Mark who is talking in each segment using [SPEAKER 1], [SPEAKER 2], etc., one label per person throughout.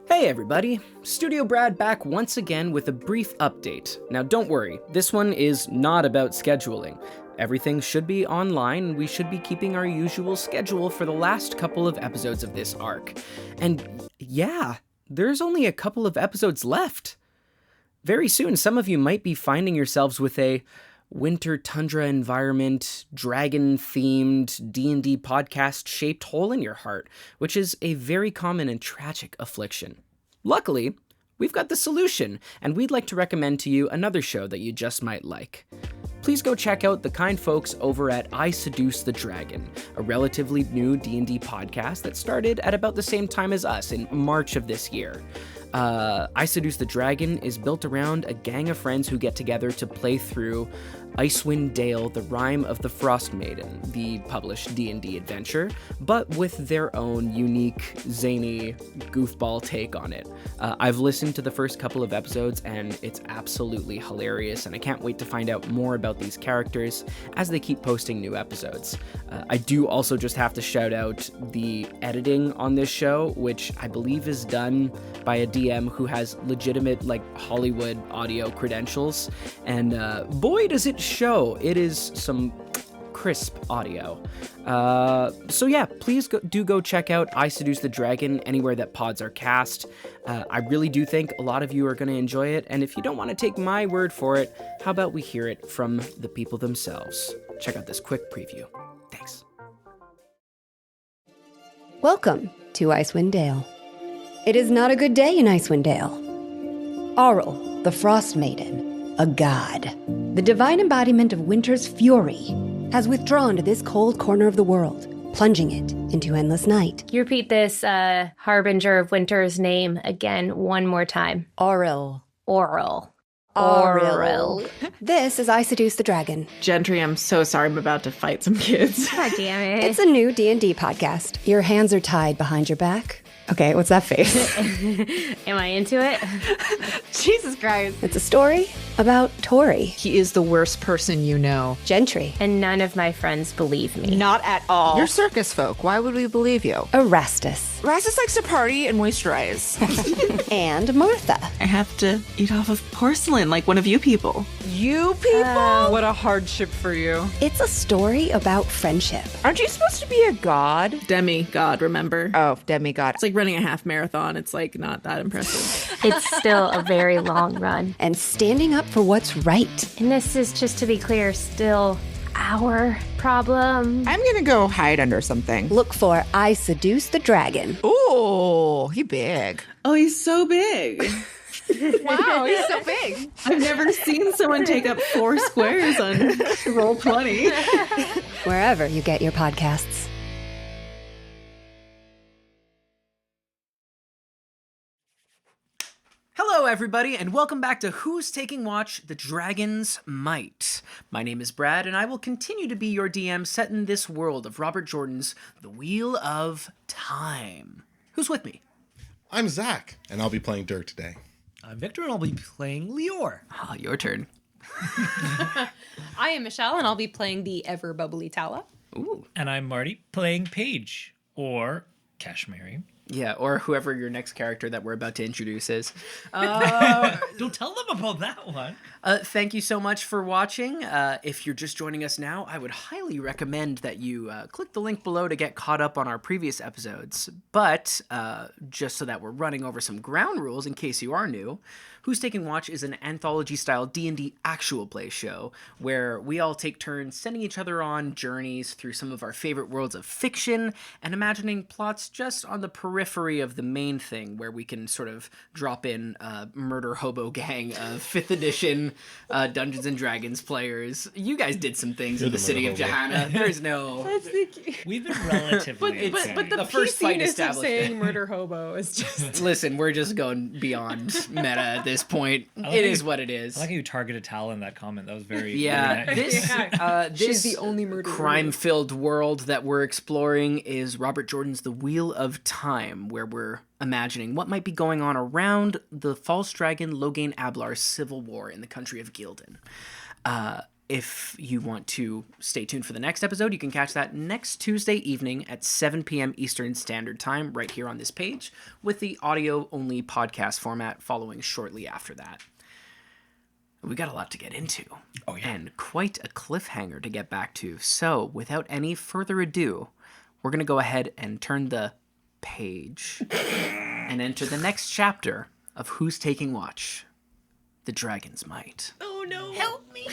[SPEAKER 1] Hey everybody, Studio Brad back once again with a brief update. Now don't worry, this one is not about scheduling. Everything should be online, and we should be keeping our usual schedule for the last couple of episodes of this arc. And yeah, there's only a couple of episodes left. Very soon, some of you might be finding yourselves with a winter tundra environment, dragon-themed D&D podcast-shaped hole in your heart, which is a very common and tragic affliction. Luckily, we've got the solution, and we'd like to recommend to you another show that you just might like. Please go check out the kind folks over at I Seduce the Dragon, a relatively new D&D podcast that started at about the same time as us in March of this year. I Seduce the Dragon is built around a gang of friends who get together to play through Icewind Dale, the Rime of the Frost Maiden, the published D&D adventure, but with their own unique, zany, goofball take on it. I've listened to the first couple of episodes, and it's absolutely hilarious, and I can't wait to find out more about these characters as they keep posting new episodes. I do also just have to shout out the editing on this show, which I believe is done by a DM who has legitimate, Hollywood audio credentials, and boy does it show. It is some crisp audio. So yeah, please go check out I Seduce the Dragon anywhere that pods are cast. I really do think a lot of you are going to enjoy it, and if you don't want to take my word for it, how about we hear it from the people themselves? Check out this quick preview. Thanks.
[SPEAKER 2] Welcome to Icewind Dale. It is not a good day in Icewind Dale. Auril, the Frost Maiden, a god, the divine embodiment of winter's fury, has withdrawn to this cold corner of the world, plunging it into endless night.
[SPEAKER 3] Can you repeat this harbinger of winter's name again one more time?
[SPEAKER 2] Auril.
[SPEAKER 3] Auril.
[SPEAKER 2] This is I Seduce the Dragon.
[SPEAKER 4] Gentry, I'm so sorry I'm about to fight some kids.
[SPEAKER 3] God damn it.
[SPEAKER 2] It's a new D&D podcast. Your hands are tied behind your back. Okay, what's that face?
[SPEAKER 3] Am I into it?
[SPEAKER 4] Jesus Christ.
[SPEAKER 2] It's a story about Tori.
[SPEAKER 4] He is the worst person you know.
[SPEAKER 2] Gentry.
[SPEAKER 3] And none of my friends believe me.
[SPEAKER 4] Not at all.
[SPEAKER 5] You're circus folk. Why would we believe you?
[SPEAKER 2] Erastus.
[SPEAKER 5] Erastus likes to party and moisturize.
[SPEAKER 2] And Martha.
[SPEAKER 4] I have to eat off of porcelain like one of you people.
[SPEAKER 5] You people?
[SPEAKER 6] What a hardship for you.
[SPEAKER 2] It's a story about friendship.
[SPEAKER 5] Aren't you supposed to be a god?
[SPEAKER 4] Demigod, remember?
[SPEAKER 5] Oh, demigod.
[SPEAKER 4] It's like running a half marathon. It's not that impressive.
[SPEAKER 3] It's still a very long run.
[SPEAKER 2] And standing up for what's right.
[SPEAKER 3] And this is, just to be clear, still our problem.
[SPEAKER 5] I'm gonna go hide under something.
[SPEAKER 2] Look for I Seduce the Dragon.
[SPEAKER 5] Ooh, he big.
[SPEAKER 4] Oh, he's so big.
[SPEAKER 5] Wow, he's so big.
[SPEAKER 4] I've never seen someone take up 4 squares on Roll20.
[SPEAKER 2] Wherever you get your podcasts.
[SPEAKER 1] Hello, everybody, and welcome back to Who's Taking Watch? The Dragon's Might. My name is Brad, and I will continue to be your DM set in this world of Robert Jordan's The Wheel of Time. Who's with me?
[SPEAKER 7] I'm Zach, and I'll be playing Dirk today.
[SPEAKER 8] I'm Victor, and I'll be playing Lior.
[SPEAKER 1] Ah, your turn.
[SPEAKER 6] I am Michelle, and I'll be playing the ever bubbly Tala.
[SPEAKER 1] Ooh.
[SPEAKER 8] And I'm Marty, playing Paige, or Kashmiri.
[SPEAKER 1] Yeah, or whoever your next character that we're about to introduce is.
[SPEAKER 8] Don't tell them about that one.
[SPEAKER 1] Thank you so much for watching. If you're just joining us now, I would highly recommend that you click the link below to get caught up on our previous episodes. But just so that we're running over some ground rules in case you are new, Who's Taking Watch is an anthology-style D&D actual play show where we all take turns sending each other on journeys through some of our favorite worlds of fiction and imagining plots just on the periphery of the main thing, where we can sort of drop in a murder hobo gang of 5th edition Dungeons and Dragons players. You guys did some things in the city of Johanna. There's no...
[SPEAKER 8] We've been relatively
[SPEAKER 6] But the
[SPEAKER 1] first fight
[SPEAKER 6] PC-ness of
[SPEAKER 1] established.
[SPEAKER 6] saying murder hobo is just...
[SPEAKER 1] Listen, we're just going beyond meta at this point. It is what it is.
[SPEAKER 8] I like how you targeted Tal in that comment. That was very...
[SPEAKER 1] Yeah,
[SPEAKER 8] very nice.
[SPEAKER 1] this
[SPEAKER 6] She's the only murderer.
[SPEAKER 1] crime-filled world that we're exploring is Robert Jordan's The Wheel of Time, where we're imagining what might be going on around the false dragon Logain Ablar's civil war in the country of Gildan. If you want to stay tuned for the next episode, you can catch that next Tuesday evening at 7 p.m. Eastern Standard Time right here on this page, with the audio-only podcast format following shortly after that. We got a lot to get into.
[SPEAKER 8] Oh, yeah.
[SPEAKER 1] And quite a cliffhanger to get back to. So, without any further ado, we're going to go ahead and turn the page and enter the next chapter of Who's Taking Watch? The Dragon's Might.
[SPEAKER 8] Oh no!
[SPEAKER 6] Help me.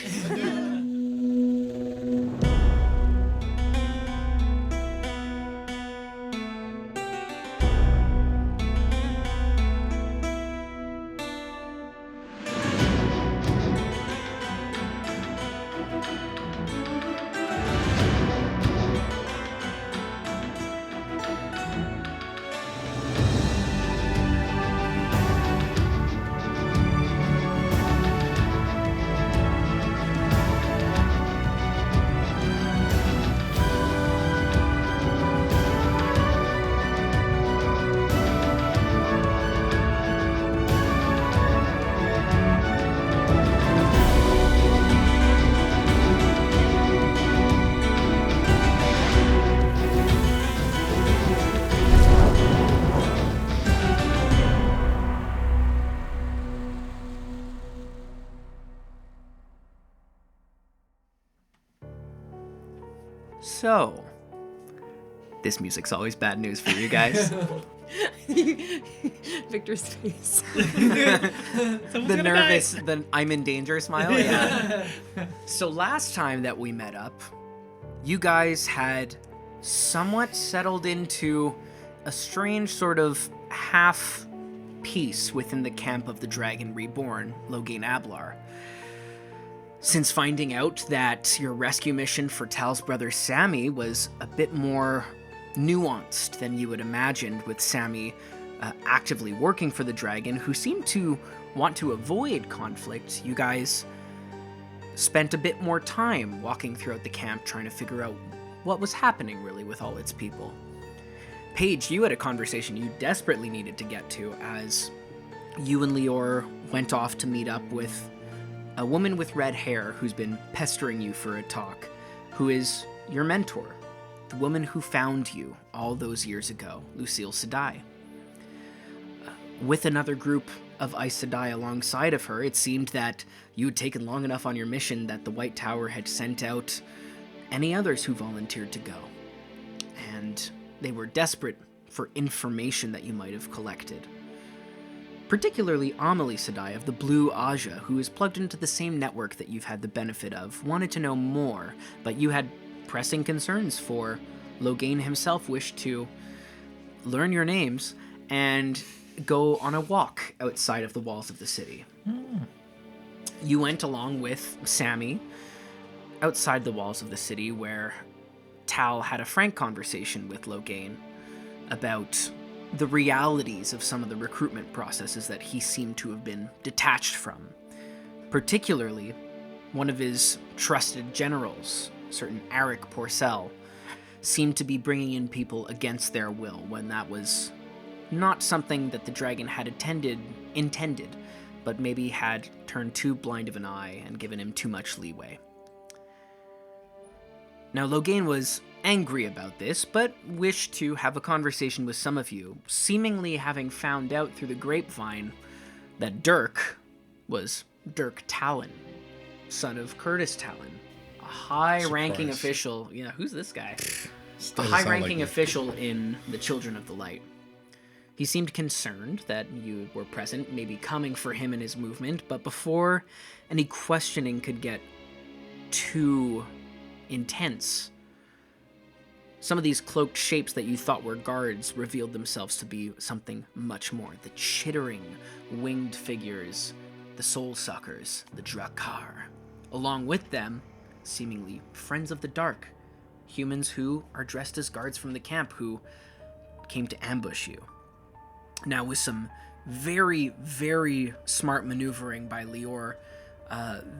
[SPEAKER 1] So, this music's always bad news for you guys.
[SPEAKER 6] Victor's face.
[SPEAKER 1] The nervous, the I'm in danger smile. Yeah. So last time that we met up, you guys had somewhat settled into a strange sort of half peace within the camp of the Dragon Reborn, Logain Ablar. Since finding out that your rescue mission for Tal's brother Sammy was a bit more nuanced than you had imagined, with Sammy actively working for the dragon, who seemed to want to avoid conflict, you guys spent a bit more time walking throughout the camp trying to figure out what was happening really with all its people. Paige, you had a conversation you desperately needed to get to as you and Lior went off to meet up with a woman with red hair who's been pestering you for a talk, who is your mentor, the woman who found you all those years ago, Lucille Sedai. With another group of Aes Sedai alongside of her, it seemed that you had taken long enough on your mission that the White Tower had sent out any others who volunteered to go. And they were desperate for information that you might have collected. Particularly Amelie Sedai of the Blue Aja, who is plugged into the same network that you've had the benefit of, wanted to know more, but you had pressing concerns for Logain himself, wished to learn your names and go on a walk outside of the walls of the city. You went along with Sammy outside the walls of the city, where Tal had a frank conversation with Logain about the realities of some of the recruitment processes that he seemed to have been detached from. Particularly, one of his trusted generals, certain Arik Porcel, seemed to be bringing in people against their will when that was not something that the dragon had intended, but maybe had turned too blind of an eye and given him too much leeway. Now, Logain was angry about this, but wished to have a conversation with some of you, seemingly having found out through the grapevine that Dirk was Dirk Talon, son of Curtis Talon, a high-ranking official. Yeah, who's this guy? A high-ranking official in the Children of the Light. He seemed concerned that you were present, maybe coming for him and his movement, but before any questioning could get too intense, some of these cloaked shapes that you thought were guards revealed themselves to be something much more. The chittering, winged figures, the soul suckers, the Drakkar. Along with them, seemingly friends of the dark, humans who are dressed as guards from the camp who came to ambush you. Now, with some very, very smart maneuvering by Lior,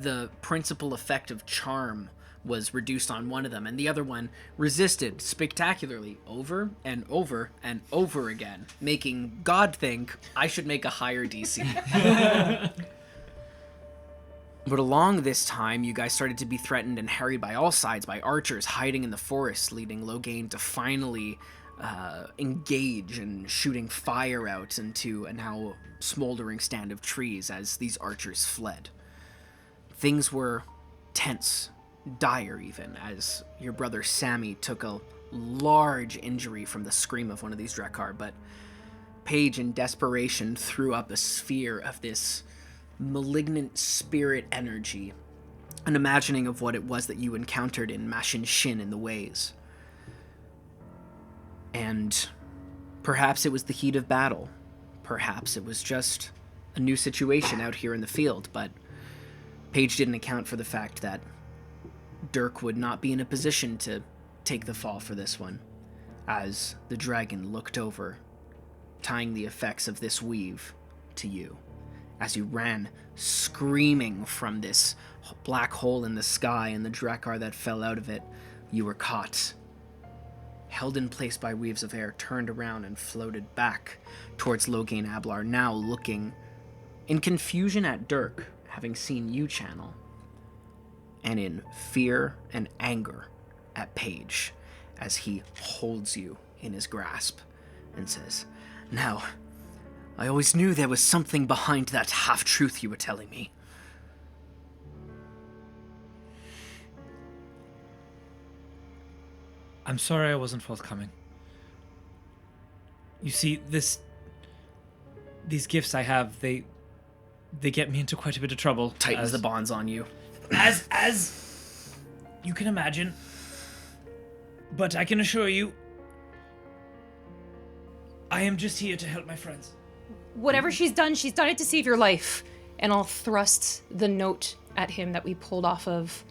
[SPEAKER 1] the principal effect of charm was reduced on one of them, and the other one resisted spectacularly over and over and over again, making God think I should make a higher DC. But along this time, you guys started to be threatened and harried by all sides by archers hiding in the forest, leading Logain to finally engage in shooting fire out into a now smoldering stand of trees as these archers fled. Things were tense, dire even, as your brother Sammy took a large injury from the scream of one of these Drakkar, but Paige, in desperation, threw up a sphere of this malignant spirit energy, an imagining of what it was that you encountered in Mashin Shin in the Ways. And perhaps it was the heat of battle. Perhaps it was just a new situation out here in the field, but Paige didn't account for the fact that Dirk would not be in a position to take the fall for this one, as the dragon looked over, tying the effects of this weave to you. As you ran screaming from this black hole in the sky and the Drakkar that fell out of it, you were caught, held in place by weaves of air, turned around and floated back towards Logain Ablar, now looking in confusion at Dirk, having seen you channel, and in fear and anger at Paige, as he holds you in his grasp and says, "Now, I always knew there was something behind that half-truth you were telling me."
[SPEAKER 8] I'm sorry I wasn't forthcoming. You see, these gifts I have, they get me into quite a bit of trouble.
[SPEAKER 1] Tightens the bonds on you.
[SPEAKER 8] As you can imagine. But I can assure you, I am just here to help my friends.
[SPEAKER 6] Whatever she's done it to save your life. And I'll thrust the note at him that we pulled off of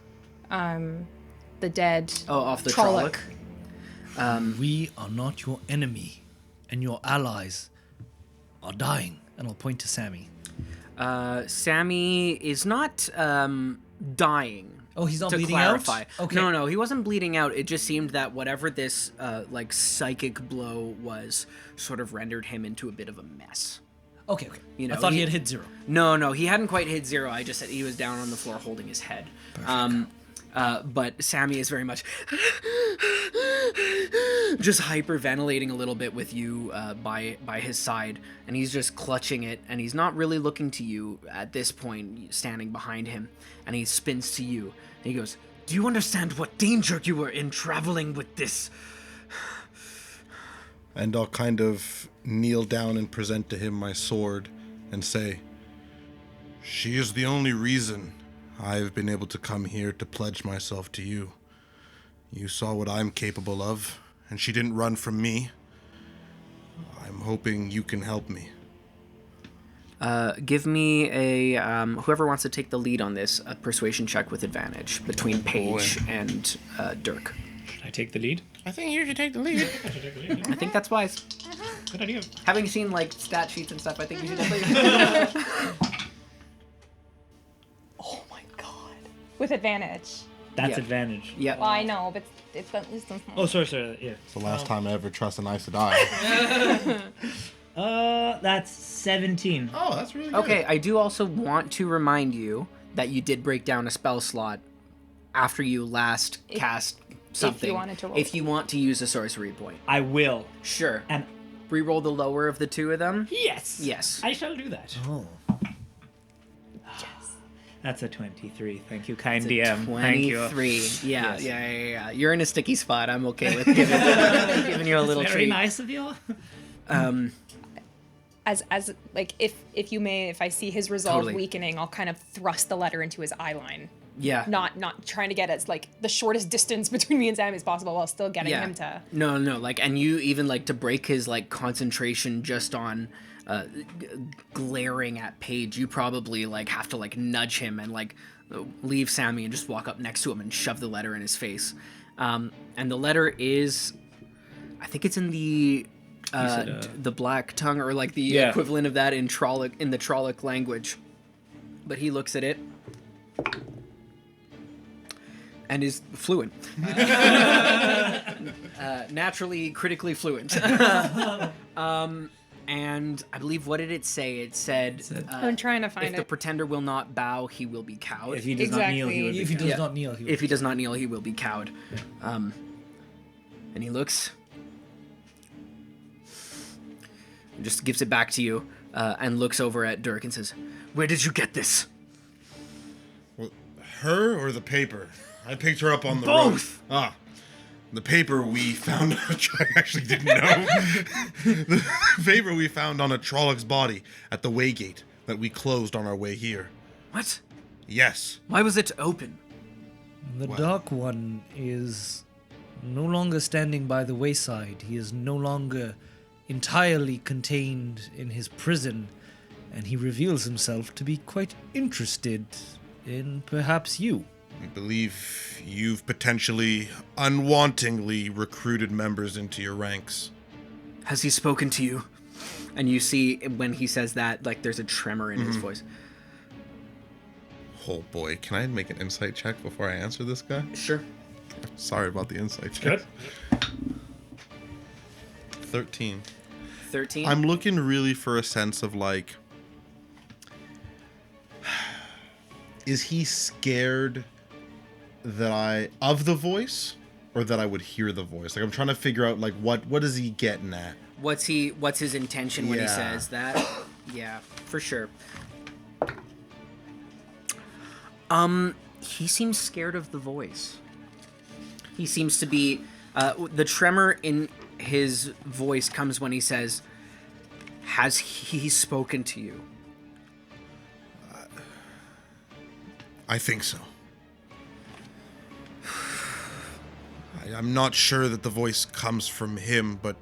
[SPEAKER 6] the dead.
[SPEAKER 1] Oh, off the
[SPEAKER 6] Trolloc.
[SPEAKER 9] We are not your enemy, and your allies are dying. And I'll point to Sammy.
[SPEAKER 1] Sammy is not dying.
[SPEAKER 9] Oh, he's not
[SPEAKER 1] to
[SPEAKER 9] bleeding
[SPEAKER 1] clarify.
[SPEAKER 9] out? Okay.
[SPEAKER 1] No, he wasn't bleeding out. It just seemed that whatever this like psychic blow was sort of rendered him into a bit of a mess.
[SPEAKER 9] Okay.
[SPEAKER 1] You know,
[SPEAKER 9] I thought he had hit 0.
[SPEAKER 1] No, he hadn't quite hit 0. I just said he was down on the floor holding his head. But Sammy is very much just hyperventilating a little bit with you by his side, and he's just clutching it, and he's not really looking to you at this point, standing behind him, and he spins to you, and he goes, "Do you understand what danger you were in traveling with this?"
[SPEAKER 7] And I'll kind of kneel down and present to him my sword and say, "She is the only reason I've been able to come here to pledge myself to you. You saw what I'm capable of, and she didn't run from me. I'm hoping you can help me."
[SPEAKER 1] Give me a, whoever wants to take the lead on this, a persuasion check with advantage between Paige and Dirk.
[SPEAKER 8] Should I take the lead?
[SPEAKER 7] I think you should take the lead.
[SPEAKER 1] I think that's wise.
[SPEAKER 8] Good idea.
[SPEAKER 1] Having seen, like, stat sheets and stuff, I think you should definitely... Oh my god.
[SPEAKER 6] With advantage.
[SPEAKER 8] That's
[SPEAKER 1] Yeah.
[SPEAKER 8] advantage.
[SPEAKER 1] Yeah.
[SPEAKER 6] Well, I know, but it's
[SPEAKER 8] Oh, sorry. Yeah.
[SPEAKER 7] It's the last time I ever trust an Aes Sedai.
[SPEAKER 8] That's 17.
[SPEAKER 7] Oh, that's really good.
[SPEAKER 1] Okay, I do also want to remind you that you did break down a spell slot after you last cast something.
[SPEAKER 6] wanted to roll.
[SPEAKER 1] If you want to use a sorcery point.
[SPEAKER 8] I will.
[SPEAKER 1] Sure.
[SPEAKER 8] And
[SPEAKER 1] Reroll the lower of the two of them?
[SPEAKER 8] yes.
[SPEAKER 1] Yes.
[SPEAKER 8] I shall do that.
[SPEAKER 9] Oh.
[SPEAKER 8] That's a 23. Thank you, kind
[SPEAKER 1] It's a
[SPEAKER 8] DM. Thank you.
[SPEAKER 1] 23. Yeah,
[SPEAKER 8] Yes.
[SPEAKER 1] yeah. You're in a sticky spot. I'm okay with giving you a little
[SPEAKER 8] Very
[SPEAKER 1] treat.
[SPEAKER 8] nice of you.
[SPEAKER 6] As like if you may, if I see his resolve
[SPEAKER 1] Totally.
[SPEAKER 6] weakening, I'll kind of thrust the letter into his eye line.
[SPEAKER 1] Yeah.
[SPEAKER 6] Not trying to get as like the shortest distance between me and Sam as possible while still getting him to.
[SPEAKER 1] No, like, and you even like to break his like concentration just on glaring at Paige. You probably like have to like nudge him and like leave Sammy and just walk up next to him and shove the letter in his face. And the letter is, I think it's in the the Black Tongue, or like the equivalent of that in Trolloc, in the Trolloc language. But he looks at it and is fluent. Naturally critically fluent. And I believe, what did it say? It said,
[SPEAKER 6] I'm trying to find
[SPEAKER 1] if
[SPEAKER 6] it.
[SPEAKER 1] the pretender will not bow, he will be cowed.
[SPEAKER 8] If he does not kneel, he would be
[SPEAKER 9] If he
[SPEAKER 8] cowed.
[SPEAKER 9] does not kneel, he will.
[SPEAKER 1] If he does not kneel, he will be cowed. And he looks, just gives it back to you, and looks over at Dirk and says, "Where did you get this?"
[SPEAKER 7] Well, her or the paper? I picked her up on the
[SPEAKER 1] Both!
[SPEAKER 7] road. Ah. The paper we found I actually didn't know. The paper we found on a Trollocs body at the Waygate that we closed on our way here.
[SPEAKER 1] What?
[SPEAKER 7] Yes.
[SPEAKER 1] Why was it open?
[SPEAKER 9] The Dark One is no longer standing by the wayside. He is no longer entirely contained in his prison, and he reveals himself to be quite interested in perhaps you.
[SPEAKER 7] I believe you've potentially unwantingly recruited members into your ranks.
[SPEAKER 1] Has he spoken to you? And you see when he says that, like, there's a tremor in his voice.
[SPEAKER 7] Oh boy, can I make an insight check before I answer this guy?
[SPEAKER 1] Sure.
[SPEAKER 7] Sorry about the insight check.
[SPEAKER 8] Good.
[SPEAKER 7] 13.
[SPEAKER 1] 13?
[SPEAKER 7] I'm looking really for a sense of, like, is he scared of the voice, or that I would hear the voice? Like, I'm trying to figure out, like, what is he getting at?
[SPEAKER 1] What's his intention when he
[SPEAKER 7] Yeah.
[SPEAKER 1] says that? Yeah, for sure. He seems scared of the voice. He seems to be, the tremor in his voice comes when he says, "Has he spoken to you?"
[SPEAKER 7] I think so. I'm not sure that the voice comes from him, but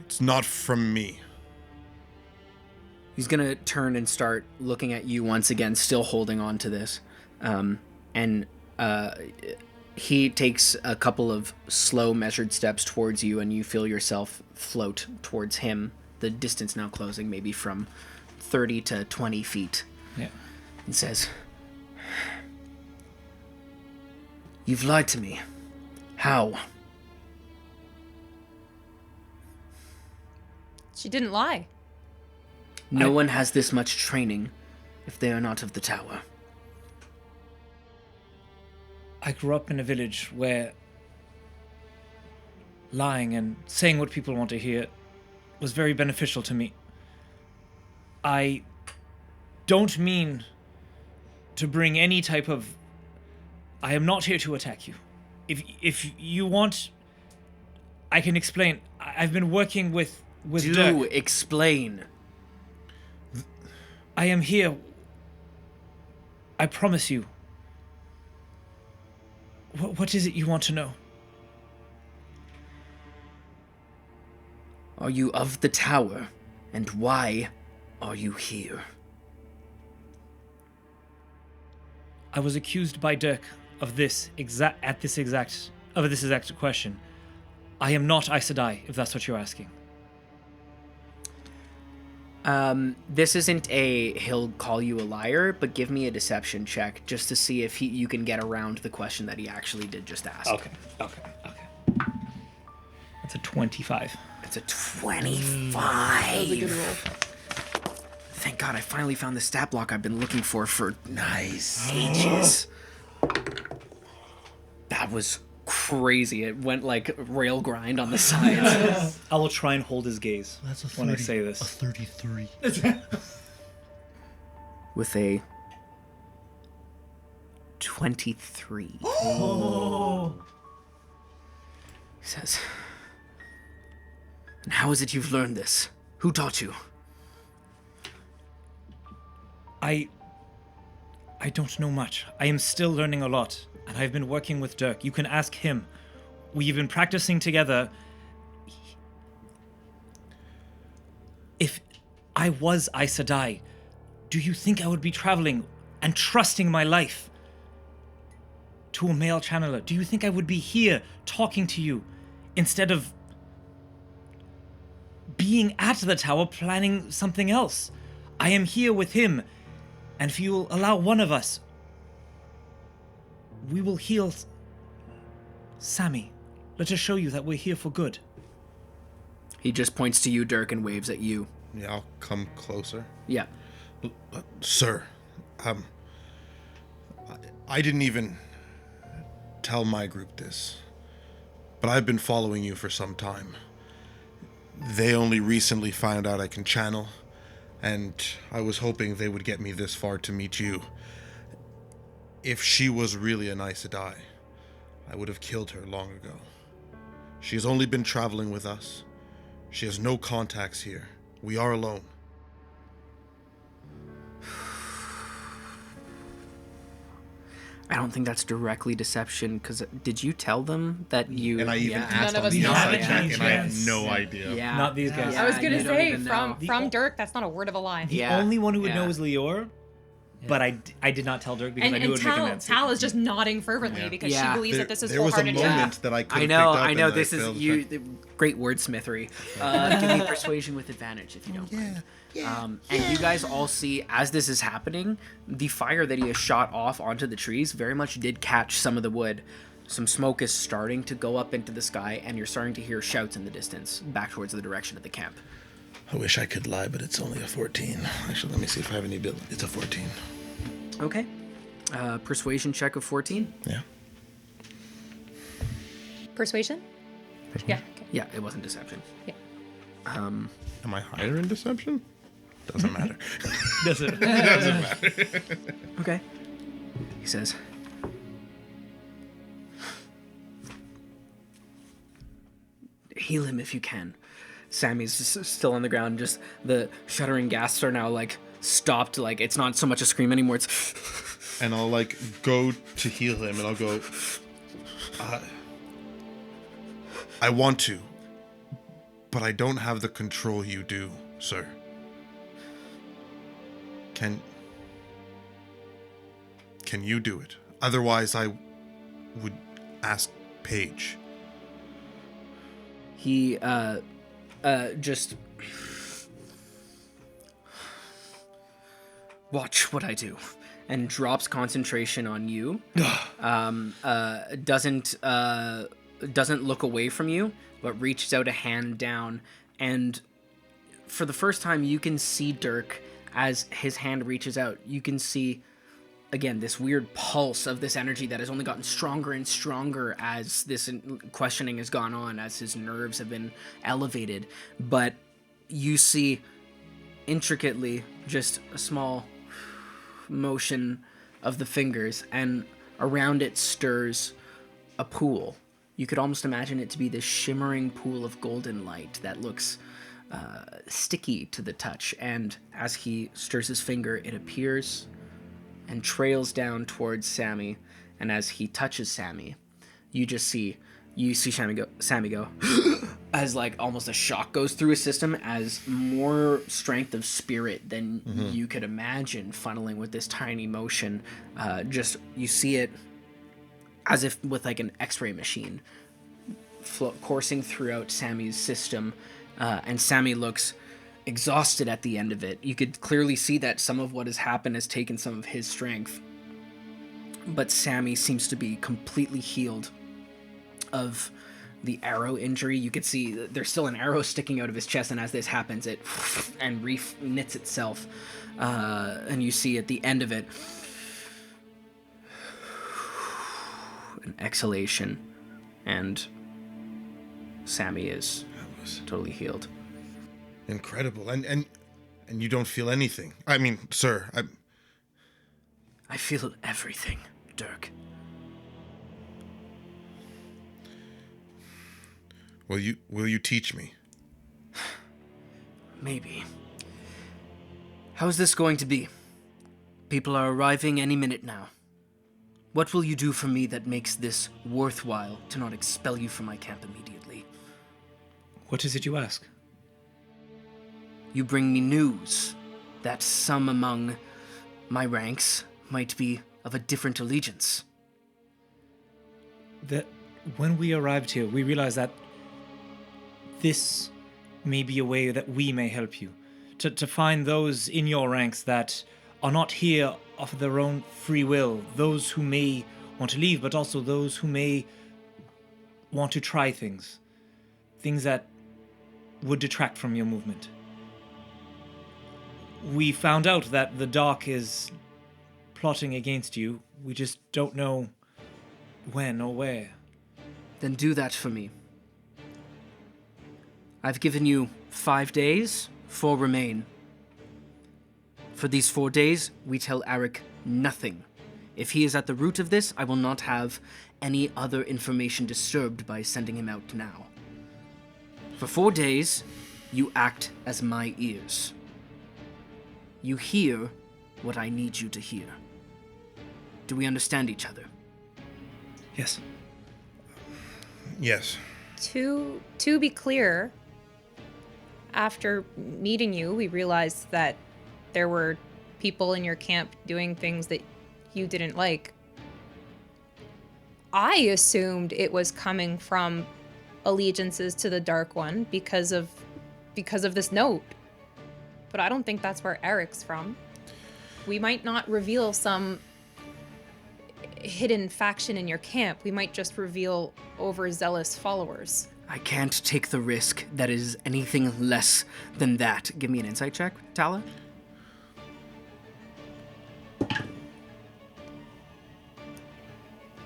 [SPEAKER 7] it's not from me.
[SPEAKER 1] He's gonna turn and start looking at you once again, still holding on to this. He takes a couple of slow, measured steps towards you, and you feel yourself float towards him, the distance now closing maybe from 30 to 20 feet.
[SPEAKER 8] Yeah.
[SPEAKER 1] And says, "You've lied to me. How?"
[SPEAKER 6] She didn't lie.
[SPEAKER 1] No one has this much training if they are not of the tower.
[SPEAKER 8] I grew up in a village where lying and saying what people want to hear was very beneficial to me. I don't mean to bring any type of... I am not here to attack you. If you want, I can explain. I've been working with
[SPEAKER 1] Do
[SPEAKER 8] Dirk.
[SPEAKER 1] explain.
[SPEAKER 8] I am here. I promise you. What is it you want to know?
[SPEAKER 1] Are you of the tower? And why are you here?
[SPEAKER 8] I was accused by Dirk of this exact question. I am not Aes Sedai, if that's what you're asking.
[SPEAKER 1] This isn't a he'll call you a liar, but give me a deception check just to see if you can get around the question that he actually did just ask.
[SPEAKER 8] Okay. That's a 25.
[SPEAKER 1] It's a 25.
[SPEAKER 6] That was a good roll.
[SPEAKER 1] Thank God I finally found the stat block I've been looking for ages. That was crazy. It went like rail grind on the sides.
[SPEAKER 8] I will try and hold his gaze when I say this.
[SPEAKER 9] 33.
[SPEAKER 1] With a 23. He says, "And how is it you've learned this? Who taught you?"
[SPEAKER 8] I don't know much. I am still learning a lot, and I've been working with Dirk. You can ask him. We've been practicing together. If I was Aes Sedai, do you think I would be traveling and trusting my life to a male channeler? Do you think I would be here talking to you instead of being at the tower planning something else? I am here with him, and if you'll allow one of us, we will heal Sammy. Let us show you that we're here for good.
[SPEAKER 1] He just points to you, Dirk, and waves at you.
[SPEAKER 7] Yeah, I'll come closer.
[SPEAKER 1] Yeah.
[SPEAKER 7] Sir, I didn't even tell my group this, but I've been following you for some time. They only recently found out I can channel, and I was hoping they would get me this far to meet you. If she was really an Aes Sedai, I would have killed her long ago. She has only been traveling with us. She has no contacts here. We are alone.
[SPEAKER 1] I don't think that's directly deception, because did you tell them that you...
[SPEAKER 7] And I even asked
[SPEAKER 6] None of
[SPEAKER 7] on
[SPEAKER 6] us
[SPEAKER 7] the
[SPEAKER 6] know.
[SPEAKER 7] inside check,
[SPEAKER 8] Yeah.
[SPEAKER 7] and I have no idea.
[SPEAKER 1] Yeah.
[SPEAKER 8] Not these guys.
[SPEAKER 6] I was
[SPEAKER 1] you
[SPEAKER 6] gonna
[SPEAKER 1] don't
[SPEAKER 6] say
[SPEAKER 1] even know.
[SPEAKER 6] from Dirk, that's not a word of a lie.
[SPEAKER 8] The
[SPEAKER 1] Yeah.
[SPEAKER 8] only one who would
[SPEAKER 1] Yeah.
[SPEAKER 8] know is Lior, but I did not tell Dirk because I knew it would make him answer.
[SPEAKER 6] Tal is just nodding fervently because
[SPEAKER 1] Yeah.
[SPEAKER 6] she believes that this is
[SPEAKER 7] There was a
[SPEAKER 6] wholehearted.
[SPEAKER 7] moment that I could have
[SPEAKER 1] I
[SPEAKER 7] picked
[SPEAKER 1] know,
[SPEAKER 7] up
[SPEAKER 1] I know.
[SPEAKER 7] and
[SPEAKER 1] This is
[SPEAKER 7] failed to
[SPEAKER 1] you.
[SPEAKER 7] check.
[SPEAKER 1] Great wordsmithery. Give me persuasion with advantage if you don't mind. And you guys all see, as this is happening, the fire that he has shot off onto the trees very much did catch some of the wood. Some smoke is starting to go up into the sky, and you're starting to hear shouts in the distance, back towards the direction of the camp.
[SPEAKER 7] I wish I could lie, but it's only a 14. Actually, let me see if I have any ability. It's a 14.
[SPEAKER 1] Okay. Persuasion check of 14.
[SPEAKER 7] Yeah.
[SPEAKER 6] Persuasion? Yeah. Okay.
[SPEAKER 1] Yeah, it wasn't deception.
[SPEAKER 6] Yeah.
[SPEAKER 7] Am I higher in deception? Doesn't matter.
[SPEAKER 8] Does it?
[SPEAKER 7] Doesn't matter.
[SPEAKER 1] Okay. He says, heal him if you can. Sammy's still on the ground. Just the shuddering gasps are now like stopped. Like it's not so much a scream anymore. It's
[SPEAKER 7] And I'll like go to heal him, and I'll go. I want to, but I don't have the control you do, sir. Can you do it? Otherwise, I would ask Paige.
[SPEAKER 1] he just watch what I do, and drops concentration on you. Doesn't look away from you, but reaches out a hand down, and for the first time you can see Dirk as his hand reaches out. You can see again this weird pulse of this energy that has only gotten stronger and stronger as this questioning has gone on, as his nerves have been elevated. But you see intricately just a small motion of the fingers, and around it stirs a pool. You could almost imagine it to be this shimmering pool of golden light that looks sticky to the touch. And as he stirs his finger, it appears and trails down towards Sammy. And as he touches Sammy, you see Sammy go as like almost a shock goes through his system, as more strength of spirit than you could imagine funneling with this tiny motion. You see it as if with like an x-ray machine coursing throughout Sammy's system, and Sammy looks exhausted at the end of it. You could clearly see that some of what has happened has taken some of his strength, but Sammy seems to be completely healed of the arrow injury. You could see there's still an arrow sticking out of his chest, and as this happens, it and knits itself, and you see at the end of it an exhalation, and Sammy is totally healed.
[SPEAKER 7] Incredible. And you don't feel anything. I mean, sir,
[SPEAKER 1] I feel everything, Dirk.
[SPEAKER 7] Will you teach me?
[SPEAKER 1] Maybe. How's this going to be? People are arriving any minute now. What will you do for me that makes this worthwhile to not expel you from my camp immediately?
[SPEAKER 8] What is it you ask?
[SPEAKER 1] You bring me news that some among my ranks might be of a different allegiance.
[SPEAKER 8] That when we arrived here, we realized that this may be a way that we may help you. To find those in your ranks that are not here of their own free will, those who may want to leave, but also those who may want to try things that would detract from your movement. We found out that the Dark is plotting against you. We just don't know when or where.
[SPEAKER 1] Then do that for me. I've given you 5 days, 4 remain. For these 4 days, we tell Eric nothing. If he is at the root of this, I will not have any other information disturbed by sending him out now. For 4 days, you act as my ears. You hear what I need you to hear. Do we understand each other?
[SPEAKER 8] Yes.
[SPEAKER 7] Yes.
[SPEAKER 6] To be clear, after meeting you, we realized that there were people in your camp doing things that you didn't like. I assumed it was coming from allegiances to the Dark One because of this note. But I don't think that's where Eric's from. We might not reveal some hidden faction in your camp. We might just reveal overzealous followers.
[SPEAKER 1] I can't take the risk that is anything less than that. Give me an insight check, Tala.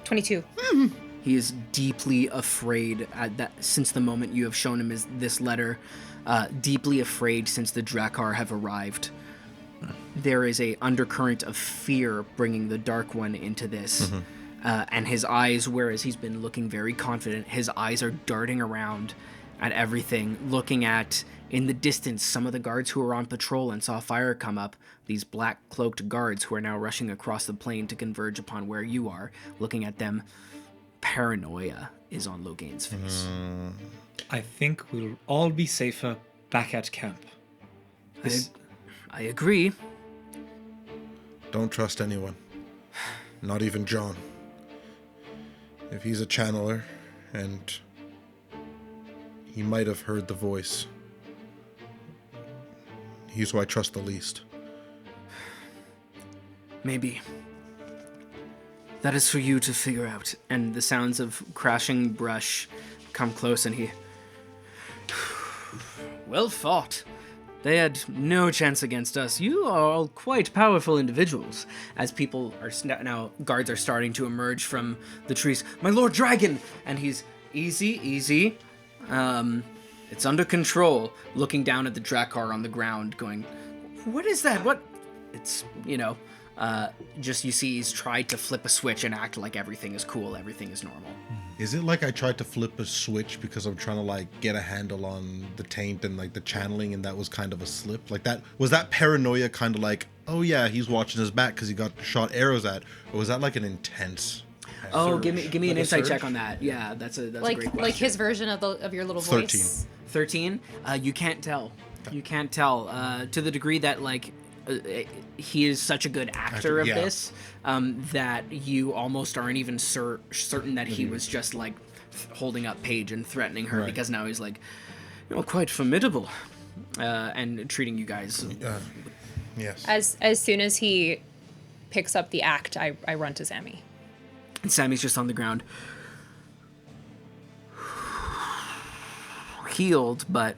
[SPEAKER 6] $22.
[SPEAKER 1] He is deeply afraid since the moment you have shown him this letter. Deeply afraid since the Drakkar have arrived. There is a undercurrent of fear bringing the Dark One into this. And his eyes, whereas he's been looking very confident, his eyes are darting around at everything, looking at, in the distance, some of the guards who were on patrol and saw fire come up, these black-cloaked guards who are now rushing across the plain to converge upon where you are, looking at them. Paranoia is on Logain's face.
[SPEAKER 8] I think we'll all be safer back at camp.
[SPEAKER 1] I agree.
[SPEAKER 7] Don't trust anyone. Not even John. If he's a channeler, and he might have heard the voice, he's who I trust the least.
[SPEAKER 1] Maybe. That is for you to figure out. And the sounds of crashing brush come close, and he... Well fought. They had no chance against us. You are all quite powerful individuals. As people are now, guards are starting to emerge from the trees. My Lord Dragon! And he's easy. It's under control. Looking down at the Drakkar on the ground, going, what is that? What? It's, just you see he's tried to flip a switch and act like everything is cool, everything is normal.
[SPEAKER 7] Is it like I tried to flip a switch because I'm trying to get a handle on the taint and the channeling, and that was kind of a slip? Was that paranoia kind of oh yeah, he's watching his back because he got shot arrows at, or was that an intense
[SPEAKER 1] surge? Give me an insight
[SPEAKER 7] surge?
[SPEAKER 1] check on that. Yeah, that's a great question.
[SPEAKER 6] Like his version of your little
[SPEAKER 7] 13.
[SPEAKER 6] voice.
[SPEAKER 1] 13. You can't tell. You can't tell to the degree that he is such a good actor of this that you almost aren't even certain that he was just holding up Paige and threatening her, because now he's quite formidable and treating you guys.
[SPEAKER 7] Yes.
[SPEAKER 6] As soon as he picks up the act, I run to Sammy.
[SPEAKER 1] And Sammy's just on the ground, healed but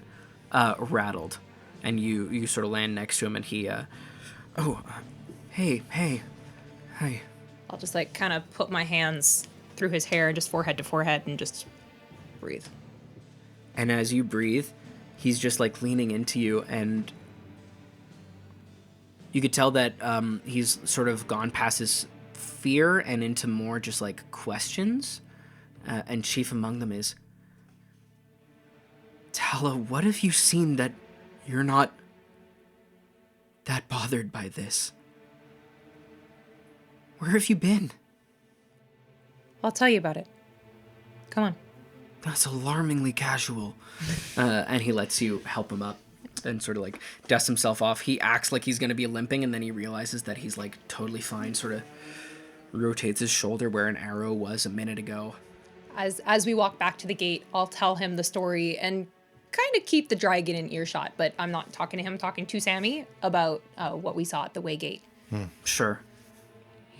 [SPEAKER 1] rattled. And you sort of land next to him, and he, hey.
[SPEAKER 6] I'll just kind of put my hands through his hair, just forehead to forehead, and just breathe.
[SPEAKER 1] And as you breathe, he's just leaning into you, and you could tell that he's sort of gone past his fear and into more just questions. And chief among them is, Tala, what have you seen that you're not that bothered by this? Where have you been?
[SPEAKER 6] I'll tell you about it. Come on.
[SPEAKER 1] That's alarmingly casual. And he lets you help him up and sort of dusts himself off. He acts like he's going to be limping, and then he realizes that he's totally fine, sort of rotates his shoulder where an arrow was a minute ago.
[SPEAKER 6] As we walk back to the gate, I'll tell him the story and kind of keep the dragon in earshot, but I'm not talking to him, I'm talking to Sammy about what we saw at the way gate.
[SPEAKER 1] Sure.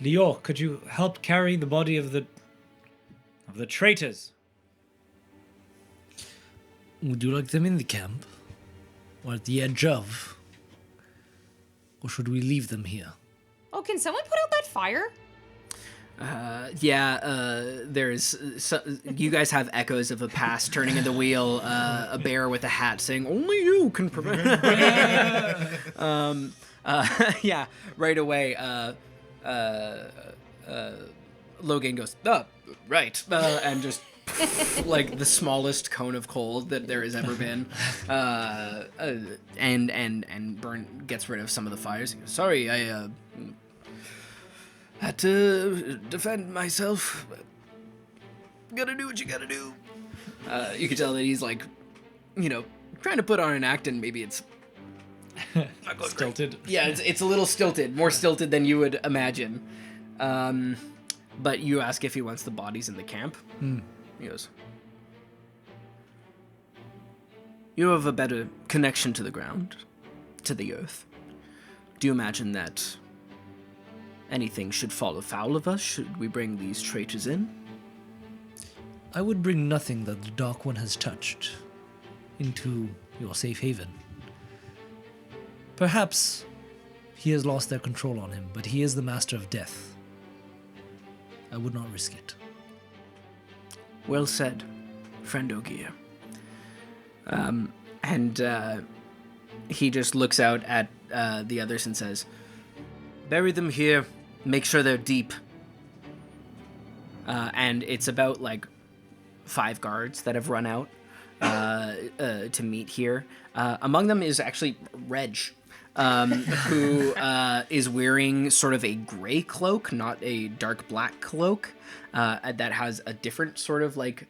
[SPEAKER 8] Lior, could you help carry the body of the traitors?
[SPEAKER 9] Would you like them in the camp? Or at the edge of? Or should we leave them here?
[SPEAKER 6] Oh, can someone put out that fire?
[SPEAKER 1] You guys have echoes of a past turning in the wheel, a bear with a hat saying, only you can prevent. Yeah, right away, Logain goes, right, and just like the smallest cone of coal that there has ever been, and Burn gets rid of some of the fires. He goes, sorry, I had to defend myself. Gotta do what you gotta do. You can tell that he's like, trying to put on an act, and maybe it's not going
[SPEAKER 8] Stilted.
[SPEAKER 1] great. Yeah, it's a little stilted, more stilted than you would imagine. But you ask if he wants the bodies in the camp. He goes, you have a better connection to the ground, to the earth. Do you imagine that anything should fall afoul of us should we bring these traitors in?
[SPEAKER 9] I would bring nothing that the Dark One has touched into your safe haven. Perhaps he has lost their control on him, but he is the master of death. I would not risk it.
[SPEAKER 1] Well said, friend Ogier. He just looks out at the others and says, bury them here, make sure they're deep. And it's about like 5 guards that have run out to meet here. Among them is actually Reg, who is wearing sort of a gray cloak, not a dark black cloak, that has a different sort of like,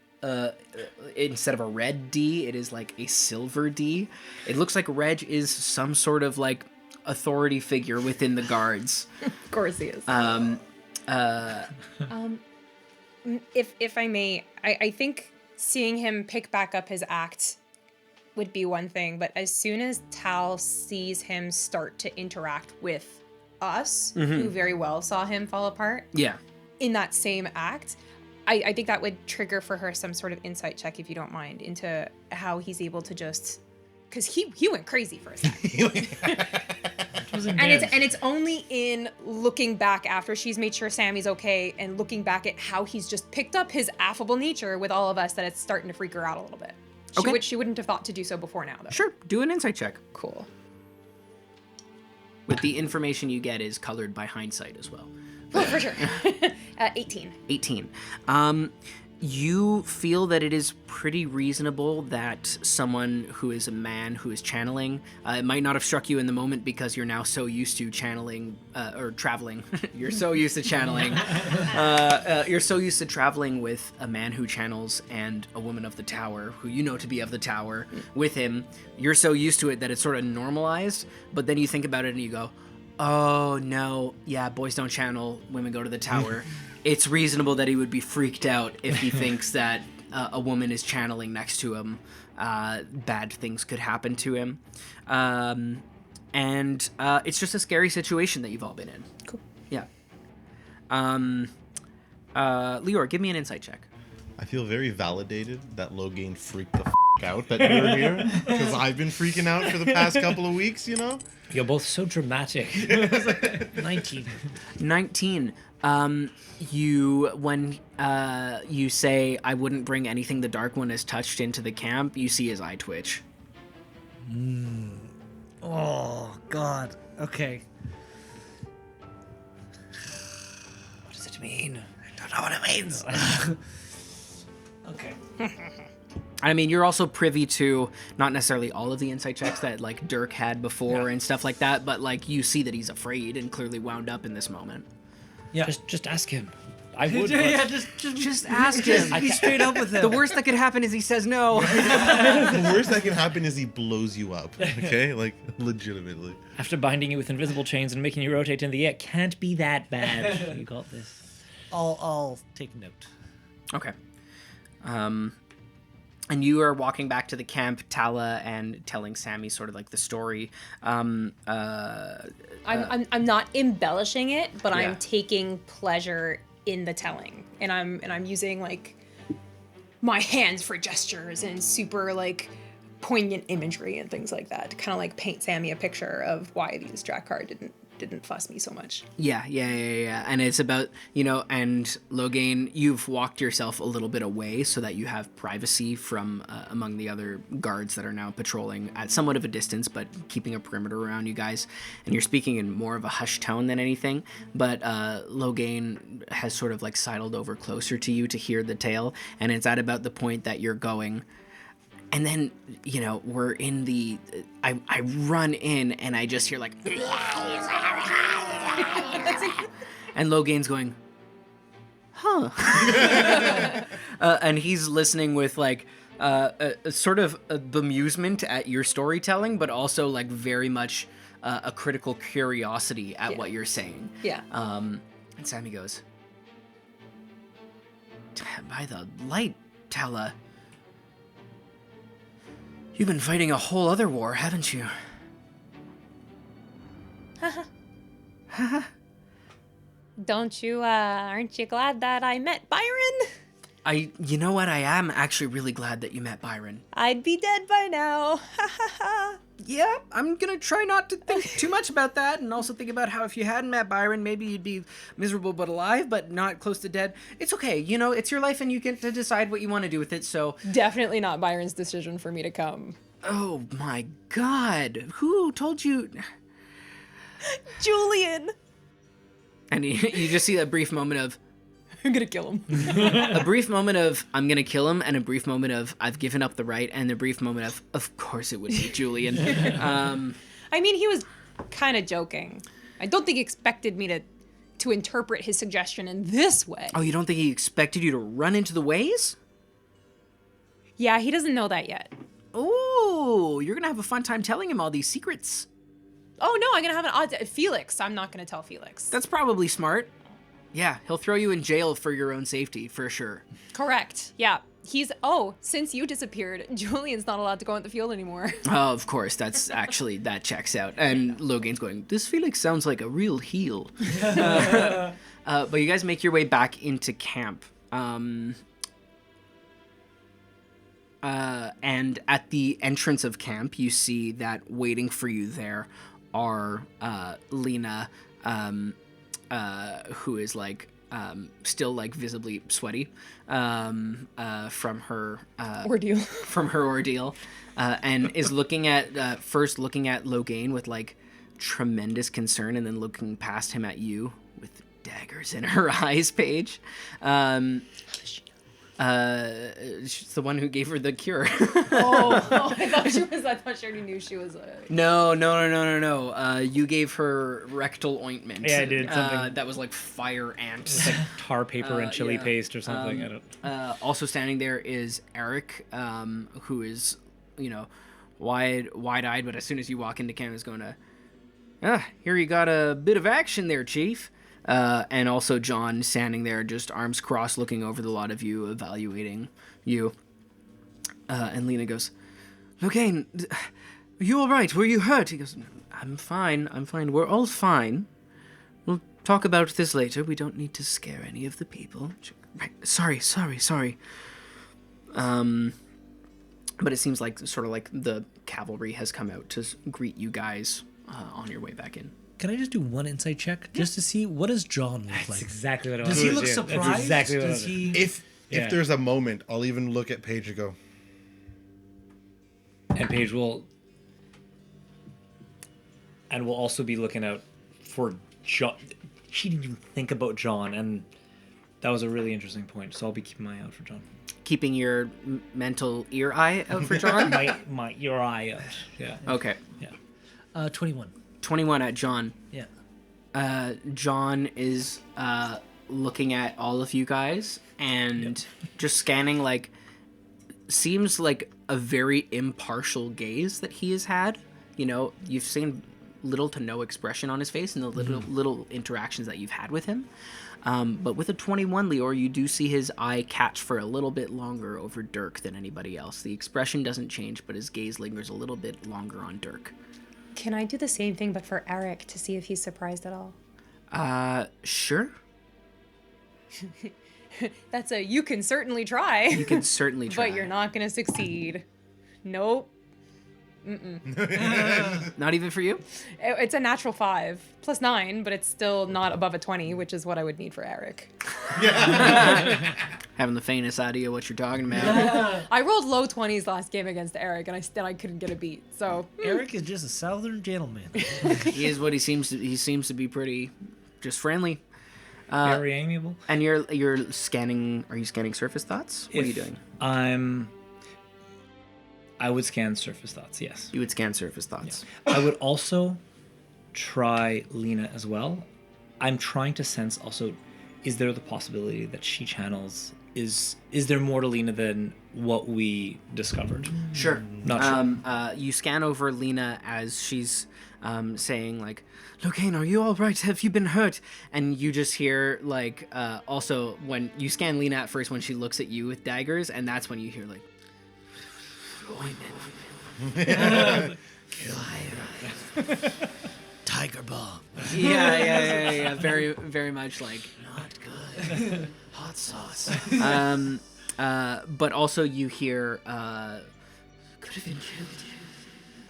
[SPEAKER 1] instead of a red D, it is like a silver D. It looks like Reg is some sort of like authority figure within the guards.
[SPEAKER 6] Of course he is. If I may, I think seeing him pick back up his act would be one thing, but as soon as Tal sees him start to interact with us, who very well saw him fall apart, in that same act, I think that would trigger for her some sort of insight check, if you don't mind, into how he's able to just, because he went crazy for a second. And it's only in looking back after she's made sure Sammy's okay and looking back at how he's just picked up his affable nature with all of us that it's starting to freak her out a little bit. She wouldn't have thought to do so before now, though.
[SPEAKER 1] Sure, do an insight check.
[SPEAKER 6] Cool.
[SPEAKER 1] With the information you get is colored by hindsight as well.
[SPEAKER 6] Oh, for sure. 18.
[SPEAKER 1] 18. You feel that it is pretty reasonable that someone who is a man who is channeling, it might not have struck you in the moment because you're now so used to channeling, or traveling. You're so used to channeling. You're so used to traveling with a man who channels and a woman of the tower, who you know to be of the tower, with him. You're so used to it that it's sort of normalized, but then you think about it and you go, oh no, yeah, boys don't channel, women go to the tower. It's reasonable that he would be freaked out if he thinks that a woman is channeling next to him. Bad things could happen to him. And it's just a scary situation that you've all been in.
[SPEAKER 6] Cool.
[SPEAKER 1] Yeah. Lior, give me an insight check.
[SPEAKER 10] I feel very validated that Logain freaked the out that you're here, because I've been freaking out for the past couple of weeks, you know?
[SPEAKER 8] You're both so dramatic.
[SPEAKER 9] 19.
[SPEAKER 1] 19. When you say, I wouldn't bring anything the Dark One has touched into the camp, you see his eye twitch.
[SPEAKER 9] Oh, God. Okay.
[SPEAKER 8] What does it mean?
[SPEAKER 9] I don't know what it means. Okay.
[SPEAKER 1] I mean, you're also privy to not necessarily all of the insight checks that like Dirk had before and stuff like that, but like you see that he's afraid and clearly wound up in this moment.
[SPEAKER 9] Yeah.
[SPEAKER 8] Just ask him. I would.
[SPEAKER 1] Just ask him.
[SPEAKER 9] Be straight up with him.
[SPEAKER 1] The worst that could happen is he says no.
[SPEAKER 10] The worst that can happen is he blows you up, okay? Like, legitimately.
[SPEAKER 8] After binding you with invisible chains and making you rotate in the air, can't be that bad. You got this.
[SPEAKER 9] I'll take note.
[SPEAKER 1] Okay. And you are walking back to the camp, Tala, and telling Sammy sort of like the story.
[SPEAKER 6] I'm not embellishing it, but I'm taking pleasure in the telling, and I'm using like my hands for gestures and super like poignant imagery and things like that to kind of like paint Sammy a picture of why these Drakkar didn't fuss me so much.
[SPEAKER 1] Yeah. And it's about, and Logain, you've walked yourself a little bit away so that you have privacy from among the other guards that are now patrolling at somewhat of a distance, but keeping a perimeter around you guys. And you're speaking in more of a hushed tone than anything, but Logain has sort of like sidled over closer to you to hear the tale, and it's at about the point that you're going. And then, we're in the... I run in, and I just hear, like... and Logain's going, huh. And he's listening with, like, a sort of bemusement at your storytelling, but also, like, very much a critical curiosity at what you're saying.
[SPEAKER 6] Yeah.
[SPEAKER 1] And Sammy goes, by the light, Tala... You've been fighting a whole other war, haven't you?
[SPEAKER 6] Don't you, aren't you glad that I met Byron?
[SPEAKER 1] You know what, I am actually really glad that you met Byron.
[SPEAKER 6] I'd be dead by now.
[SPEAKER 1] Yeah, I'm gonna try not to think too much about that, and also think about how if you hadn't met Byron, maybe you'd be miserable but alive, but not close to dead. It's okay, it's your life and you get to decide what you want to do with it, so...
[SPEAKER 6] Definitely not Byron's decision for me to come.
[SPEAKER 1] Oh my god, who told you...
[SPEAKER 6] Julian!
[SPEAKER 1] And you just see that brief moment of...
[SPEAKER 6] I'm gonna kill him.
[SPEAKER 1] A brief moment of, I'm gonna kill him, and a brief moment of, I've given up the right, and a brief moment of course it would be Julian.
[SPEAKER 6] I mean, he was kind of joking. I don't think he expected me to interpret his suggestion in this way.
[SPEAKER 1] Oh, you don't think he expected you to run into the ways?
[SPEAKER 6] Yeah, he doesn't know that yet.
[SPEAKER 1] Oh, you're gonna have a fun time telling him all these secrets.
[SPEAKER 6] Oh, no, I'm gonna have an odd... Felix, I'm not gonna tell Felix.
[SPEAKER 1] That's probably smart. Yeah, he'll throw you in jail for your own safety, for sure.
[SPEAKER 6] Correct. Yeah. Since you disappeared, Julian's not allowed to go on the field anymore.
[SPEAKER 1] Oh, of course. That checks out. And Logain's going, this Felix sounds like a real heel. But you guys make your way back into camp. And at the entrance of camp, you see that waiting for you there are Lena, who is like still like visibly sweaty from her
[SPEAKER 6] ordeal.
[SPEAKER 1] From her ordeal, and is looking at Logain with like tremendous concern, and then looking past him at you with daggers in her eyes. Paige, she's the one who gave her the cure.
[SPEAKER 6] I thought she already knew she was.
[SPEAKER 1] No. You gave her rectal ointment.
[SPEAKER 8] Yeah, I did something
[SPEAKER 1] that was like fire ant.
[SPEAKER 8] It's like tar paper and chili paste or something. I don't.
[SPEAKER 1] Also standing there is Eric, who is, wide-eyed, but as soon as you walk into camp, is going to, here you got a bit of action there, Chief. And also John standing there, just arms crossed, looking over the lot of you, evaluating you. And Lena goes, Logain, are you all right? Were you hurt? He goes, I'm fine. We're all fine. We'll talk about this later. We don't need to scare any of the people. Right. Sorry. But it seems like sort of like the cavalry has come out to greet you guys on your way back in.
[SPEAKER 9] Can I just do one insight check just to see what does John look
[SPEAKER 8] That's
[SPEAKER 9] like?
[SPEAKER 8] exactly what I was.
[SPEAKER 9] Does he look surprised?
[SPEAKER 8] That's exactly what
[SPEAKER 9] does he?
[SPEAKER 10] If there's a moment, I'll even look at Paige and go.
[SPEAKER 8] And Paige will, and we'll also be looking out for John. She didn't even think about John, and that was a really interesting point. So I'll be keeping my eye out for John.
[SPEAKER 1] Keeping your mental ear eye out for John.
[SPEAKER 8] your eye out. Yeah.
[SPEAKER 1] Okay.
[SPEAKER 8] Yeah.
[SPEAKER 9] 21.
[SPEAKER 1] 21 at John.
[SPEAKER 9] Yeah.
[SPEAKER 1] John is looking at all of you guys and just scanning, like, seems like a very impartial gaze that he has had. You've seen little to no expression on his face in the little interactions that you've had with him. But with a 21, Lior, you do see his eye catch for a little bit longer over Dirk than anybody else. The expression doesn't change, but his gaze lingers a little bit longer on Dirk.
[SPEAKER 6] Can I do the same thing, but for Eric, to see if he's surprised at all?
[SPEAKER 1] Sure.
[SPEAKER 6] That's you can certainly try.
[SPEAKER 1] You can certainly try.
[SPEAKER 6] But you're not going to succeed. Nope.
[SPEAKER 1] Not even for you?
[SPEAKER 6] It's a natural 5 plus 9, but it's still not above a 20, which is what I would need for Eric.
[SPEAKER 1] Having the faintest idea what you're talking about.
[SPEAKER 6] I rolled low 20s last game against Eric, and I couldn't get a beat. So
[SPEAKER 9] Eric is just a southern gentleman.
[SPEAKER 1] He is what he seems to. He seems to be pretty, just friendly.
[SPEAKER 8] Very amiable.
[SPEAKER 1] And you're scanning. Are you scanning surface thoughts? What are you doing?
[SPEAKER 8] I would scan surface thoughts. Yes.
[SPEAKER 1] You would scan surface thoughts.
[SPEAKER 8] I would also try Lena as well. I'm trying to sense also, is there the possibility that she channels? Is there more to Lena than what we discovered?
[SPEAKER 1] Sure.
[SPEAKER 8] Not sure.
[SPEAKER 1] You scan over Lena as she's saying like, Logain, are you all right? Have you been hurt? And you just hear like, also when you scan Lena at first when she looks at you with daggers, and that's when you hear like,
[SPEAKER 9] Tiger bomb.
[SPEAKER 1] Yeah. Very, very much like
[SPEAKER 9] Not good.
[SPEAKER 1] hot sauce. But also you hear, could have been killed.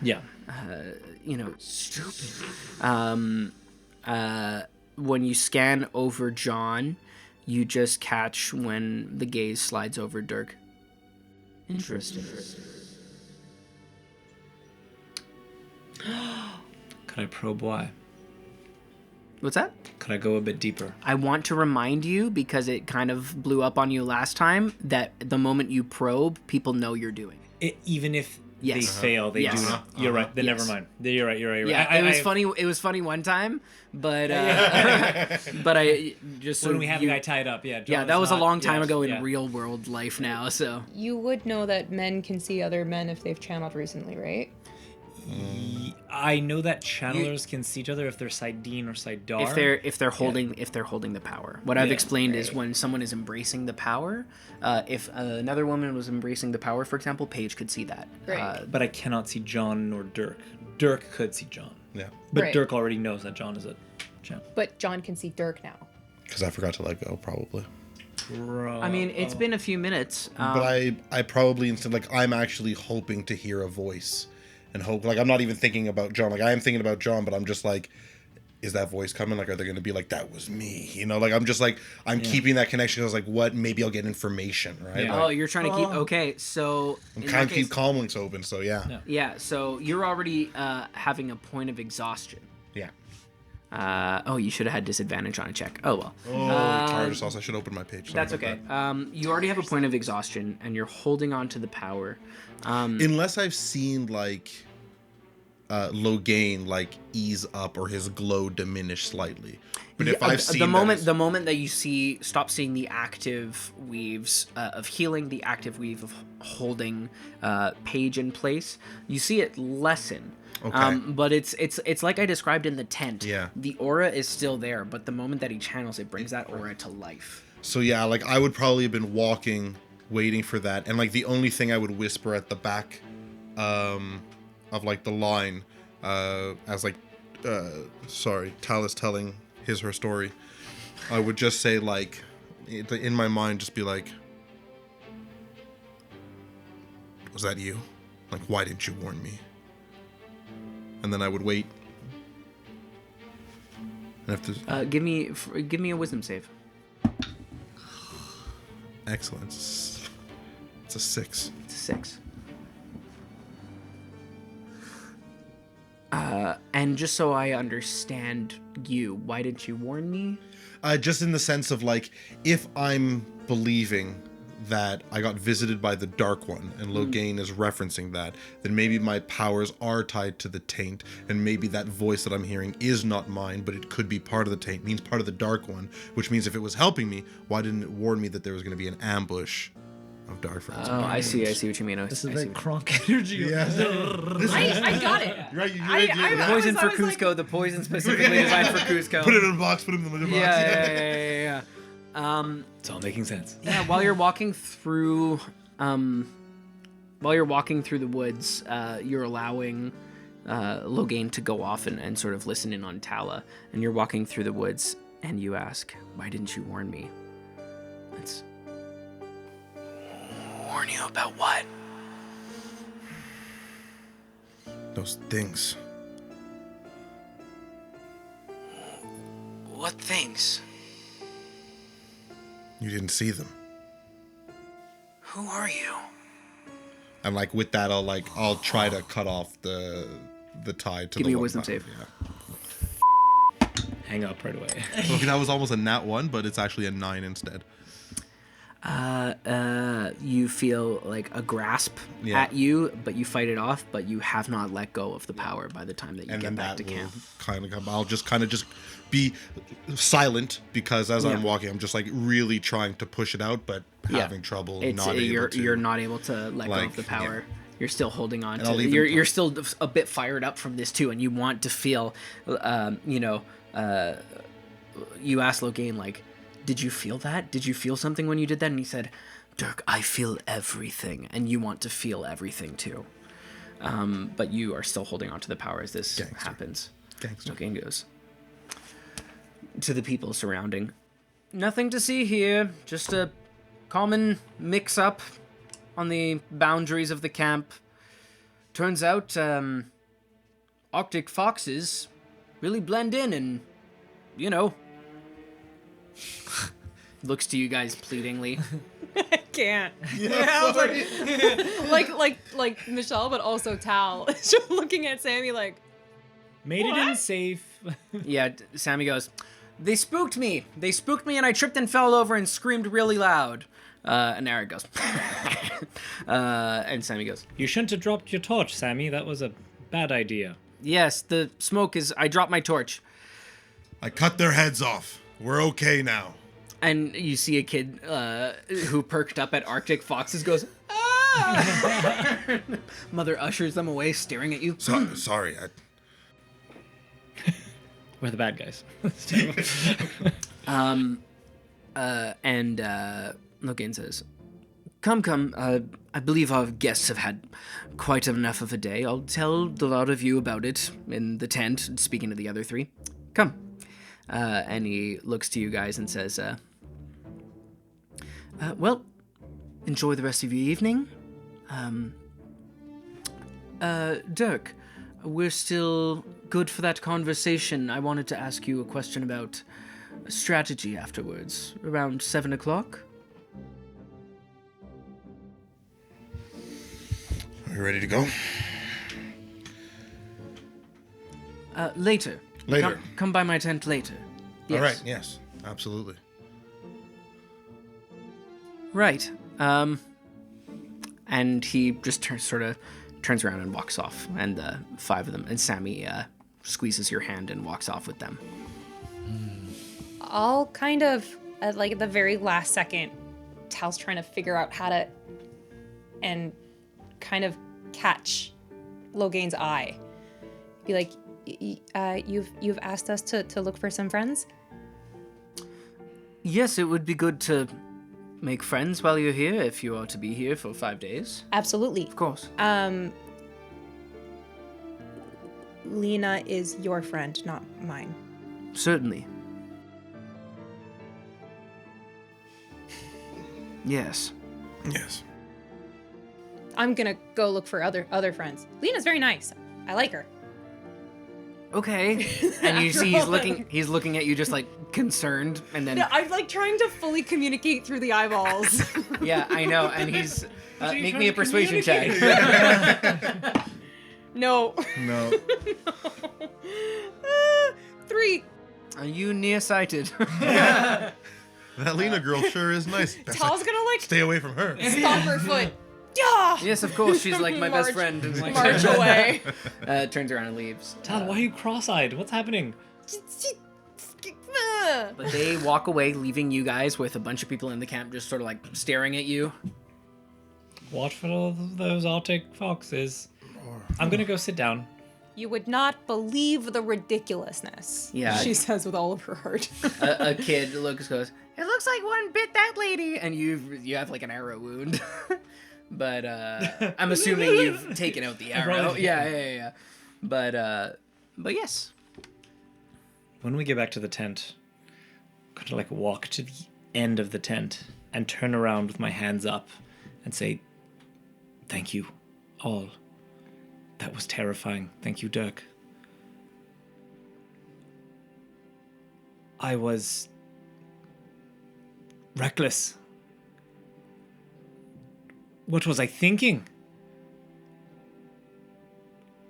[SPEAKER 8] Yeah.
[SPEAKER 1] Stupid. When you scan over John, you just catch when the gaze slides over Dirk. Interesting.
[SPEAKER 8] Could I probe why?
[SPEAKER 1] What's that?
[SPEAKER 8] Could I go a bit deeper?
[SPEAKER 1] I want to remind you, because it kind of blew up on you last time, that the moment you probe, people know you're doing it.
[SPEAKER 8] Even if they
[SPEAKER 1] Yes.
[SPEAKER 8] fail, they
[SPEAKER 1] Yes.
[SPEAKER 8] do not. You're right. Then
[SPEAKER 1] Yes.
[SPEAKER 8] never mind. You're right.
[SPEAKER 1] Yeah, it was funny. It was funny one time, but but I just
[SPEAKER 8] when we have the guy tied up. Yeah.
[SPEAKER 1] Yeah,
[SPEAKER 8] John
[SPEAKER 1] that
[SPEAKER 8] is
[SPEAKER 1] was a
[SPEAKER 8] not-
[SPEAKER 1] long time
[SPEAKER 8] yes,
[SPEAKER 1] ago in
[SPEAKER 8] yeah.
[SPEAKER 1] real world life now. So
[SPEAKER 6] you would know that men can see other men if they've channeled recently, right?
[SPEAKER 8] I know that channelers can see each other if they're side Dean or side Dar.
[SPEAKER 1] if they're holding the power. What I've explained is when someone is embracing the power. If another woman was embracing the power, for example, Paige could see that.
[SPEAKER 6] Right.
[SPEAKER 8] But I cannot see John nor Dirk. Dirk could see John.
[SPEAKER 10] Yeah.
[SPEAKER 8] But
[SPEAKER 6] Right.
[SPEAKER 8] Dirk already knows that John is a channel.
[SPEAKER 6] But John can see Dirk now.
[SPEAKER 10] Because I forgot to let go, probably.
[SPEAKER 1] I mean, it's been a few minutes.
[SPEAKER 10] But I probably instead I'm actually hoping to hear a voice, and hope I'm not even thinking about John. I am thinking about John, but I'm just like, is that voice coming? Are they going to be like, that was me? I'm just I'm keeping that connection. I was like, what? Maybe I'll get information, right?
[SPEAKER 1] Yeah. You're trying to keep. Okay, so
[SPEAKER 10] I'm kind of keep calm links open. So yeah.
[SPEAKER 1] Yeah. So you're already having a point of exhaustion.
[SPEAKER 10] Yeah.
[SPEAKER 1] You should have had disadvantage on a check. Oh well.
[SPEAKER 10] Tartar sauce. I should open my page.
[SPEAKER 1] That's okay. You already have a point of exhaustion, and you're holding on to the power.
[SPEAKER 10] Unless I've seen Logain ease up or his glow diminish slightly. But if I've seen
[SPEAKER 1] the moment that you stop seeing the active weaves of healing, the active weave of holding Paige in place, you see it lessen.
[SPEAKER 10] Okay.
[SPEAKER 1] But it's like I described in the tent.
[SPEAKER 10] Yeah.
[SPEAKER 1] The aura is still there, but the moment that he channels, it brings that aura to life.
[SPEAKER 10] So yeah, I would probably have been walking, waiting for that, and the only thing I would whisper at the back, of the line, as Tal's telling her story, I would just say in my mind, just be like, was that you? Why didn't you warn me? And then I would wait. And if there's
[SPEAKER 1] Give me a wisdom save.
[SPEAKER 10] excellent. It's a 6.
[SPEAKER 1] It's a 6. And just so I understand you, why didn't you warn me?
[SPEAKER 10] Just in the sense of if I'm believing that I got visited by the Dark One, and Logain is referencing that, then maybe my powers are tied to the taint, and maybe that voice that I'm hearing is not mine, but it could be part of the taint, means part of the Dark One, which means if it was helping me, why didn't it warn me that there was going to be an ambush of Dark Friends?
[SPEAKER 1] Oh, I see what you mean.
[SPEAKER 9] This is like Kronk energy.
[SPEAKER 10] Yeah.
[SPEAKER 6] I got it.
[SPEAKER 10] Right,
[SPEAKER 1] The poison for Cusco, the poison specifically designed for Cusco.
[SPEAKER 10] Put it in a box, put it in the box.
[SPEAKER 1] Yeah.
[SPEAKER 8] It's all making sense.
[SPEAKER 1] Yeah, while you're walking through the woods, you're allowing Logain to go off and sort of listen in on Tala, and you're walking through the woods, and you ask, "Why didn't you warn me?" It's warn you about what?
[SPEAKER 7] Those things.
[SPEAKER 1] What things?
[SPEAKER 7] You didn't see them.
[SPEAKER 1] Who are you?
[SPEAKER 7] And like with that, I'll try to cut off the tie to
[SPEAKER 1] Give
[SPEAKER 7] the
[SPEAKER 1] me a
[SPEAKER 7] one
[SPEAKER 1] wisdom
[SPEAKER 7] button.
[SPEAKER 1] save.
[SPEAKER 7] Yeah.
[SPEAKER 8] Hang up right away.
[SPEAKER 7] Okay, that was almost a nat 1, but it's actually a 9 instead.
[SPEAKER 1] You feel like a grasp at you, but you fight it off, but you have not let go of the power by the time that you get back to camp.
[SPEAKER 7] Kind of come. I'll just be silent because as I'm walking, I'm just like really trying to push it out, but having trouble.
[SPEAKER 1] You're not able to let go of the power. Yeah. You're still holding on to. You're still a bit fired up from this too, and you want to feel. You asked Logain, like, did you feel that? Did you feel something when you did that? And he said, Dirk, I feel everything, and you want to feel everything too. But you are still holding on to the power as this happens. Logain goes to the people surrounding. Nothing to see here. Just a common mix-up on the boundaries of the camp. Turns out, Arctic foxes really blend in and, looks to you guys pleadingly.
[SPEAKER 6] I can't. Yeah, I was like Michelle, but also Tal. Just looking at Sammy like,
[SPEAKER 8] made it in safe.
[SPEAKER 1] Yeah, Sammy goes, They spooked me, and I tripped and fell over and screamed really loud. And Eric goes, and Sammy goes,
[SPEAKER 8] You shouldn't have dropped your torch, Sammy. That was a bad idea.
[SPEAKER 1] Yes, the smoke is, I dropped my torch.
[SPEAKER 7] I cut their heads off. We're okay now.
[SPEAKER 1] And you see a kid who perked up at Arctic foxes goes, ah! Mother ushers them away, staring at you.
[SPEAKER 7] Sorry.
[SPEAKER 8] We're the bad guys.
[SPEAKER 1] And Logain says, Come, I believe our guests have had quite enough of a day. I'll tell the lot of you about it in the tent, speaking to the other three. Come. And he looks to you guys and says, well, enjoy the rest of your evening. Dirk, we're still good for that conversation. I wanted to ask you a question about strategy afterwards, around 7 o'clock.
[SPEAKER 7] Are you ready to go?
[SPEAKER 1] Later.
[SPEAKER 7] Later.
[SPEAKER 1] Come by my tent later. Yes.
[SPEAKER 7] All right, yes, absolutely.
[SPEAKER 1] Right. And he just turns around and walks off, and the 5 of them, and Sammy squeezes your hand and walks off with them.
[SPEAKER 6] I'll kind of, at like the very last second, Tal's trying to figure out how to, and kind of catch Logain's eye. Be like, you've asked us to look for some friends?
[SPEAKER 1] Yes, it would be good to make friends while you're here, if you are to be here for 5 days.
[SPEAKER 6] Absolutely.
[SPEAKER 1] Of course.
[SPEAKER 6] Lena is your friend, not mine.
[SPEAKER 1] Certainly. Yes.
[SPEAKER 7] Yes.
[SPEAKER 6] I'm gonna go look for other friends. Lena's very nice. I like her.
[SPEAKER 1] Okay. And you see he's looking at you just like concerned, and then
[SPEAKER 6] I'm like trying to fully communicate through the eyeballs.
[SPEAKER 1] Yeah, I know, and he's make me a persuasion check.
[SPEAKER 6] No.
[SPEAKER 7] No.
[SPEAKER 6] 3.
[SPEAKER 1] Are you nearsighted?
[SPEAKER 7] That Lena girl sure is nice.
[SPEAKER 6] Tal's gonna like
[SPEAKER 7] stay away from her.
[SPEAKER 6] stomp her foot. Yeah.
[SPEAKER 1] Yes, of course. She's like my best friend. And like,
[SPEAKER 6] march away.
[SPEAKER 1] Turns around and leaves.
[SPEAKER 8] Tal, why are you cross-eyed? What's happening?
[SPEAKER 1] But they walk away, leaving you guys with a bunch of people in the camp just sort of like staring at you.
[SPEAKER 8] Watch for all those Arctic foxes. I'm gonna go sit down.
[SPEAKER 6] You would not believe the ridiculousness.
[SPEAKER 1] Yeah.
[SPEAKER 6] She says with all of her heart.
[SPEAKER 1] a kid goes, it looks like one bit that lady, and you have like an arrow wound. But I'm assuming you've taken out the arrow. Yeah. But yes.
[SPEAKER 8] When we get back to the tent, I'm gonna like walk to the end of the tent and turn around with my hands up and say, thank you all. That was terrifying. Thank you, Dirk. I was reckless. What was I thinking?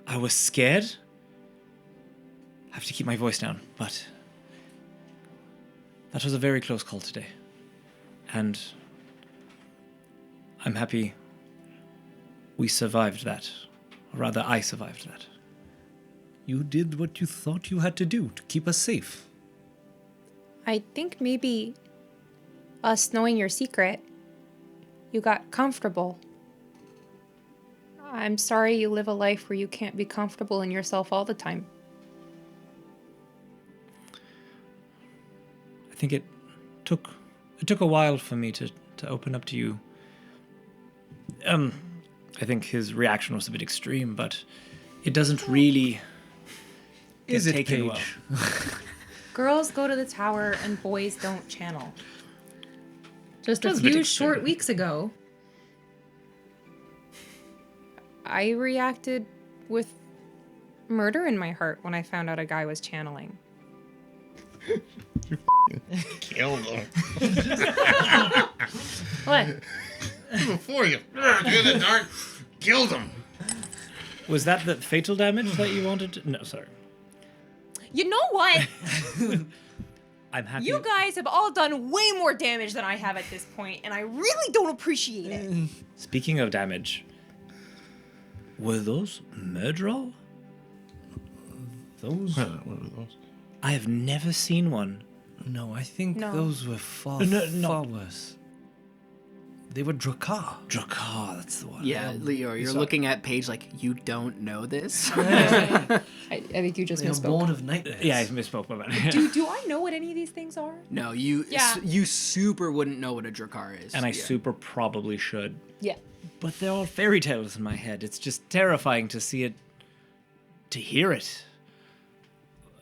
[SPEAKER 8] I was scared. I have to keep my voice down, but that was a very close call today. And I'm happy we survived that. Or rather, I survived that.
[SPEAKER 9] You did what you thought you had to do to keep us safe.
[SPEAKER 6] I think maybe us knowing your secret, you got comfortable. I'm sorry you live a life where you can't be comfortable in yourself all the time.
[SPEAKER 8] I think it took a while for me to open up to you. I think his reaction was a bit extreme, but it doesn't really get
[SPEAKER 9] Is it,
[SPEAKER 8] taken well.
[SPEAKER 9] Paige?
[SPEAKER 6] Girls go to the tower and boys don't channel. Just a
[SPEAKER 8] That's a bit
[SPEAKER 6] few
[SPEAKER 8] extreme.
[SPEAKER 6] short weeks ago, I reacted with murder in my heart when I found out a guy was channeling.
[SPEAKER 7] Kill them.
[SPEAKER 6] What?
[SPEAKER 7] Before you do the dark, kill them.
[SPEAKER 8] Was that the fatal damage that you wanted to... No, sorry.
[SPEAKER 6] You know what?
[SPEAKER 8] I'm happy.
[SPEAKER 6] You guys have all done way more damage than I have at this point, and I really don't appreciate it.
[SPEAKER 8] Speaking of damage, were those murder?
[SPEAKER 9] Those?
[SPEAKER 7] What are those?
[SPEAKER 8] I have never seen one.
[SPEAKER 9] No, I think
[SPEAKER 6] No.
[SPEAKER 9] those were far worse. They were Drakkar.
[SPEAKER 8] Drakkar, that's the one.
[SPEAKER 1] Yeah, Leo, you're
[SPEAKER 9] saw-
[SPEAKER 1] looking at Paige like, you don't know this?
[SPEAKER 6] I think you just
[SPEAKER 9] They were
[SPEAKER 6] misspoke.
[SPEAKER 9] born of nightmares.
[SPEAKER 8] Yeah, I misspoke my bad.
[SPEAKER 6] Do I know what any of these things are?
[SPEAKER 1] No, you
[SPEAKER 6] Yeah.
[SPEAKER 1] you super wouldn't know what a Drakkar is.
[SPEAKER 8] And I
[SPEAKER 1] Yeah.
[SPEAKER 8] super probably should.
[SPEAKER 6] Yeah.
[SPEAKER 8] But they're all fairy tales in my head. It's just terrifying to see it, to hear it.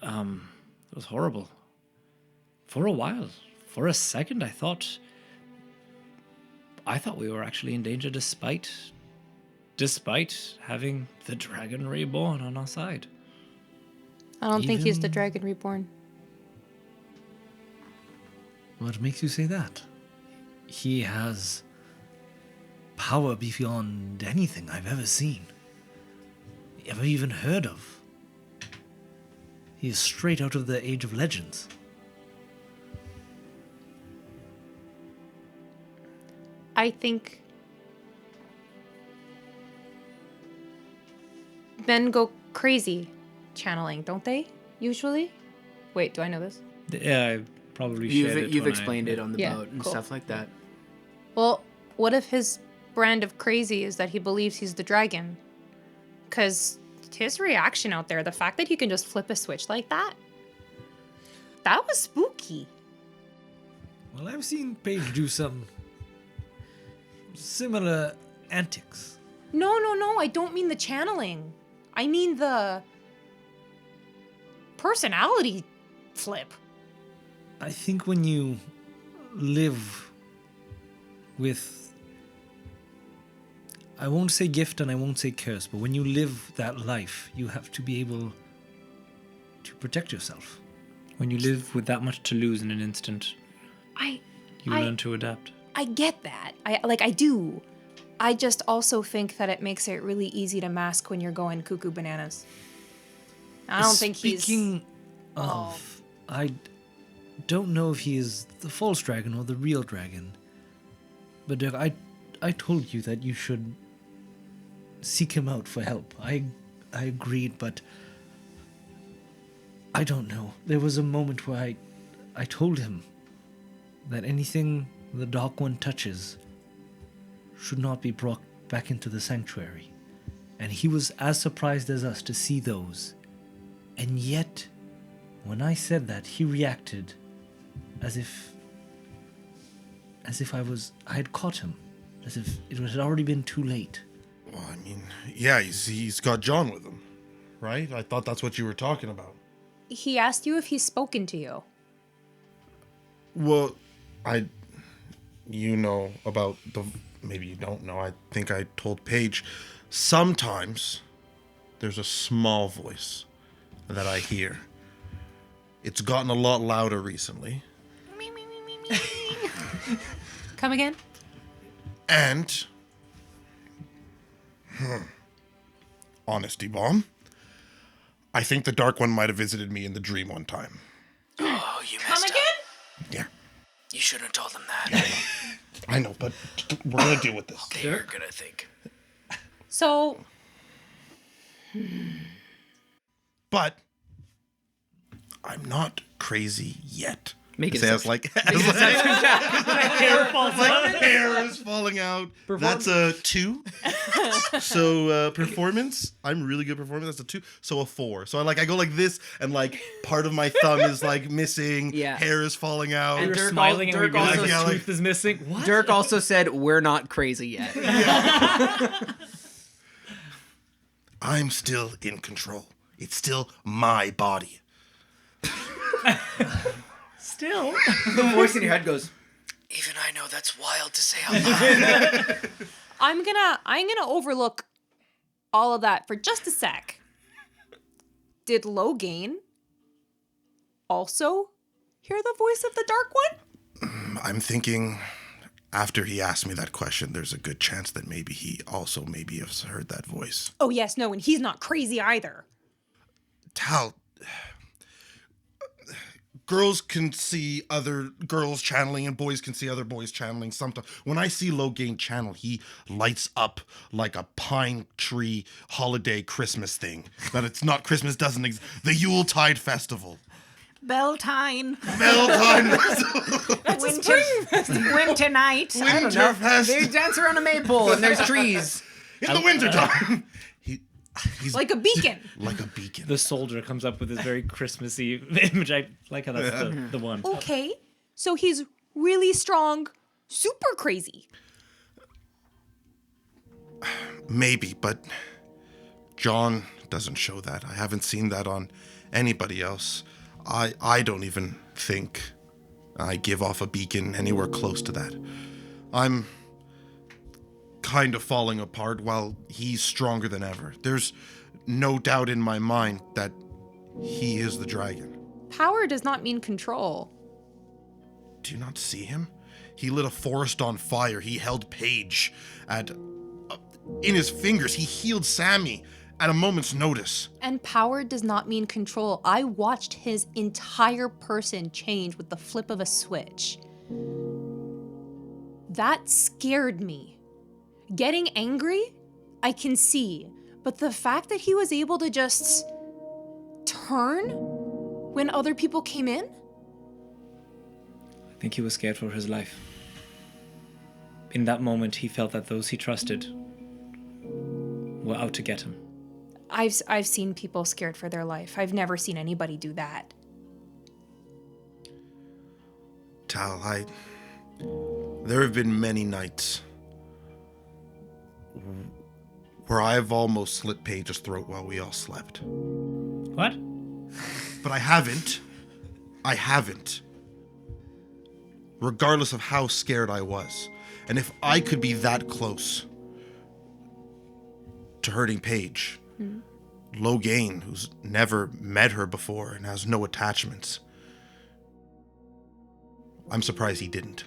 [SPEAKER 8] It was horrible. For a while, for a second, I thought we were actually in danger despite having the Dragon Reborn on our side.
[SPEAKER 6] I don't think he's the
[SPEAKER 9] Even-
[SPEAKER 6] Dragon Reborn.
[SPEAKER 9] What makes you say that? He has power beyond anything I've ever seen, ever even heard of. He is straight out of the Age of Legends.
[SPEAKER 6] I think men go crazy channeling, don't they? Usually? Wait, do I know this?
[SPEAKER 8] Yeah, I probably shared it.
[SPEAKER 1] You've
[SPEAKER 8] when
[SPEAKER 1] explained it on the
[SPEAKER 6] Yeah,
[SPEAKER 1] boat and
[SPEAKER 6] cool.
[SPEAKER 1] stuff like that.
[SPEAKER 6] Well, what if his brand of crazy is that he believes he's the dragon? Because his reaction out there, the fact that he can just flip a switch like that, that was spooky.
[SPEAKER 9] Well, I've seen Paige do some similar antics.
[SPEAKER 6] No, I don't mean the channeling. I mean the personality flip.
[SPEAKER 9] I think when you live with, I won't say gift and I won't say curse, but when you live that life, you have to be able to protect yourself.
[SPEAKER 8] When you live with that much to lose in an instant,
[SPEAKER 6] I
[SPEAKER 8] learn to adapt.
[SPEAKER 6] I get that. I do. I just also think that it makes it really easy to mask when you're going cuckoo bananas. I don't think he's.
[SPEAKER 9] Speaking of, I don't know if he is the false dragon or the real dragon. But Dirk, I told you that you should seek him out for help. I agreed, but I don't know. There was a moment where I told him that anything the Dark One touches should not be brought back into the sanctuary. And he was as surprised as us to see those. And yet, when I said that, he reacted as if I had caught him, as if it had already been too late.
[SPEAKER 7] Well, I mean, yeah, he's got John with him, right? I thought that's what you were talking about.
[SPEAKER 6] He asked you if he's spoken to you.
[SPEAKER 7] Well, you know about maybe you don't know. I think I told Paige. Sometimes there's a small voice that I hear. It's gotten a lot louder recently.
[SPEAKER 6] Come again?
[SPEAKER 7] And honesty bomb. I think the Dark One might have visited me in the dream one time.
[SPEAKER 1] Oh, you
[SPEAKER 6] Come
[SPEAKER 1] messed
[SPEAKER 6] again?
[SPEAKER 1] up.
[SPEAKER 7] Yeah,
[SPEAKER 1] You shouldn't have told them that.
[SPEAKER 7] I know, but we're gonna deal with this.
[SPEAKER 1] Okay, you're gonna think.
[SPEAKER 6] So,
[SPEAKER 7] But I'm not crazy yet.
[SPEAKER 1] Make it
[SPEAKER 7] Say as like hair is falling out. That's a 2. So performance, I'm really good performance. That's a 2. So a 4. So I go like this, and like part of my thumb is like missing.
[SPEAKER 1] Yeah.
[SPEAKER 7] Hair is falling out.
[SPEAKER 1] And
[SPEAKER 8] You're
[SPEAKER 1] Dirk
[SPEAKER 8] smiling and we
[SPEAKER 1] Dirk
[SPEAKER 8] realize
[SPEAKER 1] also-
[SPEAKER 8] his
[SPEAKER 7] Yeah, like-
[SPEAKER 8] tooth is missing. What?
[SPEAKER 1] Dirk also said, we're not crazy yet.
[SPEAKER 7] I'm still in control. It's still my body.
[SPEAKER 8] Still.
[SPEAKER 1] The voice in your head goes, even I know that's wild to say out loud.
[SPEAKER 6] I'm gonna overlook all of that for just a sec. Did Logain also hear the voice of the Dark One?
[SPEAKER 7] I'm thinking after he asked me that question, there's a good chance that maybe he also maybe has heard that voice.
[SPEAKER 6] Oh yes, no, and he's not crazy either.
[SPEAKER 7] Tal, girls can see other girls channeling and boys can see other boys channeling sometimes. When I see Logain channel, he lights up like a pine tree holiday Christmas thing. That it's not Christmas doesn't exist. The Yuletide Festival.
[SPEAKER 4] Beltane.
[SPEAKER 7] Beltane Festival.
[SPEAKER 4] Winter night.
[SPEAKER 7] Winterfest.
[SPEAKER 1] They dance around a maypole and there's trees.
[SPEAKER 7] In the wintertime. He's
[SPEAKER 6] Like a beacon.
[SPEAKER 7] like a beacon.
[SPEAKER 8] The soldier comes up with this very Christmassy image. I like how that's the one.
[SPEAKER 6] Okay, so he's really strong, super crazy.
[SPEAKER 7] Maybe, but John doesn't show that. I haven't seen that on anybody else. I don't even think I give off a beacon anywhere close to that. I'm kind of falling apart while he's stronger than ever. There's no doubt in my mind that he is the dragon.
[SPEAKER 6] Power does not mean control.
[SPEAKER 7] Do you not see him? He lit a forest on fire. He held Paige in his fingers. He healed Sammy at a moment's notice.
[SPEAKER 6] And power does not mean control. I watched his entire person change with the flip of a switch. That scared me. Getting angry, I can see. But the fact that he was able to just turn when other people came in?
[SPEAKER 8] I think he was scared for his life. In that moment, he felt that those he trusted were out to get him.
[SPEAKER 6] I've seen people scared for their life. I've never seen anybody do that.
[SPEAKER 7] Tal, there have been many nights where I've almost slit Paige's throat while we all slept.
[SPEAKER 8] What?
[SPEAKER 7] But I haven't. I haven't. Regardless of how scared I was. And if I could be that close to hurting Paige, Logain, who's never met her before and has no attachments, I'm surprised he didn't.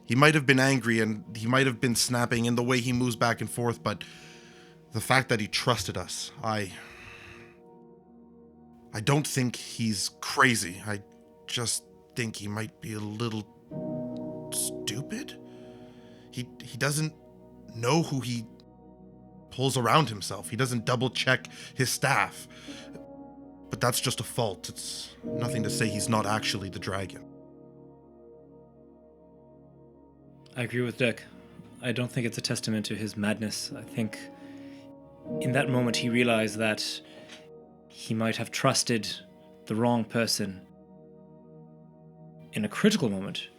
[SPEAKER 7] He might have been angry and he might have been snapping in the way he moves back and forth, but the fact that he trusted us, I don't think he's crazy. I just think he might be a little stupid. He doesn't know who he pulls around himself. He doesn't double check his staff. But that's just a fault. It's nothing to say he's not actually the dragon.
[SPEAKER 8] I agree with Dirk. I don't think it's a testament to his madness. I think in that moment he realized that he might have trusted the wrong person in a critical moment.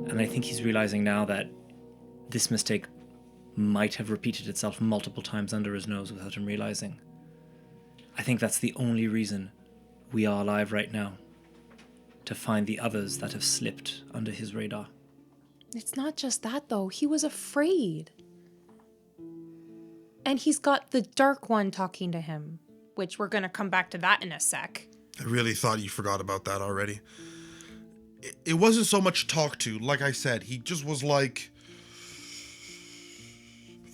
[SPEAKER 8] And I think he's realizing now that this mistake might have repeated itself multiple times under his nose without him realizing. I think that's the only reason we are alive right now, to find the others that have slipped under his radar.
[SPEAKER 6] It's not just that, though. He was afraid. And he's got the dark one talking to him, which we're going to come back to that in a sec.
[SPEAKER 7] I really thought you forgot about that already. It wasn't so much talk to. Like I said, he just was like,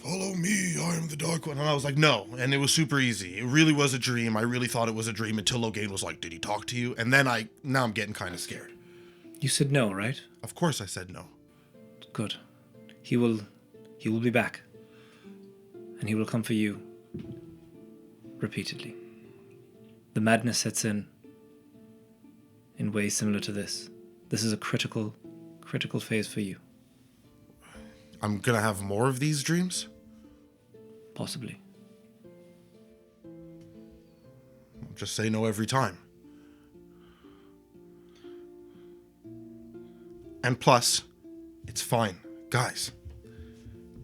[SPEAKER 7] follow me, I am the dark one. And I was like, no. And it was super easy. It really was a dream. I really thought it was a dream until Logain was like, did he talk to you? And then now I'm getting kind of scared.
[SPEAKER 8] You said no, right?
[SPEAKER 7] Of course I said no.
[SPEAKER 8] Good. He will be back. And he will come for you repeatedly. The madness sets in ways similar to this. This is a critical phase for you.
[SPEAKER 7] I'm gonna have more of these dreams?
[SPEAKER 8] Possibly.
[SPEAKER 7] Just say no every time. And plus, it's fine. Guys,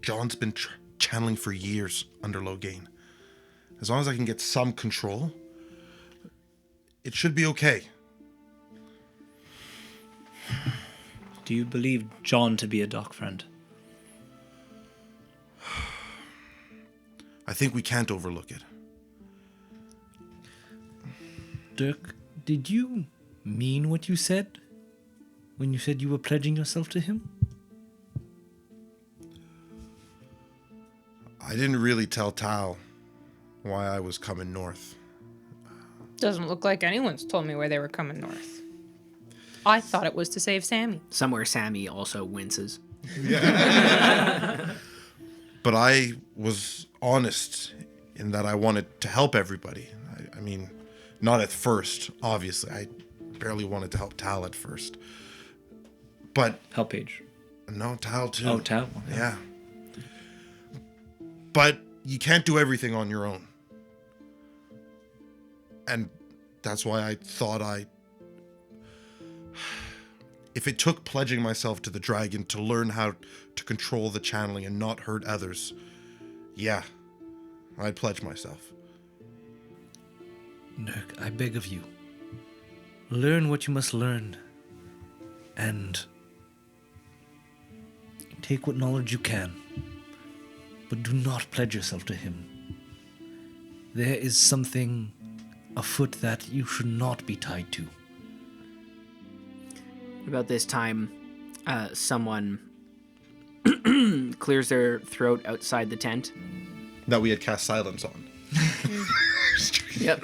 [SPEAKER 7] John's been channeling for years under Logain. As long as I can get some control, it should be okay.
[SPEAKER 8] Do you believe John to be a dark friend?
[SPEAKER 7] I think we can't overlook it.
[SPEAKER 9] Dirk, did you mean what you said when you said you were pledging yourself to him?
[SPEAKER 7] I didn't really tell Tal why I was coming north.
[SPEAKER 6] Doesn't look like anyone's told me why they were coming north. I thought it was to save Sammy.
[SPEAKER 1] Somewhere Sammy also winces.
[SPEAKER 7] But I was honest in that I wanted to help everybody. I mean, not at first, obviously. I barely wanted to help Tal at first. But...
[SPEAKER 8] Help Paige.
[SPEAKER 7] No, Tal too.
[SPEAKER 8] Oh, Tal.
[SPEAKER 7] Yeah. But you can't do everything on your own. And that's why I thought if it took pledging myself to the dragon to learn how to control the channeling and not hurt others, yeah, I'd pledge myself.
[SPEAKER 9] Dirk, I beg of you, learn what you must learn, and take what knowledge you can, but do not pledge yourself to him. There is something afoot that you should not be tied to.
[SPEAKER 1] About this time, someone clears their throat outside the tent.
[SPEAKER 7] That we had cast silence on.
[SPEAKER 1] Yep.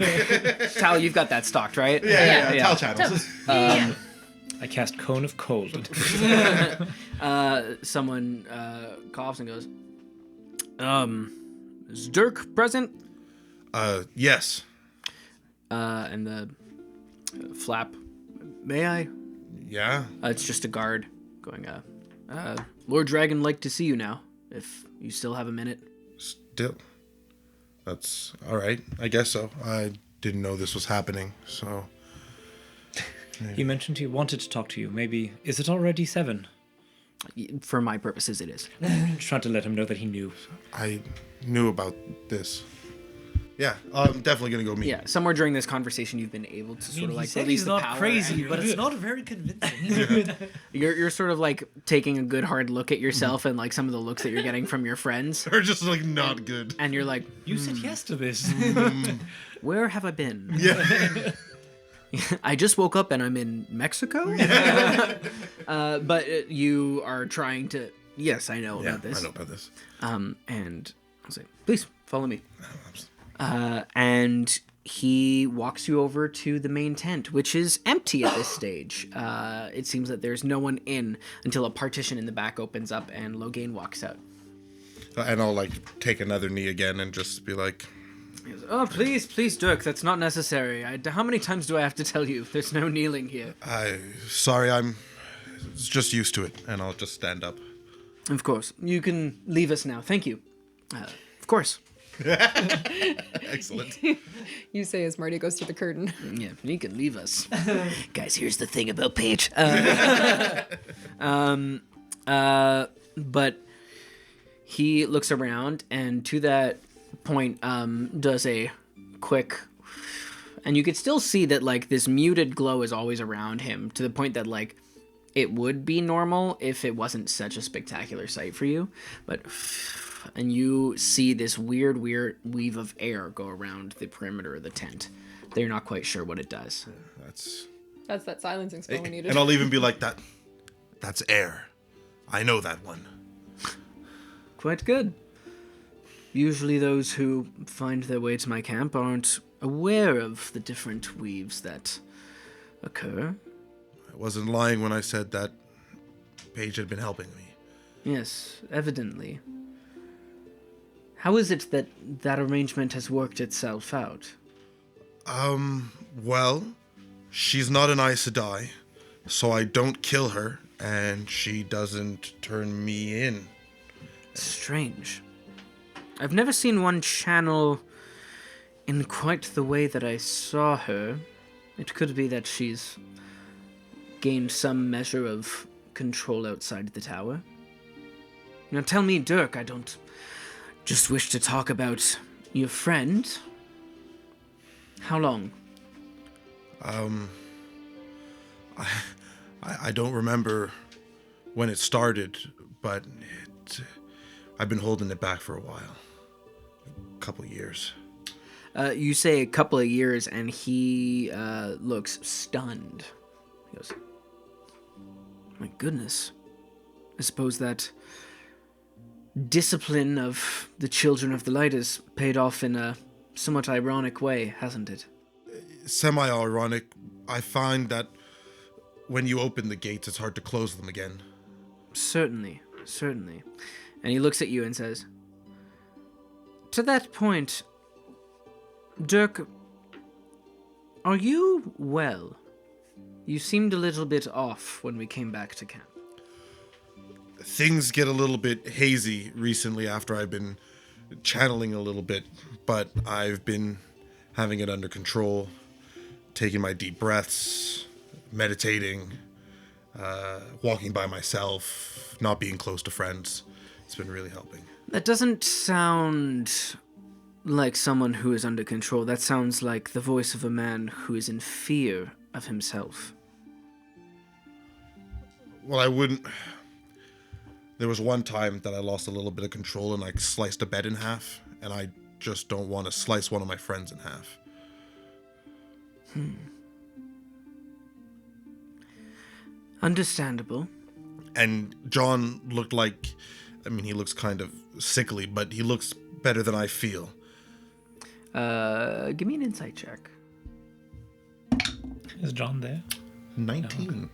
[SPEAKER 1] Tal, you've got that stocked, right?
[SPEAKER 7] Yeah. Tal channels.
[SPEAKER 8] I cast Cone of Cold.
[SPEAKER 1] Someone coughs and goes, is Dirk present?
[SPEAKER 7] Yes.
[SPEAKER 1] And the flap, may I?
[SPEAKER 7] Yeah?
[SPEAKER 1] It's just a guard going, Lord Dragon like to see you now, if you still have a minute.
[SPEAKER 7] Still? That's alright, I guess so. I didn't know this was happening, so...
[SPEAKER 8] He mentioned he wanted to talk to you. Maybe, is it already 7?
[SPEAKER 1] For my purposes, it is.
[SPEAKER 8] Just trying to let him know that he knew.
[SPEAKER 7] I knew about this. Yeah, I'm definitely gonna go meet.
[SPEAKER 1] Yeah, somewhere during this conversation, you've been able to sort of like
[SPEAKER 9] said
[SPEAKER 1] release
[SPEAKER 9] he's
[SPEAKER 1] the
[SPEAKER 9] not
[SPEAKER 1] power.
[SPEAKER 9] crazy,
[SPEAKER 1] and
[SPEAKER 9] but it's not very convincing.
[SPEAKER 1] You're sort of like taking a good hard look at yourself and like some of the looks that you're getting from your friends.
[SPEAKER 7] Are just like not good.
[SPEAKER 1] And you're like,
[SPEAKER 9] You said yes to this.
[SPEAKER 1] where have I been?
[SPEAKER 7] Yeah.
[SPEAKER 1] I just woke up and I'm in Mexico. But you are trying to. Yes, I know about this.
[SPEAKER 7] I know about this.
[SPEAKER 1] And I'll say, please follow me. And he walks you over to the main tent, which is empty at this stage. It seems that there's no one in until a partition in the back opens up and Logain walks out.
[SPEAKER 7] And I'll like take another knee again and just be like,
[SPEAKER 1] He goes, oh, please, Dirk, that's not necessary. How many times do I have to tell you? There's no kneeling here.
[SPEAKER 7] Sorry, I'm just used to it. And I'll just stand up.
[SPEAKER 1] Of course. You can leave us now. Thank you. Of course.
[SPEAKER 7] Excellent.
[SPEAKER 11] You say as Marty goes to the curtain.
[SPEAKER 1] Yeah, you can leave us. Guys, here's the thing about Paige. But he looks around and to that point does a quick, and you could still see that like this muted glow is always around him to the point that like it would be normal if it wasn't such a spectacular sight for you, but and you see this weird weave of air go around the perimeter of the tent. They're not quite sure what it does.
[SPEAKER 11] That's that silencing spell we needed.
[SPEAKER 10] And I'll even be like, that's air. I know that one.
[SPEAKER 1] Quite good. Usually those who find their way to my camp aren't aware of the different weaves that occur.
[SPEAKER 10] I wasn't lying when I said that Paige had been helping me.
[SPEAKER 1] Yes, evidently. How is it that that arrangement has worked itself out?
[SPEAKER 10] Well, she's not an Aes Sedai, so I don't kill her, and she doesn't turn me in.
[SPEAKER 1] Strange. I've never seen one channel in quite the way that I saw her. It could be that she's gained some measure of control outside the tower. Now tell me, Dirk, I don't just wish to talk about your friend. How long?
[SPEAKER 10] I don't remember when it started, but I've been holding it back for a while. A couple years.
[SPEAKER 1] You say a couple of years, and he looks stunned. He goes, my goodness. I suppose that discipline of the Children of the Light has paid off in a somewhat ironic way, hasn't it?
[SPEAKER 10] Semi-ironic. I find that when you open the gates, it's hard to close them again.
[SPEAKER 1] Certainly. And he looks at you and says, to that point, Dirk, are you well? You seemed a little bit off when we came back to camp.
[SPEAKER 10] Things get a little bit hazy recently after I've been channeling a little bit, but I've been having it under control, taking my deep breaths, meditating, walking by myself, not being close to friends. It's been really helping.
[SPEAKER 1] That doesn't sound like someone who is under control. That sounds like the voice of a man who is in fear of himself.
[SPEAKER 10] Well, I wouldn't... There was one time that I lost a little bit of control and I sliced a bed in half, and I just don't want to slice one of my friends in half.
[SPEAKER 1] Understandable.
[SPEAKER 10] And John looked like... I mean, he looks kind of sickly, but he looks better than I feel.
[SPEAKER 1] Give me an insight check.
[SPEAKER 8] Is John there?
[SPEAKER 10] 19.
[SPEAKER 8] No, okay.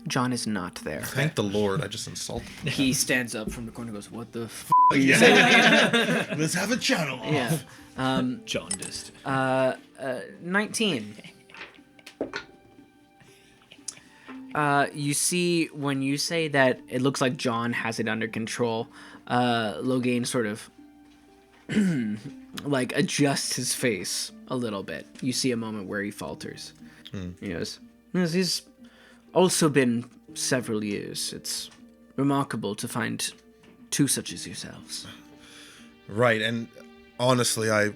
[SPEAKER 1] John is not there.
[SPEAKER 10] Thank the Lord, I just insulted him.
[SPEAKER 1] He stands up from the corner and goes, what the f***
[SPEAKER 10] are you saying? Let's have a channel off.
[SPEAKER 1] Yeah.
[SPEAKER 8] Jaundiced.
[SPEAKER 1] 19. You see, when you say that it looks like John has it under control, Logain sort of like adjusts his face a little bit. You see a moment where he falters. He goes, yes, he's also been several years. It's remarkable to find two such as yourselves.
[SPEAKER 10] Right, and honestly, I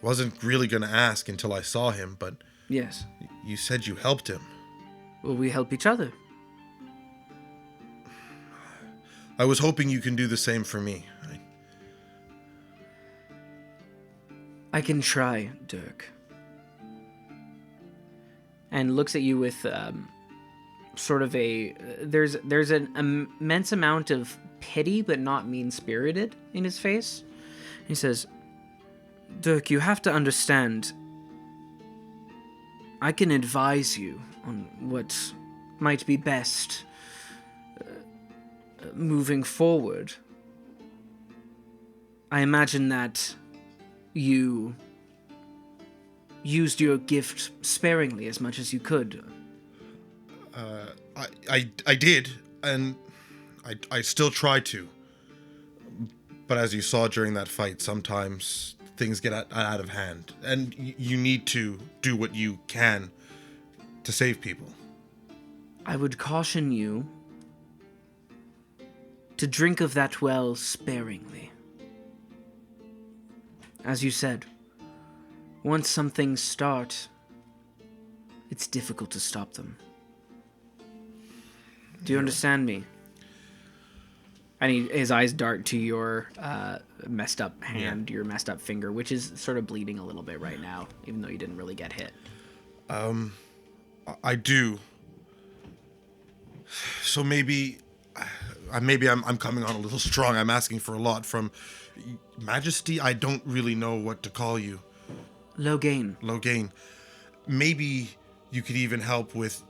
[SPEAKER 10] wasn't really going to ask until I saw him, but...
[SPEAKER 1] Yes.
[SPEAKER 10] You said you helped him.
[SPEAKER 1] Well, we help each other.
[SPEAKER 10] I was hoping you can do the same for me.
[SPEAKER 1] I can try, Dirk. And looks at you with sort of a... There's an immense amount of pity, but not mean-spirited in his face. He says, Dirk, you have to understand, I can advise you on what might be best moving forward. I imagine that you used your gift sparingly as much as you could.
[SPEAKER 10] I did, and I still try to. But as you saw during that fight, sometimes things get out of hand, and you need to do what you can to save people.
[SPEAKER 1] I would caution you to drink of that well sparingly. As you said, once some things start, it's difficult to stop them. Do you understand me? And his eyes dart to your messed up hand, your messed up finger, which is sort of bleeding a little bit right now, even though you didn't really get hit.
[SPEAKER 7] I do. So maybe I'm coming on a little strong. I'm asking for a lot from Majesty. I don't really know what to call you.
[SPEAKER 1] Logain.
[SPEAKER 7] Maybe you could even help with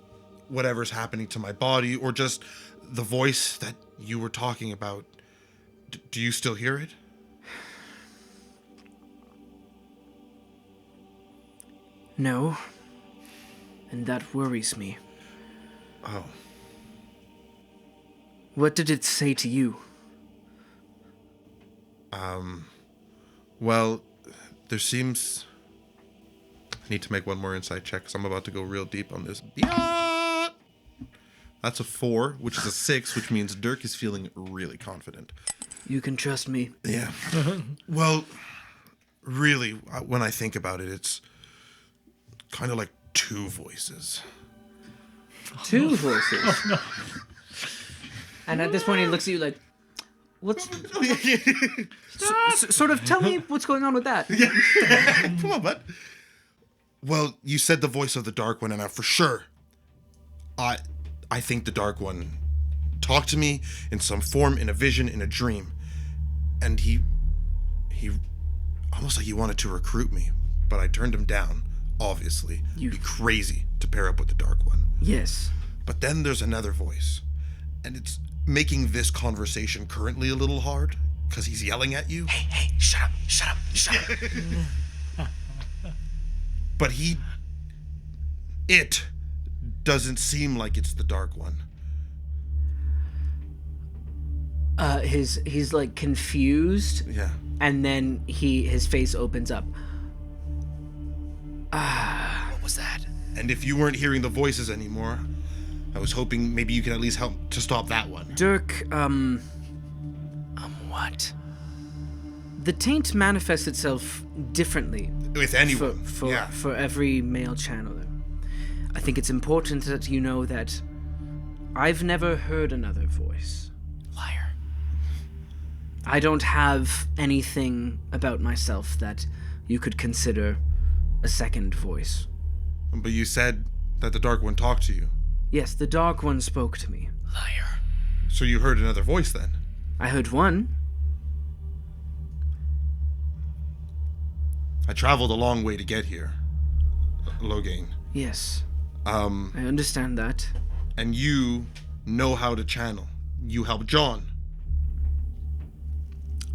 [SPEAKER 7] whatever's happening to my body, or just the voice that you were talking about. Do you still hear it?
[SPEAKER 1] No. And that worries me.
[SPEAKER 7] Oh.
[SPEAKER 1] What did it say to you?
[SPEAKER 7] Well, there seems... I need to make one more insight check, because I'm about to go real deep on this. Yeah! That's a 4, which is a 6, which means Dirk is feeling really confident.
[SPEAKER 1] You can trust me.
[SPEAKER 7] Yeah. Well, really, when I think about it, it's kind of like 2 voices.
[SPEAKER 1] 2 voices? Oh, no. And at this point, he looks at you like, what's... sort of, tell me what's going on with that.
[SPEAKER 7] Yeah. Come on, bud. Well, you said the voice of the Dark One, and for sure, I think the Dark One talked to me in some form, in a vision, in a dream. And he almost like he wanted to recruit me, but I turned him down, obviously. You'd be crazy to pair up with the Dark One.
[SPEAKER 1] Yes.
[SPEAKER 7] But then there's another voice, and it's making this conversation currently a little hard, because he's yelling at you.
[SPEAKER 1] Hey, shut up.
[SPEAKER 7] But it doesn't seem like it's the Dark One.
[SPEAKER 1] He's like confused.
[SPEAKER 7] Yeah.
[SPEAKER 1] And then his face opens up.
[SPEAKER 7] What was that? And if you weren't hearing the voices anymore, I was hoping maybe you could at least help to stop that one.
[SPEAKER 1] Dirk, what? The taint manifests itself differently.
[SPEAKER 7] With anyone.
[SPEAKER 1] For every male channeler. I think it's important that you know that I've never heard another voice.
[SPEAKER 7] Liar.
[SPEAKER 1] I don't have anything about myself that you could consider a second voice.
[SPEAKER 7] But you said that the Dark One talked to you.
[SPEAKER 1] Yes, the Dark One spoke to me.
[SPEAKER 7] Liar. So you heard another voice then?
[SPEAKER 1] I heard one.
[SPEAKER 7] I traveled a long way to get here, Logain.
[SPEAKER 1] Yes. I understand that.
[SPEAKER 7] And you know how to channel. You helped John.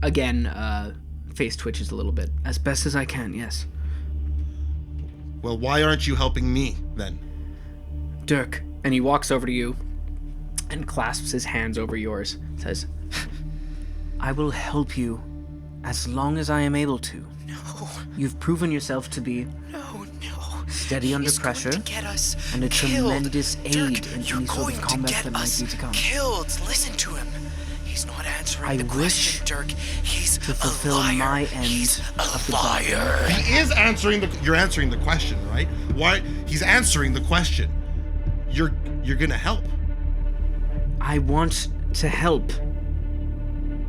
[SPEAKER 1] Again, face twitches a little bit. As best as I can, yes.
[SPEAKER 7] Well, why aren't you helping me, then?
[SPEAKER 1] Dirk. And he walks over to you and clasps his hands over yours. Says, I will help you as long as I am able to.
[SPEAKER 12] No.
[SPEAKER 1] You've proven yourself to be steady under pressure and a tremendous aid in any sort of combat that might be to come.
[SPEAKER 12] Killed. Listen to him. He's not answering the
[SPEAKER 1] wish
[SPEAKER 12] question, Dirk. He's
[SPEAKER 1] to fulfill my end of the
[SPEAKER 12] liar.
[SPEAKER 7] He is answering you're answering the question, right? Why? He's answering the question. You're gonna help.
[SPEAKER 1] I want to help.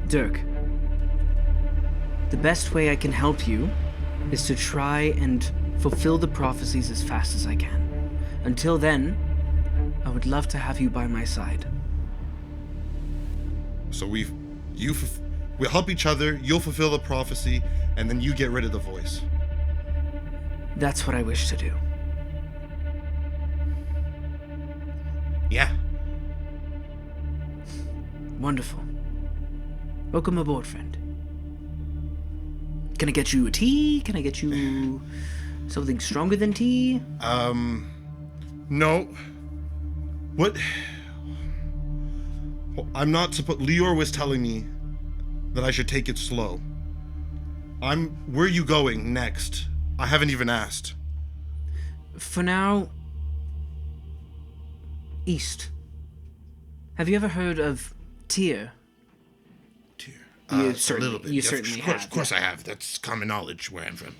[SPEAKER 1] Dirk. The best way I can help you is to try and fulfill the prophecies as fast as I can. Until then, I would love to have you by my side.
[SPEAKER 7] So we'll help each other, you'll fulfill the prophecy, and then you get rid of the voice.
[SPEAKER 1] That's what I wish to do.
[SPEAKER 7] Yeah.
[SPEAKER 1] Wonderful. Welcome aboard, friend. Can I get you a tea? Can I get you something stronger than tea?
[SPEAKER 7] No. What? I'm not supposed... Lior was telling me that I should take it slow. Where are you going next? I haven't even asked.
[SPEAKER 1] For now, east. Have you ever heard of Tyr?
[SPEAKER 7] Tyr?
[SPEAKER 1] You certainly,
[SPEAKER 7] a little bit.
[SPEAKER 1] You certainly have.
[SPEAKER 7] Of course I have. That's common knowledge where I'm from.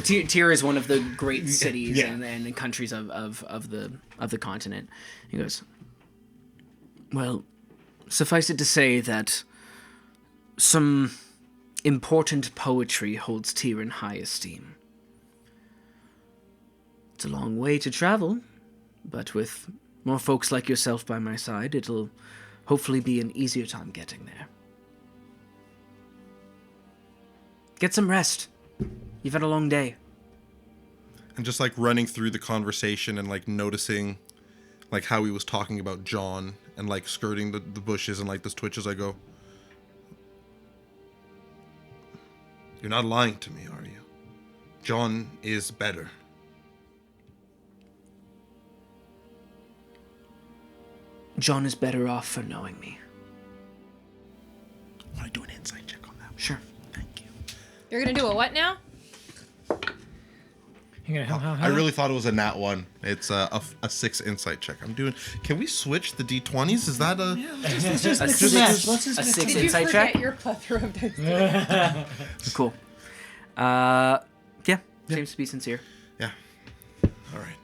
[SPEAKER 1] Tyr is one of the great cities and countries of the continent. He goes, well, Suffice it to say that some important poetry holds Tyr in high esteem. It's a long way to travel, but with more folks like yourself by my side, it'll hopefully be an easier time getting there. Get some rest. You've had a long day.
[SPEAKER 10] And just like running through the conversation and like noticing like how he was talking about John and like skirting the bushes and like those twitches, I go, you're not lying to me, are you? John is better.
[SPEAKER 1] John is better off for knowing me.
[SPEAKER 10] I want to do an insight check on that.
[SPEAKER 1] Sure.
[SPEAKER 10] Thank you.
[SPEAKER 6] You're gonna do a what now?
[SPEAKER 10] I really thought it was a nat 1. It's a 6 insight check. I'm doing. Can we switch the d20s? Is that a?
[SPEAKER 1] Let's just a 6
[SPEAKER 6] Did you
[SPEAKER 1] insight
[SPEAKER 6] forget
[SPEAKER 1] check?
[SPEAKER 6] your plethora of dice?
[SPEAKER 1] Cool. Yeah. Seems to be sincere.
[SPEAKER 10] Yeah. All right.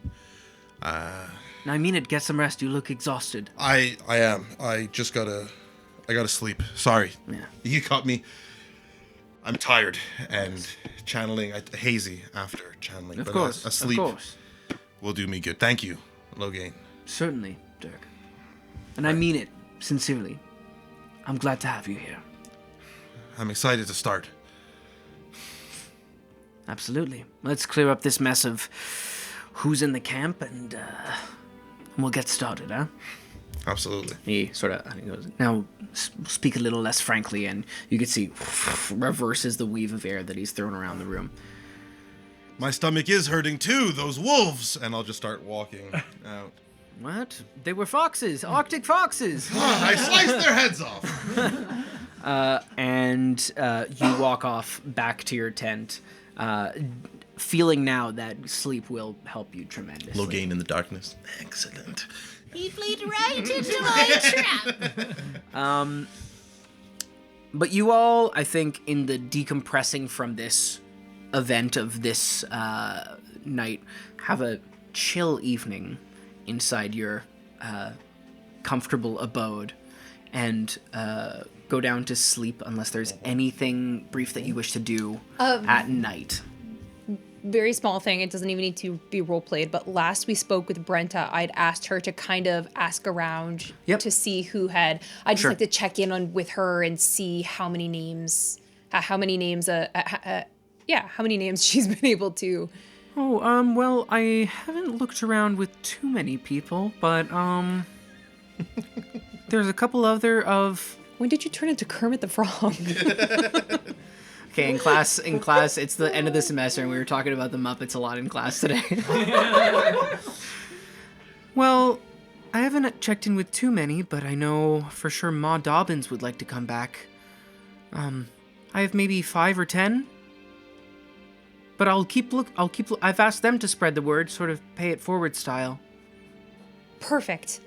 [SPEAKER 1] Now, I mean it. Get some rest. You look exhausted.
[SPEAKER 10] I am. I gotta sleep. Sorry.
[SPEAKER 1] Yeah.
[SPEAKER 10] You caught me. I'm tired and channeling hazy after channeling.
[SPEAKER 1] Of course.
[SPEAKER 10] A sleep
[SPEAKER 1] Of course.
[SPEAKER 10] will do me good. Thank you, Logain.
[SPEAKER 1] Certainly, Dirk. And I mean it sincerely. I'm glad to have you here.
[SPEAKER 10] I'm excited to start.
[SPEAKER 1] Absolutely. Let's clear up this mess of who's in the camp and we'll get started, huh?
[SPEAKER 10] Absolutely.
[SPEAKER 1] He sort of goes, now speak a little less frankly, and you can see reverses the weave of air that he's thrown around the room.
[SPEAKER 10] My stomach is hurting too, those wolves! And I'll just start walking out.
[SPEAKER 1] What? They were foxes, Arctic foxes!
[SPEAKER 10] I sliced their heads off!
[SPEAKER 1] And you walk off back to your tent, feeling now that sleep will help you tremendously.
[SPEAKER 10] Logain in the darkness. Excellent.
[SPEAKER 13] He played right into my trap.
[SPEAKER 1] But you all, I think, in the decompressing from this event of this night, have a chill evening inside your comfortable abode and go down to sleep unless there's anything brief that you wish to do at night.
[SPEAKER 6] Very small thing. It doesn't even need to be role played. But last we spoke with Brenta, I'd asked her to kind of ask around to see who had. I just like to check in on with her and see how many names, how many names she's been able to.
[SPEAKER 1] Oh, well, I haven't looked around with too many people, but there's a couple other of.
[SPEAKER 6] When did you turn into Kermit the Frog?
[SPEAKER 1] Okay, in class, it's the end of the semester, and we were talking about the Muppets a lot in class today. Well, I haven't checked in with too many, but I know for sure Ma Dobbins would like to come back. I have maybe 5 or 10, but I've asked them to spread the word, sort of pay it forward style.
[SPEAKER 6] Perfect.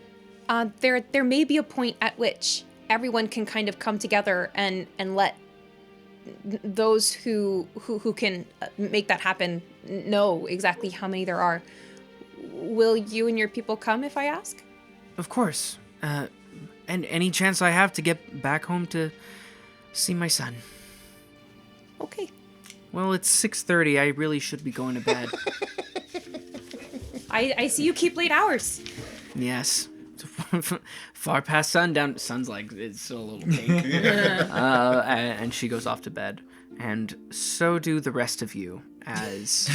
[SPEAKER 6] There may be a point at which everyone can kind of come together and let those who can make that happen know exactly how many there are. Will you and your people come if I ask?
[SPEAKER 1] Of course. And any chance I have to get back home to see my son.
[SPEAKER 6] Okay.
[SPEAKER 1] Well, it's 6:30. I really should be going to bed.
[SPEAKER 6] I see you keep late hours.
[SPEAKER 1] Yes. Far past sundown. Sun's like, it's still a little pink. And she goes off to bed. And so do the rest of you as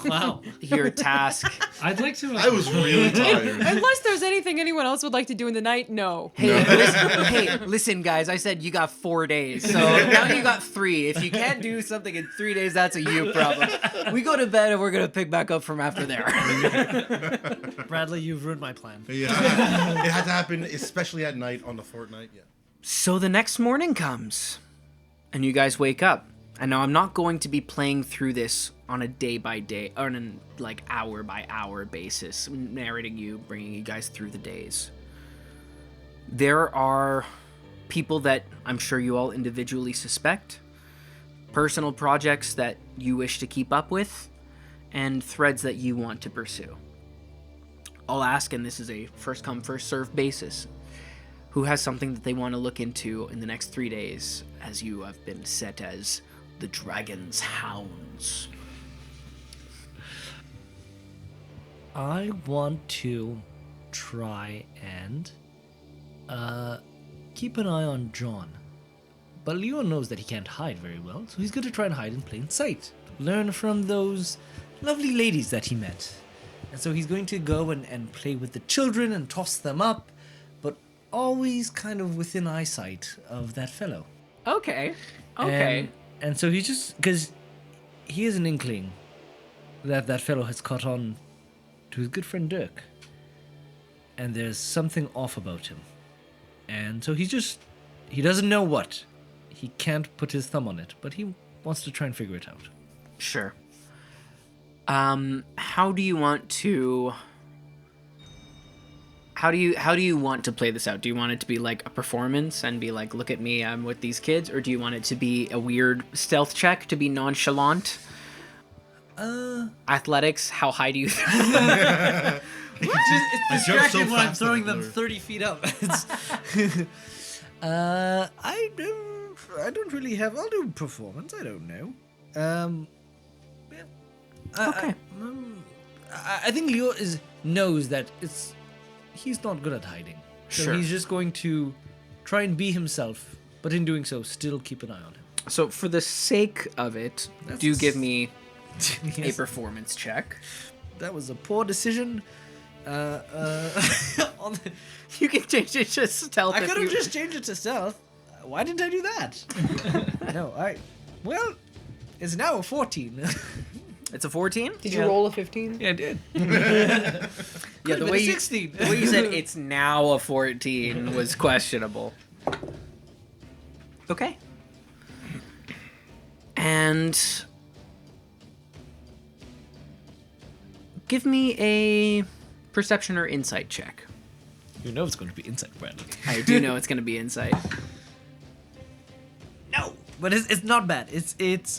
[SPEAKER 9] Wow.
[SPEAKER 1] your task.
[SPEAKER 9] I'd like to.
[SPEAKER 10] I was really tired.
[SPEAKER 11] Unless there's anything anyone else would like to do in the night, no.
[SPEAKER 1] Hey, listen, guys. I said you got 4 days, so now you got 3. If you can't do something in 3 days, that's a you problem. We go to bed and we're gonna pick back up from after there.
[SPEAKER 9] Bradley, you've ruined my plan.
[SPEAKER 10] Yeah. It had to happen, especially at night on the fortnight. Yeah.
[SPEAKER 1] So the next morning comes, and you guys wake up. And now I'm not going to be playing through this on a day-by-day, or on a, like, hour-by-hour basis, narrating you, bringing you guys through the days. There are people that I'm sure you all individually suspect, personal projects that you wish to keep up with, and threads that you want to pursue. I'll ask, and this is a first-come, first-served basis. who has something that they want to look into in the next 3 days, as you have been set as the Dragon's Hounds?
[SPEAKER 9] I want to try and keep an eye on John. But Leon knows that he can't hide very well, so he's going to try and hide in plain sight. Learn from those lovely ladies that he met. And so he's going to go and play with the children and toss them up, but always kind of within eyesight of that fellow.
[SPEAKER 1] Okay.
[SPEAKER 9] And so he's just... Because he is an inkling that that fellow has caught on to his good friend Dirk. And there's something off about him. And so he's just... He doesn't know what. He can't put his thumb on it, but he wants to try and figure it out.
[SPEAKER 1] Sure. How do you want to... How do you want to play this out? Do you want it to be like a performance and be like, look at me, I'm with these kids? Or do you want it to be a weird stealth check to be nonchalant? Athletics, how high do you
[SPEAKER 9] It's distracting when I'm throwing them 30 feet up. I don't really have... I'll do performance, I don't know.
[SPEAKER 1] Okay.
[SPEAKER 9] I think Leo knows that he's not good at hiding. So
[SPEAKER 1] Sure.
[SPEAKER 9] he's just going to try and be himself, but in doing so, still keep an eye on him.
[SPEAKER 1] So for the sake of it, do give me a
[SPEAKER 9] Yes.
[SPEAKER 1] performance check.
[SPEAKER 9] That was a poor decision.
[SPEAKER 1] You can change it to stealth.
[SPEAKER 9] I
[SPEAKER 1] if
[SPEAKER 9] could have
[SPEAKER 1] you-
[SPEAKER 9] just changed it to stealth. Why didn't I do that? No, well, it's now a 14.
[SPEAKER 1] It's a 14?
[SPEAKER 11] Did you roll a 15?
[SPEAKER 9] Yeah, I did.
[SPEAKER 1] Yeah, the way, you,
[SPEAKER 9] 16.
[SPEAKER 1] the way you said it's now a 14 was questionable. Okay. And give me a perception or insight check.
[SPEAKER 9] You know it's going to be insight, Brandon.
[SPEAKER 1] I do know it's going to be insight.
[SPEAKER 9] No, but it's not bad. It's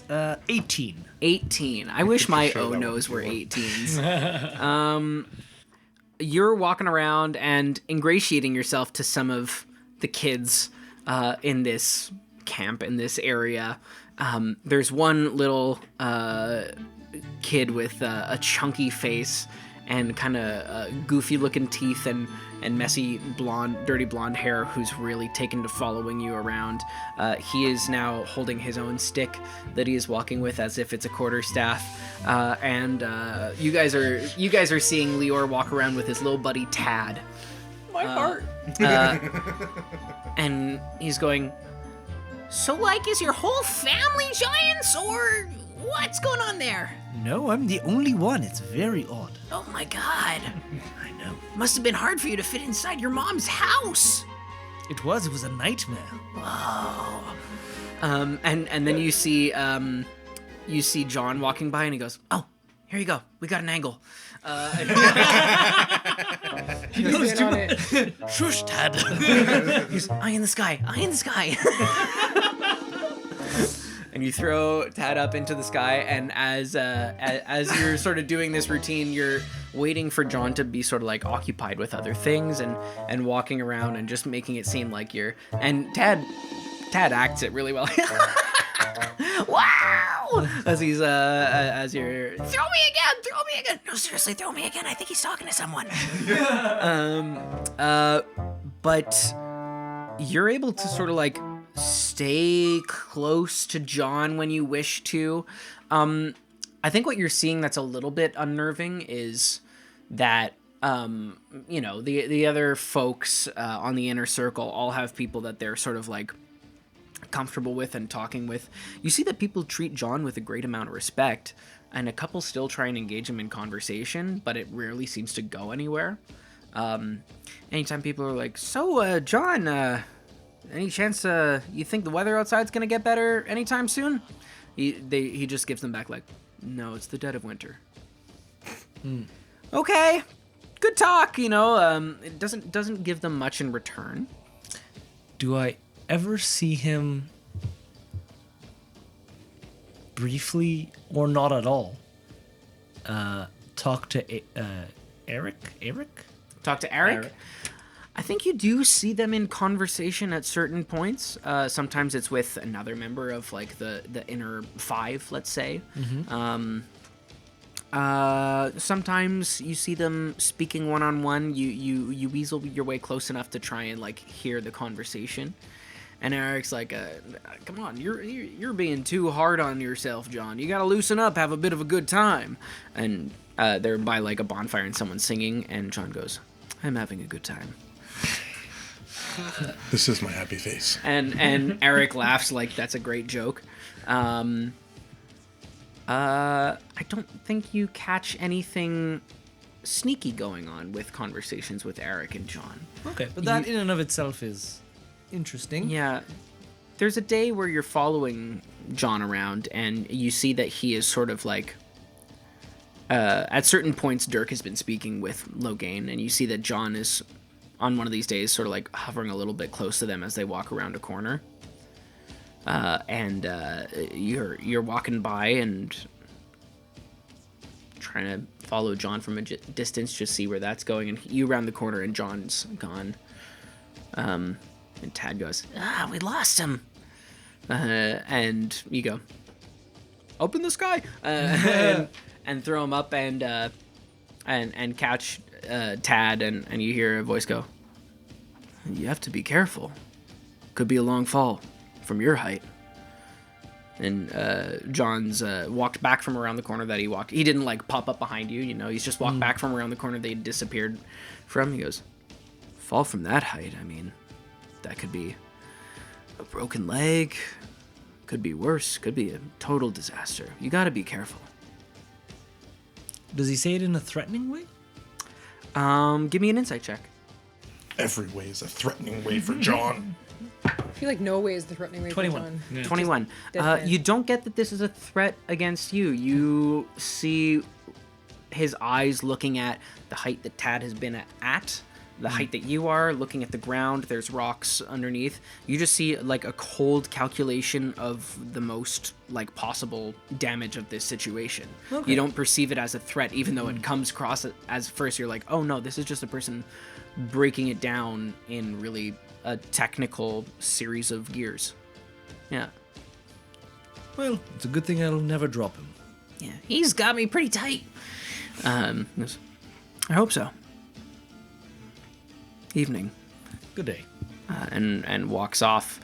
[SPEAKER 9] 18.
[SPEAKER 1] 18. I wish my
[SPEAKER 10] sure that
[SPEAKER 1] O-nos
[SPEAKER 10] would
[SPEAKER 1] were
[SPEAKER 10] be
[SPEAKER 1] 18s. You're walking around and ingratiating yourself to some of the kids in this camp, in this area. There's one little kid with a chunky face and kind of goofy looking teeth and messy dirty blonde hair who's really taken to following you around. He is now holding his own stick that he is walking with as if it's a quarterstaff. And you guys are seeing Lior walk around with his little buddy Tad.
[SPEAKER 11] My heart.
[SPEAKER 1] And he's going,
[SPEAKER 13] So, like, is your whole family giants, or what's going on there?
[SPEAKER 9] No, I'm the only one. It's very odd.
[SPEAKER 13] Oh my god.
[SPEAKER 9] I know.
[SPEAKER 13] Must have been hard for you to fit inside your mom's house.
[SPEAKER 9] It was a nightmare.
[SPEAKER 13] Whoa.
[SPEAKER 1] and then you see John walking by and he goes, oh, here you go. We got an angle.
[SPEAKER 9] He knows too much.
[SPEAKER 1] Shush, Tad. He's eye in the sky. And you throw Tad up into the sky, and as you're sort of doing this routine, you're waiting for John to be sort of like occupied with other things and walking around and just making it seem like you're. And Tad acts it really well.
[SPEAKER 13] Wow!
[SPEAKER 1] As you're
[SPEAKER 13] Throw me again! No, seriously, throw me again. I think he's talking to someone.
[SPEAKER 1] but you're able to sort of like stay close to John when you wish to. I think what you're seeing that's a little bit unnerving is that the other folks on the inner circle all have people that they're sort of like comfortable with and talking with. You see that people treat John with a great amount of respect, and a couple still try and engage him in conversation, but it rarely seems to go anywhere. Anytime people are like, so John, any chance you think the weather outside's gonna get better anytime soon? He just gives them back like, no, it's the dead of winter. Okay, good talk. It doesn't give them much in return.
[SPEAKER 9] Do I ever see him briefly or not at all talk to Eric?
[SPEAKER 1] Talk to Eric? I think you do see them in conversation at certain points. Sometimes it's with another member of like the inner five, let's say. Sometimes you see them speaking one-on-one. You weasel your way close enough to try and like hear the conversation. And Eric's like, "Come on, you're being too hard on yourself, John. You gotta loosen up, have a bit of a good time." And they're by like a bonfire and someone's singing, and John goes, "I'm having a good time."
[SPEAKER 7] This is my happy face.
[SPEAKER 1] And Eric laughs like that's a great joke. I don't think you catch anything sneaky going on with conversations with Eric and John.
[SPEAKER 9] Okay, but that in and of itself is interesting.
[SPEAKER 1] Yeah. There's a day where you're following John around and you see that he is sort of like at certain points Dirk has been speaking with Logain, and you see that John is on one of these days sort of like hovering a little bit close to them as they walk around a corner. You're walking by and trying to follow John from a distance, just see where that's going, and you round the corner and John's gone. And Tad goes, "We lost him." And you go, "Up in the sky," and throw him up and catch Tad, and you hear a voice go, "You have to be careful. Could be a long fall from your height." And John's walked back from around the corner that he walked. He didn't like pop up behind you, he's just walked back from around the corner they disappeared from. He goes, "Fall from that height, I mean, that could be a broken leg, could be worse, could be a total disaster. You gotta be careful."
[SPEAKER 9] Does he say it in a threatening way?
[SPEAKER 1] Give me an insight check.
[SPEAKER 7] Every way is a threatening way for John.
[SPEAKER 11] I feel like no way is the threatening way
[SPEAKER 9] 21.
[SPEAKER 11] for John.
[SPEAKER 9] Yeah.
[SPEAKER 1] 21.
[SPEAKER 11] Deadpan.
[SPEAKER 1] You don't get that this is a threat against you. You see his eyes looking at the height that Tad has been at, the height that you are, looking at the ground. There's rocks underneath. You just see like a cold calculation of the most like possible damage of this situation.
[SPEAKER 9] Okay.
[SPEAKER 1] You don't perceive it as a threat, even though it comes across as first you're like, "Oh no, this is just a person breaking it down in really a technical series of gears." Yeah.
[SPEAKER 9] Well, it's a good thing I'll never drop him.
[SPEAKER 1] Yeah, he's got me pretty tight. I hope so. Evening.
[SPEAKER 9] Good day.
[SPEAKER 1] And walks off.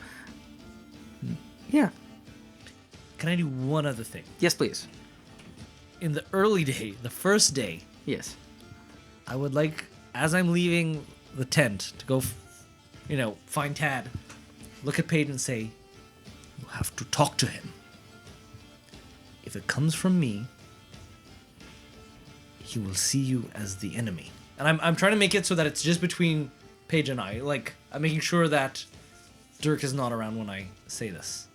[SPEAKER 1] Yeah.
[SPEAKER 9] Can I do one other thing?
[SPEAKER 1] Yes, please.
[SPEAKER 9] In the early day, the first day,
[SPEAKER 1] Yes.
[SPEAKER 9] I would like, as I'm leaving the tent, to go, find Tad, look at Paige and say, "You have to talk to him. If it comes from me, he will see you as the enemy." And I'm trying to make it so that it's just between Paige and I. Like, I'm making sure that Dirk is not around when I say this.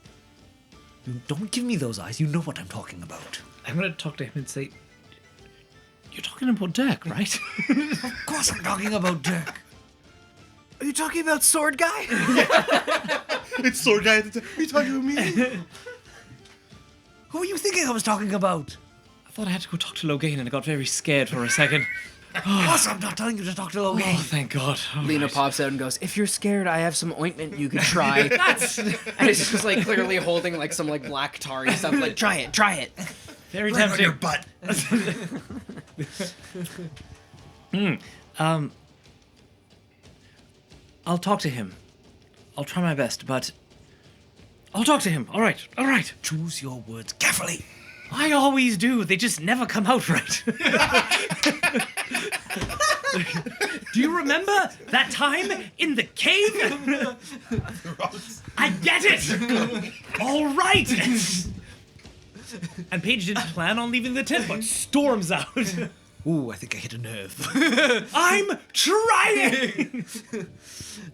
[SPEAKER 9] You don't give me those eyes. You know what I'm talking about.
[SPEAKER 8] I'm going to talk to him and say, "You're talking about Dirk, right?"
[SPEAKER 9] Of course I'm talking about Dirk.
[SPEAKER 1] Are you talking about Sword Guy?
[SPEAKER 7] It's Sword Guy. Are you talking about me?
[SPEAKER 9] Who are you thinking I was talking about?
[SPEAKER 8] I thought I had to go talk to Logain and I got very scared for a second.
[SPEAKER 9] Of course I'm not telling you to talk to Logain.
[SPEAKER 8] Oh, thank God. All
[SPEAKER 1] Lena
[SPEAKER 8] right.
[SPEAKER 1] pops out and goes, "If you're scared, I have some ointment you could try." And it's just like clearly holding like some like black tarry stuff. Like, try it.
[SPEAKER 8] Very
[SPEAKER 7] Right on
[SPEAKER 8] tempting.
[SPEAKER 7] your butt.
[SPEAKER 8] I'll talk to him. I'll try my best, but I'll talk to him. All right.
[SPEAKER 9] Choose your words carefully.
[SPEAKER 8] I always do. They just never come out right. Do you remember that time in the cave? I get it. All right. And Paige didn't plan on leaving the tent, but storms out.
[SPEAKER 9] Ooh, I think I hit a nerve.
[SPEAKER 8] I'm trying.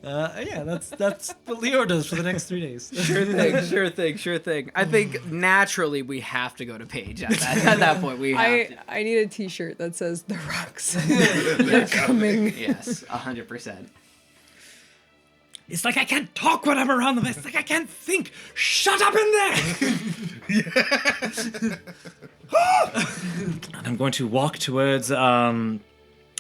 [SPEAKER 9] Yeah, that's what Leo does for the next 3 days.
[SPEAKER 1] Sure thing. I think naturally we have to go to Paige at that point. We have to.
[SPEAKER 11] I need a T-shirt that says "The Rocks." They're coming.
[SPEAKER 1] Yes, 100%.
[SPEAKER 8] It's like I can't talk when I'm around them. It's like I can't think. Shut up in there. And I'm going to walk towards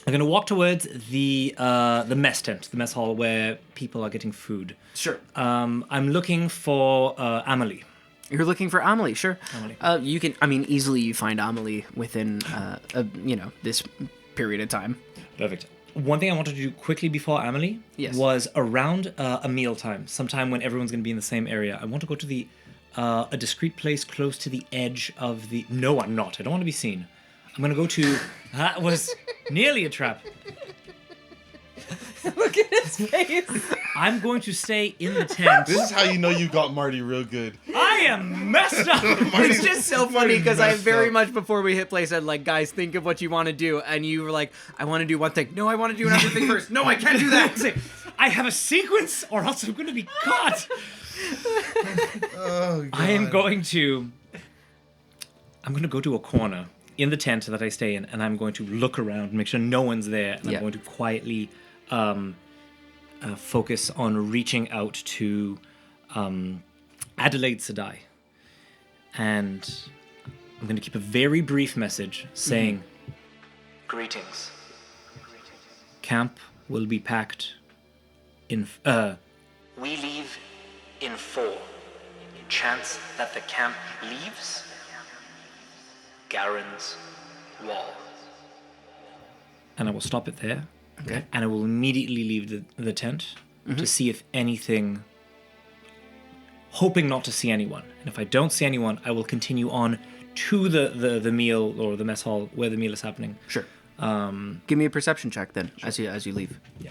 [SPEAKER 8] I'm going to walk towards the mess tent, the mess hall where people are getting food.
[SPEAKER 1] Sure.
[SPEAKER 8] I'm looking for Amelie.
[SPEAKER 1] You're looking for Amelie, sure.
[SPEAKER 8] Amelie.
[SPEAKER 1] You can, easily you find Amelie within, this period of time.
[SPEAKER 8] Perfect. One thing I wanted to do quickly before Amelie was around a mealtime, sometime when everyone's going to be in the same area. I want to go to a discreet place close to the edge of the... No, I'm not. I don't want to be seen. I'm going to go to... That was nearly a trap.
[SPEAKER 11] Look at his face.
[SPEAKER 8] I'm going to stay in the tent.
[SPEAKER 10] This is how you know you got Marty real good.
[SPEAKER 8] I am messed up.
[SPEAKER 1] It's just so funny because I very much before we hit play said, like, guys, think of what you want to do. And you were like, I want to do one thing. No, I want to do another thing first. No, I can't do that.
[SPEAKER 8] I have a sequence or else I'm going to be caught.
[SPEAKER 10] Oh, God.
[SPEAKER 8] I'm going to go to a corner in the tent that I stay in, and I'm going to look around, make sure no one's there, and I'm going to quietly focus on reaching out to Adelaide Sedai. And I'm going to keep a very brief message saying, Greetings. Camp will be packed in... We leave in 4. Chance that the camp leaves? Garen's wall. And I will stop it there.
[SPEAKER 1] Okay.
[SPEAKER 8] And I will immediately leave the tent to see if anything, hoping not to see anyone. And if I don't see anyone, I will continue on to the meal or the mess hall where the meal is happening.
[SPEAKER 1] Sure. Give me a perception check then, as you leave.
[SPEAKER 8] Yeah.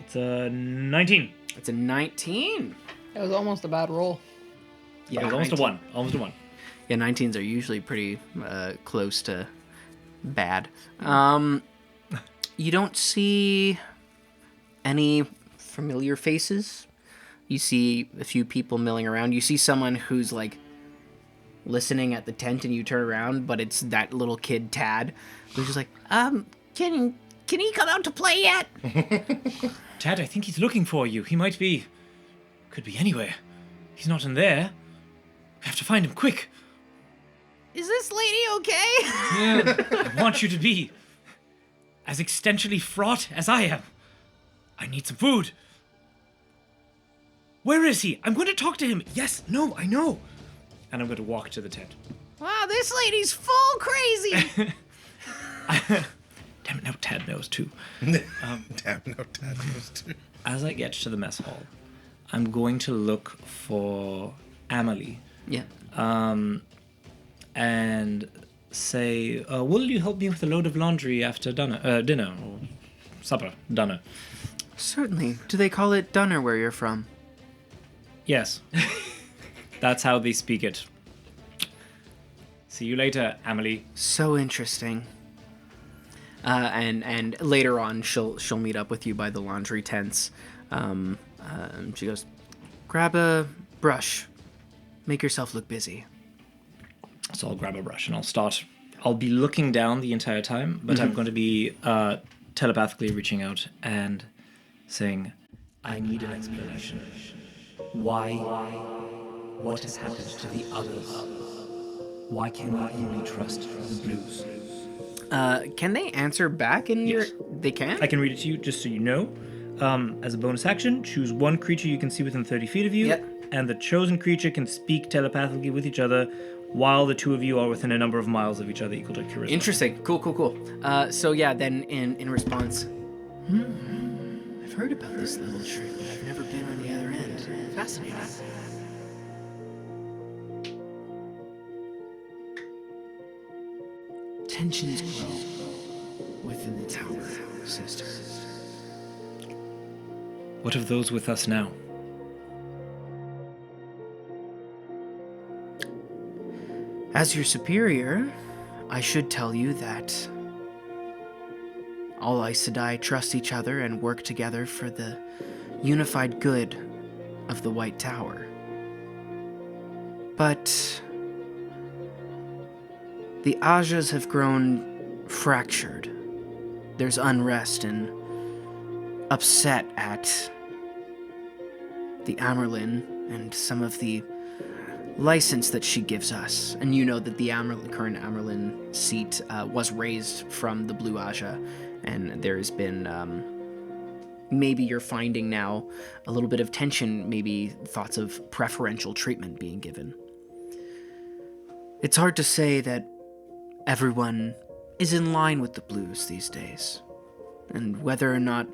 [SPEAKER 8] It's a 19.
[SPEAKER 1] It's a 19.
[SPEAKER 11] That was almost a bad roll.
[SPEAKER 8] Yeah, it was almost 19. Almost a 1.
[SPEAKER 1] Yeah, 19s are usually pretty close to bad. You don't see any familiar faces. You see a few people milling around. You see someone who's like listening at the tent, and you turn around, but it's that little kid Tad, who's just like,
[SPEAKER 13] Can he come out to play yet?
[SPEAKER 8] Tad, I think he's looking for you. He could be anywhere. He's not in there. We have to find him quick.
[SPEAKER 13] Is this lady okay?
[SPEAKER 8] I want you to be as existentially fraught as I am. I need some food. Where is he? I'm going to talk to him. Yes, no, I know. And I'm going to walk to the tent.
[SPEAKER 13] Wow, this lady's full crazy.
[SPEAKER 8] Damn it, now Tad knows too.
[SPEAKER 10] Damn, no, Tad knows too.
[SPEAKER 8] As I get to the mess hall, I'm going to look for Amelie.
[SPEAKER 1] Yeah.
[SPEAKER 8] And say, will you help me with a load of laundry after dinner or supper, dinner?
[SPEAKER 1] Certainly. Do they call it dunner where you're from?
[SPEAKER 8] Yes. That's how they speak it. See you later, Amelie.
[SPEAKER 1] So interesting. And later on, she'll meet up with you by the laundry tents. She goes, grab a brush. Make yourself look busy.
[SPEAKER 8] So I'll grab a brush and I'll be looking down the entire time, but I'm going to be telepathically reaching out and saying, I need an explanation. Why? What has happened to the others? Why can we only trust the blues?
[SPEAKER 1] Can they answer back in your... They can?
[SPEAKER 8] I can read it to you just so you know. As a bonus action, choose one creature you can see within 30 feet of you, and the chosen creature can speak telepathically with each other while the two of you are within a number of miles of each other equal to charisma.
[SPEAKER 1] Interesting. Cool. So yeah, then in response, I've heard about this little trick, but I've never been on the other end. Fascinating. Tensions grow within the tower, sister.
[SPEAKER 8] What of those with us now?
[SPEAKER 1] As your superior, I should tell you that all Aes Sedai trust each other and work together for the unified good of the White Tower. But the Ajas have grown fractured. There's unrest and upset at the Amerlin and some of the license that she gives us, and you know that the current Amerlin seat was raised from the Blue Aja, and there's been, maybe you're finding now a little bit of tension, maybe thoughts of preferential treatment being given. It's hard to say that everyone is in line with the Blues these days, and whether or not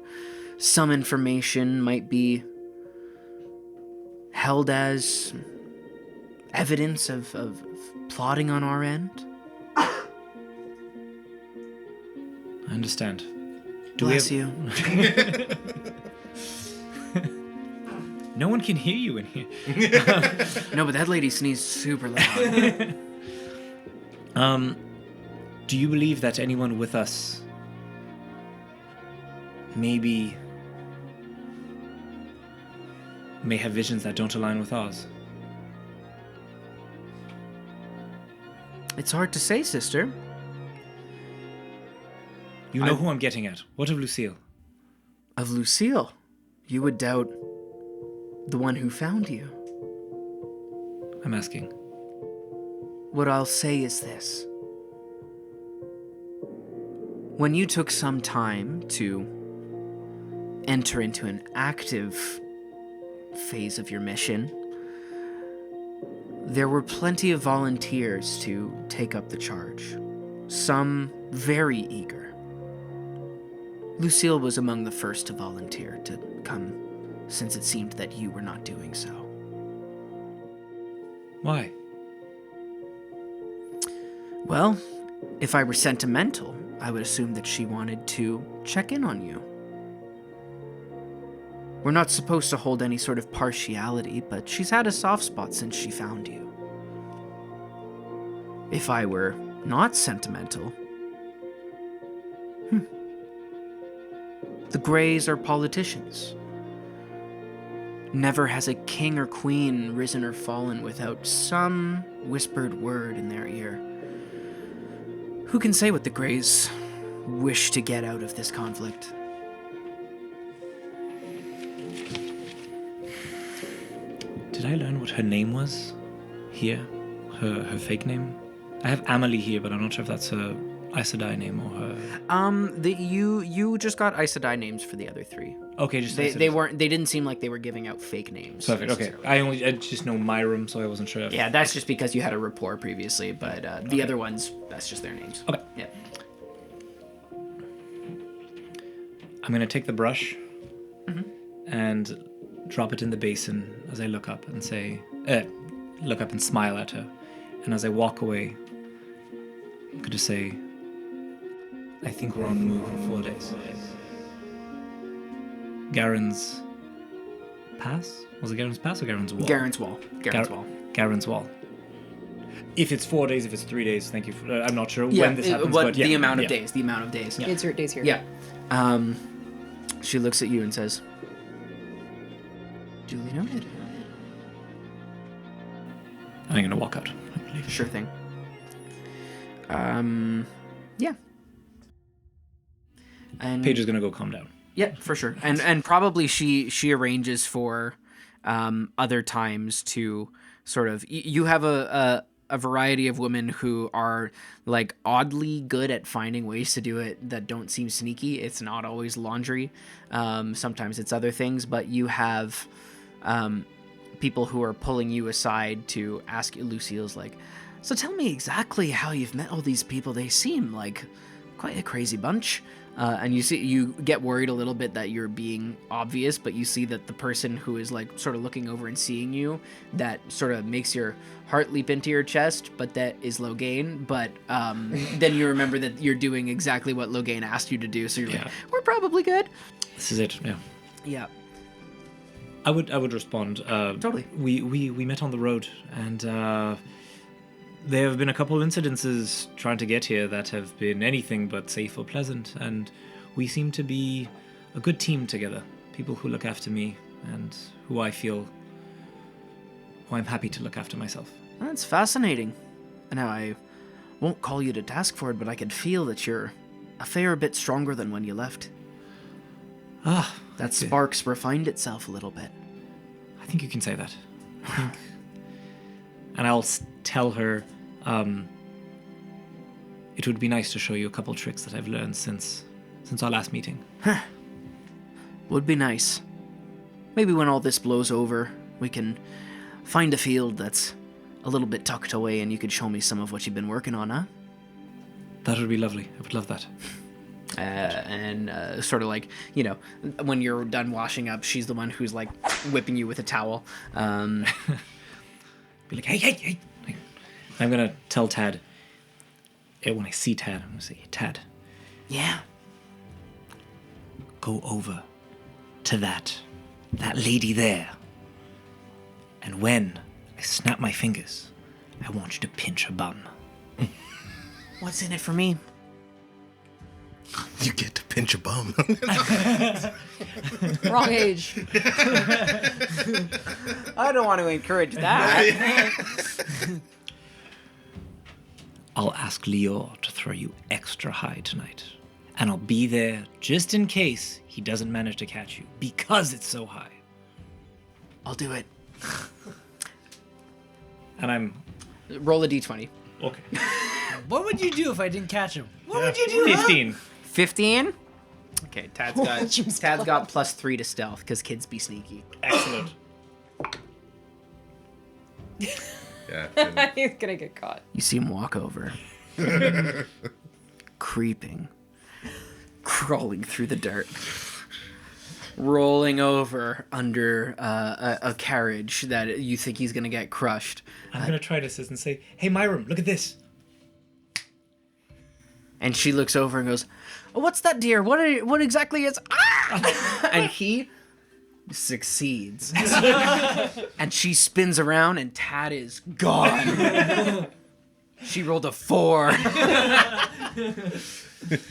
[SPEAKER 1] some information might be held as evidence of plotting on our end.
[SPEAKER 8] I understand.
[SPEAKER 1] Bless you.
[SPEAKER 8] No one can hear you in here.
[SPEAKER 1] No, but that lady sneezed super loud.
[SPEAKER 8] Do you believe that anyone with us maybe may have visions that don't align with ours?
[SPEAKER 1] It's hard to say, sister.
[SPEAKER 8] You know who I'm getting at. What of Lucille?
[SPEAKER 1] Of Lucille? You would doubt the one who found you.
[SPEAKER 8] I'm asking.
[SPEAKER 1] What I'll say is this. When you took some time to enter into an active phase of your mission, there were plenty of volunteers to take up the charge. Some very eager. Lucille was among the first to volunteer to come, since it seemed that you were not doing so.
[SPEAKER 8] Why?
[SPEAKER 1] Well, if I were sentimental, I would assume that she wanted to check in on you. We're not supposed to hold any sort of partiality, but she's had a soft spot since she found you. If I were not sentimental... The Greys are politicians. Never has a king or queen risen or fallen without some whispered word in their ear. Who can say what the Greys wish to get out of this conflict?
[SPEAKER 8] Did I learn what her name was? Here? Her fake name? I have Amelie here, but I'm not sure if that's her Aes Sedai name or her...
[SPEAKER 1] You just got Aes Sedai names for the other three.
[SPEAKER 8] Okay, just
[SPEAKER 1] they didn't seem like they were giving out fake names.
[SPEAKER 8] Perfect, okay. I just know Myram, so I wasn't sure if...
[SPEAKER 1] Yeah, that's just because you had a rapport previously, but the other ones, that's just their names.
[SPEAKER 8] Okay.
[SPEAKER 1] Yeah.
[SPEAKER 8] I'm gonna take the brush and drop it in the basin as I look up and say... look up and smile at her. And as I walk away, I'm gonna say... I think we're on the move in 4 days. Garen's Pass? Was it Garen's Pass or Garen's Wall?
[SPEAKER 1] Garen's Wall. Wall.
[SPEAKER 8] Garen's Wall. If it's 4 days, if it's 3 days, thank you. I'm not sure when this happens, but
[SPEAKER 1] the amount of days. The amount of days.
[SPEAKER 11] Yeah. Insert days here.
[SPEAKER 1] Yeah. She looks at you and says, duly noted.
[SPEAKER 8] I'm gonna walk out.
[SPEAKER 1] Sure thing. Yeah. And
[SPEAKER 8] Paige is gonna go calm down.
[SPEAKER 1] Yeah, for sure. And probably she arranges for other times to sort of... You have a variety of women who are like oddly good at finding ways to do it that don't seem sneaky. It's not always laundry. Sometimes it's other things, but you have people who are pulling you aside to ask you. Lucille's like, so tell me exactly how you've met all these people. They seem like quite a crazy bunch. And you get worried a little bit that you're being obvious, but you see that the person who is like sort of looking over and seeing you, that sort of makes your heart leap into your chest, but that is Logain. But then you remember that you're doing exactly what Logain asked you to do, so you're like, we're probably good.
[SPEAKER 8] This is it, yeah.
[SPEAKER 1] Yeah.
[SPEAKER 8] I would respond.
[SPEAKER 1] Totally.
[SPEAKER 8] We met on the road, and there have been a couple incidences trying to get here that have been anything but safe or pleasant, and we seem to be a good team together. People who look after me, and who I'm happy to look after myself.
[SPEAKER 1] That's fascinating. Now, I won't call you to task for it, but I can feel that you're a fair bit stronger than when you left. That spark's refined itself a little bit.
[SPEAKER 8] I think you can say that. And I'll tell her it would be nice to show you a couple tricks that I've learned since our last meeting.
[SPEAKER 1] Would be nice. Maybe when all this blows over, we can find a field that's a little bit tucked away and you could show me some of what you've been working on, huh?
[SPEAKER 8] That would be lovely. I would love that.
[SPEAKER 1] And sort of like, you know, when you're done washing up, she's the one who's like whipping you with a towel.
[SPEAKER 8] Be like, hey. I'm going to tell Tad. When I see Tad, I'm going to say, Tad.
[SPEAKER 1] Yeah?
[SPEAKER 8] Go over to that lady there. And when I snap my fingers, I want you to pinch her bum.
[SPEAKER 1] What's in it for me?
[SPEAKER 10] You get to pinch a bum.
[SPEAKER 11] Wrong age.
[SPEAKER 1] I don't want to encourage that.
[SPEAKER 8] I'll ask Lior to throw you extra high tonight. And I'll be there just in case he doesn't manage to catch you, because it's so high.
[SPEAKER 1] I'll do it.
[SPEAKER 8] And I'm...
[SPEAKER 1] Roll a d20.
[SPEAKER 8] Okay.
[SPEAKER 9] What would you do if I didn't catch him? What would you do?
[SPEAKER 8] 15.
[SPEAKER 1] 15? Okay, Tad's got +3 to stealth, because kids be sneaky.
[SPEAKER 8] Excellent.
[SPEAKER 10] Yeah.
[SPEAKER 11] He's gonna get caught.
[SPEAKER 1] You see him walk over. Creeping. Crawling through the dirt. Rolling over under a carriage that you think he's going to get crushed.
[SPEAKER 8] I'm going to try to and say, hey, Myram, look at this.
[SPEAKER 1] And she looks over and goes, oh, what's that, dear? What exactly is... Ah! And he succeeds. And she spins around and Tad is gone. She rolled a 4.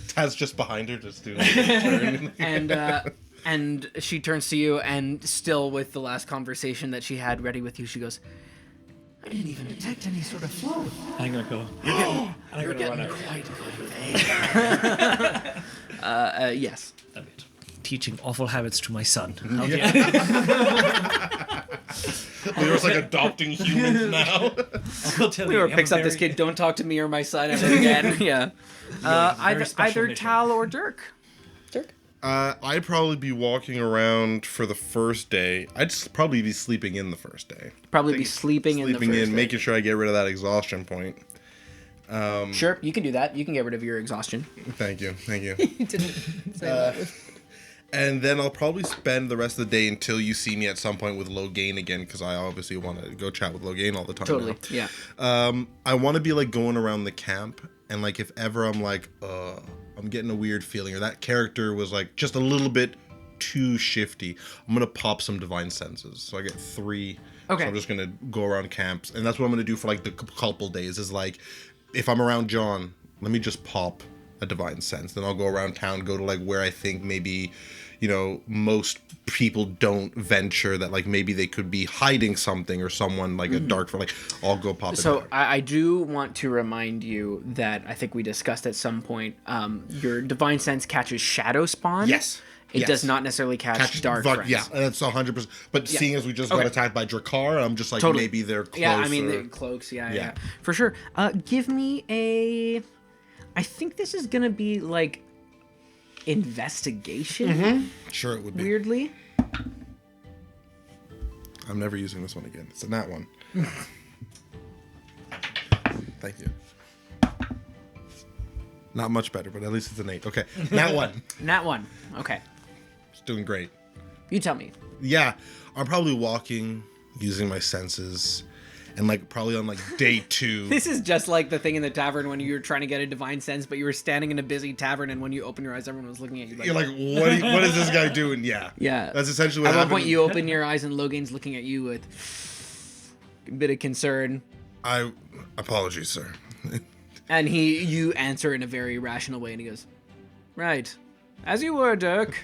[SPEAKER 10] Tad's just behind her, just doing a turn.
[SPEAKER 1] And she turns to you, and still with the last conversation that she had ready with you, she goes, I didn't even detect any sort of flow.
[SPEAKER 8] I'm going to go.
[SPEAKER 1] You're getting quite good. Yes.
[SPEAKER 9] Teaching awful habits to my son.
[SPEAKER 10] Okay. There's like adopting humans now.
[SPEAKER 8] I'll tell you.
[SPEAKER 1] Or picks up this kid, don't talk to me or my son ever again. Yeah. Either Tal or Dirk.
[SPEAKER 10] I'd probably be walking around for the first day. I'd probably be sleeping in the first day.
[SPEAKER 1] Probably be sleeping in the first day.
[SPEAKER 10] Making sure I get rid of that exhaustion point.
[SPEAKER 1] Sure, you can do that. You can get rid of your exhaustion.
[SPEAKER 10] Thank you.
[SPEAKER 11] You didn't say that.
[SPEAKER 10] And then I'll probably spend the rest of the day until you see me at some point with Logain again, because I obviously want to go chat with Logain all the time.
[SPEAKER 1] Totally,
[SPEAKER 10] now.
[SPEAKER 1] yeah.
[SPEAKER 10] I want to be like going around the camp, and like if ever I'm like, I'm getting a weird feeling, or that character was like just a little bit too shifty, I'm gonna pop some divine senses. So I get 3.
[SPEAKER 1] Okay.
[SPEAKER 10] So I'm just gonna go around camps, and that's what I'm gonna do for like the couple days. Is like, if I'm around John, let me just pop a divine sense. Then I'll go around town, go to like where I think maybe, you know, most people don't venture, that like maybe they could be hiding something or someone like a dark for like, I'll go pop it.
[SPEAKER 1] So I do want to remind you that I think we discussed at some point, your divine sense catches shadow spawn.
[SPEAKER 10] Yes.
[SPEAKER 1] It does not necessarily catch dark friends.
[SPEAKER 10] Yeah, that's 100%. But seeing as we just got attacked by Drakkar, I'm just like,
[SPEAKER 1] totally.
[SPEAKER 10] Maybe they're close.
[SPEAKER 1] Yeah, I mean, the cloaks, yeah. For sure. Give me a... I think this is going to be, like, investigation.
[SPEAKER 10] Mm-hmm. Sure, it would be.
[SPEAKER 1] Weirdly.
[SPEAKER 10] I'm never using this one again. It's a nat 1. Thank you. Not much better, but at least it's an 8. Okay, nat 1.
[SPEAKER 1] Nat 1. Okay.
[SPEAKER 10] It's doing great.
[SPEAKER 1] You tell me.
[SPEAKER 10] Yeah, I'm probably walking, using my senses, and like probably on like day 2.
[SPEAKER 1] This is just like the thing in the tavern when you were trying to get a divine sense, but you were standing in a busy tavern, and when you open your eyes, everyone was looking at you. Like,
[SPEAKER 10] you're like, what is this guy doing? Yeah.
[SPEAKER 1] Yeah.
[SPEAKER 10] That's essentially what
[SPEAKER 1] happened. At one point, you open your eyes, and Logain's looking at you with a bit of concern.
[SPEAKER 10] Apologies, sir.
[SPEAKER 1] And you answer in a very rational way, and he goes, right. As you were, Dirk.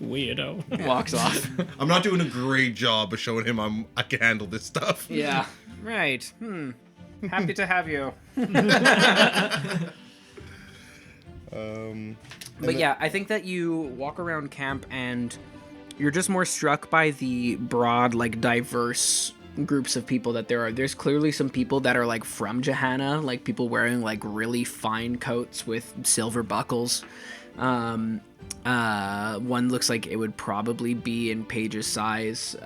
[SPEAKER 8] Weirdo.
[SPEAKER 1] Walks off.
[SPEAKER 10] I'm not doing a great job of showing him I can handle this stuff.
[SPEAKER 1] Yeah. Right. Happy to have you. But yeah, I think that you walk around camp and you're just more struck by the broad, like, diverse groups of people that there are. There's clearly some people that are like from Johanna, like people wearing like really fine coats with silver buckles. One looks like it would probably be in Paige's size.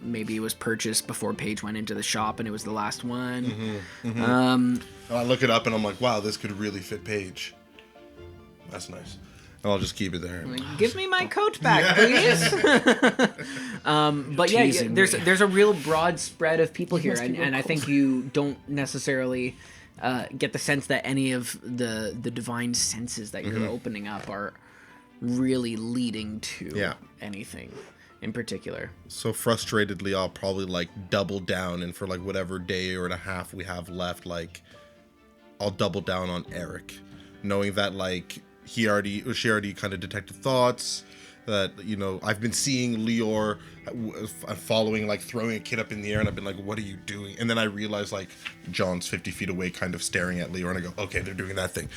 [SPEAKER 1] Maybe it was purchased before Paige went into the shop and it was the last one.
[SPEAKER 10] I look it up and I'm like, wow, this could really fit Paige. That's nice. I'll just keep it there.
[SPEAKER 1] Give me my coat back, please. But yeah, there's a real broad spread of people here, and I think you don't necessarily get the sense that any of the divine senses that you're opening up are really leading to anything in particular.
[SPEAKER 10] So frustratedly, I'll probably like double down, and for like whatever day or and a half we have left, like I'll double down on Eric, knowing that like she already kind of detected thoughts, that, you know, I've been seeing Leor following, like throwing a kid up in the air, and I've been like, what are you doing? And then I realize like John's 50 feet away kind of staring at Leor, and I go, okay, they're doing that thing.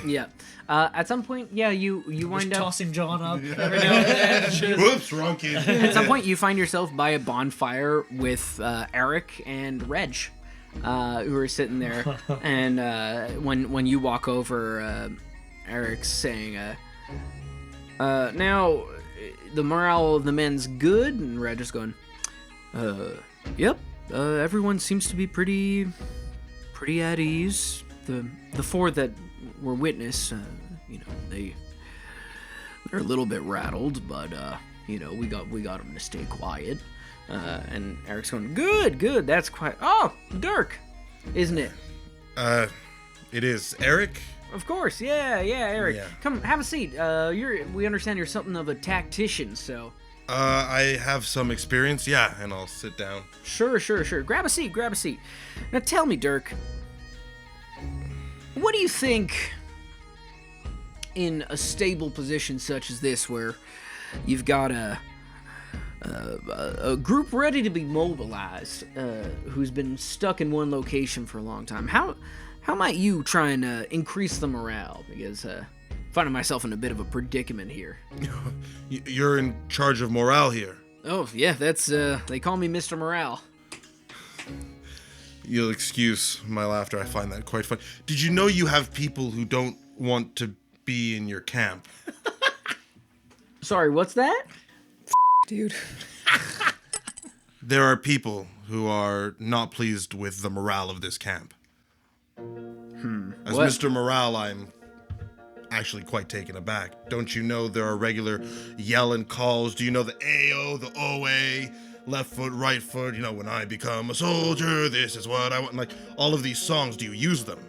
[SPEAKER 1] Yeah. At some point, you wind up
[SPEAKER 8] tossing John up every now and then.
[SPEAKER 10] Whoops, wrong kid.
[SPEAKER 1] At some point, you find yourself by a bonfire with Eric and Reg, who are sitting there. And when you walk over, Eric's saying, now, the morale of the men's good? And Reg is going, yep, everyone seems to be pretty at ease. The four that were witness, you know, they're a little bit rattled, but, you know, we got them to stay quiet. And Eric's going, good, that's quiet. Oh, Dirk, isn't it?
[SPEAKER 10] It is. Eric?
[SPEAKER 1] Of course, yeah, Eric.
[SPEAKER 10] Yeah.
[SPEAKER 1] Come, have a seat. We understand you're something of a tactician, so.
[SPEAKER 10] I have some experience, yeah, and I'll sit down.
[SPEAKER 1] Sure. Grab a seat. Now tell me, Dirk, what do you think in a stable position such as this, where you've got a group ready to be mobilized, who's been stuck in one location for a long time? How might you try and increase the morale? Because finding myself in a bit of a predicament here.
[SPEAKER 10] You're in charge of morale here.
[SPEAKER 1] Oh, yeah, that's, they call me Mr. Morale.
[SPEAKER 10] You'll excuse my laughter, I find that quite fun. Did you know you have people who don't want to be in your camp?
[SPEAKER 1] Sorry, what's that?
[SPEAKER 11] Dude.
[SPEAKER 10] There are people who are not pleased with the morale of this camp. As
[SPEAKER 1] what?
[SPEAKER 10] Mr. Morale, I'm actually quite taken aback. Don't you know there are regular yelling calls? Do you know the AO, the OA, left foot, right foot? You know, when I become a soldier, this is what I want. Like, all of these songs, do you use them?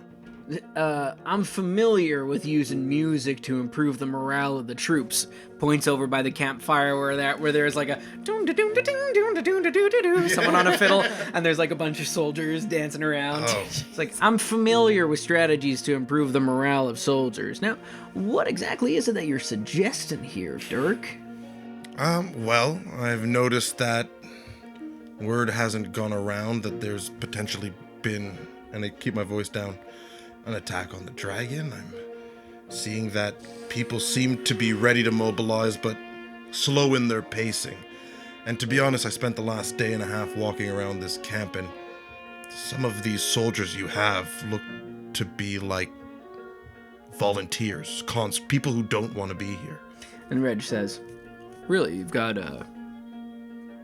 [SPEAKER 1] I'm familiar with using music to improve the morale of the troops. Points over by the campfire where there's like a someone on a fiddle, and there's like a bunch of soldiers dancing around.
[SPEAKER 10] Oh.
[SPEAKER 1] It's like, I'm familiar with strategies to improve the morale of soldiers. Now, what exactly is it that you're suggesting here, Dirk?
[SPEAKER 10] Well, I've noticed that word hasn't gone around that there's potentially been, and I keep my voice down, an attack on the dragon. I'm seeing that people seem to be ready to mobilize, but slow in their pacing. And to be honest, I spent the last day and a half walking around this camp, and some of these soldiers you have look to be like volunteers, people who don't want to be here.
[SPEAKER 1] And Reg says, really, you've got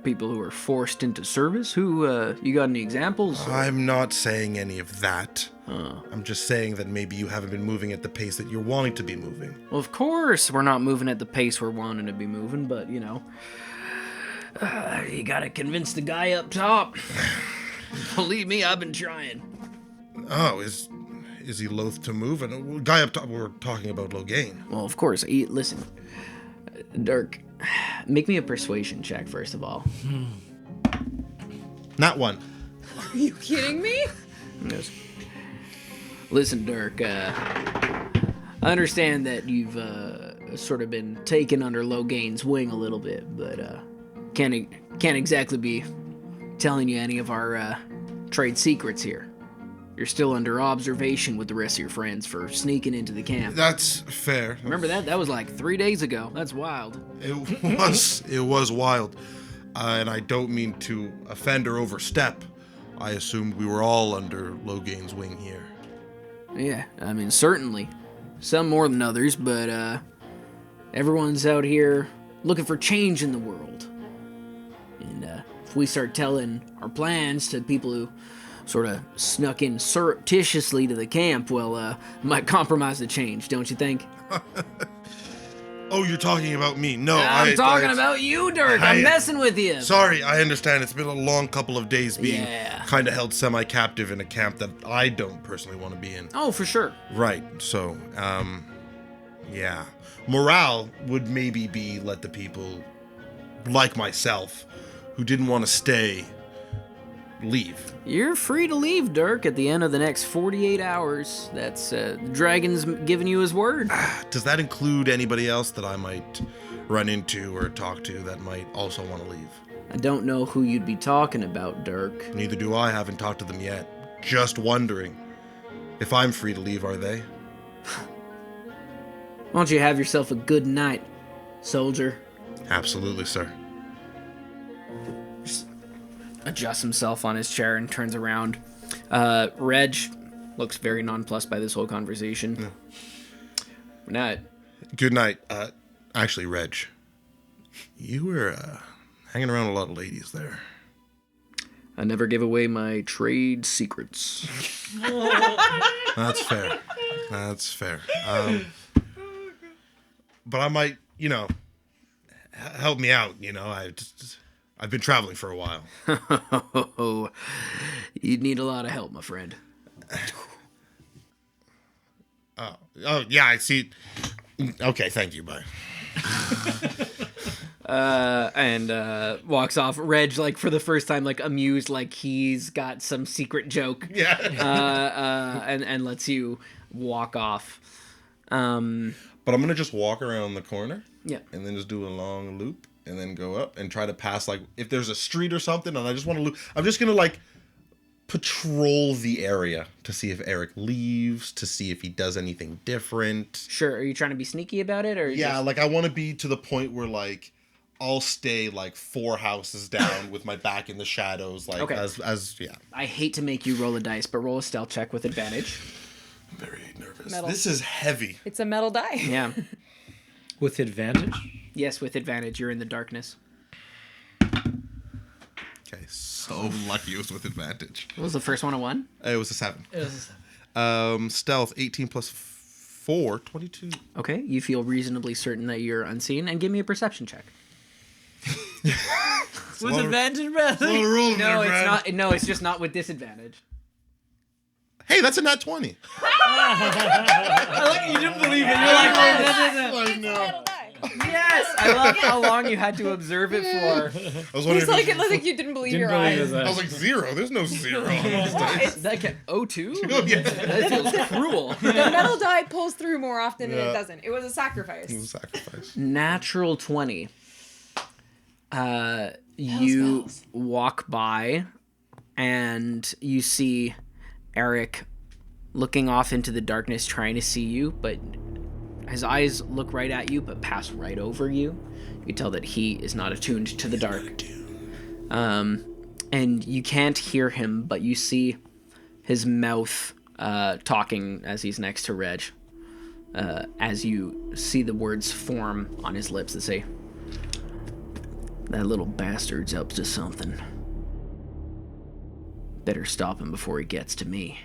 [SPEAKER 1] people who are forced into service? Who, you got any examples?
[SPEAKER 10] I'm not saying any of that.
[SPEAKER 1] Huh.
[SPEAKER 10] I'm just saying that maybe you haven't been moving at the pace that you're wanting to be moving.
[SPEAKER 1] Well, of course we're not moving at the pace we're wanting to be moving, but, you know, you gotta convince the guy up top. Believe me, I've been trying.
[SPEAKER 10] Oh, is he loath to move? And guy up top, we're talking about Logain.
[SPEAKER 1] Well, of course. Listen, Dirk, make me a persuasion check, first of all.
[SPEAKER 10] Not one.
[SPEAKER 11] Are you kidding me?
[SPEAKER 1] Yes. Listen, Dirk, I understand that you've sort of been taken under Logain's wing a little bit, but can't exactly be telling you any of our trade secrets here. You're still under observation with the rest of your friends for sneaking into the camp.
[SPEAKER 10] That's fair.
[SPEAKER 1] Remember that? That was like 3 days ago. That's wild.
[SPEAKER 10] It was wild.
[SPEAKER 7] And I don't mean to offend or overstep. I assumed we were all under Logain's wing here.
[SPEAKER 1] Yeah, I mean, certainly. Some more than others, but everyone's out here looking for change in the world. And if we start telling our plans to people who sort of snuck in surreptitiously to the camp, well, might compromise the change, don't you think?
[SPEAKER 7] Oh, you're talking about me. No,
[SPEAKER 1] I'm talking about you, Dirk. I'm messing with you.
[SPEAKER 7] Sorry, I understand. It's been a long couple of days being kind of held semi-captive in a camp that I don't personally want to be in.
[SPEAKER 1] Oh, for sure.
[SPEAKER 7] Right. So, yeah. Morale would maybe be let the people like myself who didn't want to stay leave.
[SPEAKER 1] You're free to leave, Dirk, at the end of the next 48 hours. That's the dragon's giving you his word.
[SPEAKER 7] Does that include anybody else that I might run into or talk to that might also want to leave?
[SPEAKER 1] I don't know who you'd be talking about, Dirk.
[SPEAKER 7] Neither do I. Haven't talked to them yet. Just wondering. If I'm free to leave, are they?
[SPEAKER 1] Why don't you have yourself a good night, soldier?
[SPEAKER 7] Absolutely, sir.
[SPEAKER 1] Adjusts himself on his chair and turns around. Reg looks very nonplussed by this whole conversation.
[SPEAKER 7] Yeah.
[SPEAKER 1] Good night.
[SPEAKER 7] Good night. Actually, Reg, you were hanging around a lot of ladies there.
[SPEAKER 1] I never give away my trade secrets.
[SPEAKER 7] That's fair. That's fair. But I might, help me out. I've been traveling for a while.
[SPEAKER 1] You'd need a lot of help, my friend.
[SPEAKER 7] Oh, yeah, I see. Okay, thank you, bye.
[SPEAKER 1] And walks off. Reg, for the first time, amused, he's got some secret joke.
[SPEAKER 7] Yeah.
[SPEAKER 1] And lets you walk off.
[SPEAKER 7] But I'm going to just walk around the corner.
[SPEAKER 1] Yeah.
[SPEAKER 7] And then just do a long loop. And then go up and try to pass, if there's a street or something, and I just want to loop. I'm just going to, patrol the area to see if Eric leaves, to see if he does anything different.
[SPEAKER 1] Sure. Are you trying to be sneaky about it? Or
[SPEAKER 7] yeah, I want to be to the point where, I'll stay, 4 houses down with my back in the shadows,
[SPEAKER 1] okay.
[SPEAKER 7] Yeah.
[SPEAKER 1] I hate to make you roll a dice, but roll a stealth check with advantage.
[SPEAKER 7] I'm very nervous.
[SPEAKER 11] Metal.
[SPEAKER 7] This is heavy.
[SPEAKER 11] It's a metal die.
[SPEAKER 1] Yeah.
[SPEAKER 9] With advantage?
[SPEAKER 1] Yes, with advantage. You're in the darkness.
[SPEAKER 7] Okay, so lucky it was with advantage.
[SPEAKER 1] What was the first one, a 1?
[SPEAKER 7] It was a 7. Stealth, 18 plus 4, 22.
[SPEAKER 1] Okay, you feel reasonably certain that you're unseen, and give me a perception check.
[SPEAKER 9] With advantage, Bradley?
[SPEAKER 1] No, it's not. No, it's just not with disadvantage.
[SPEAKER 7] Hey, that's a nat 20.
[SPEAKER 9] You didn't believe it. You're
[SPEAKER 7] I know.
[SPEAKER 1] Yes, I love how long you had to observe it for.
[SPEAKER 7] I was wondering.
[SPEAKER 11] It looks like you didn't believe your eyes.
[SPEAKER 7] I was like 0. There's no 0.
[SPEAKER 1] That can 02?
[SPEAKER 7] Oh, yeah.
[SPEAKER 1] That feels cruel.
[SPEAKER 11] The metal die pulls through more often than it doesn't. It was a sacrifice.
[SPEAKER 7] It was a sacrifice.
[SPEAKER 1] Natural 20. You walk by, and you see Eric looking off into the darkness, trying to see you, but his eyes look right at you, but pass right over you. You can tell that he is not attuned to the dark. And you can't hear him, but you see his mouth talking as he's next to Reg. As you see the words form on his lips that say, "That little bastard's up to something. Better stop him before he gets to me."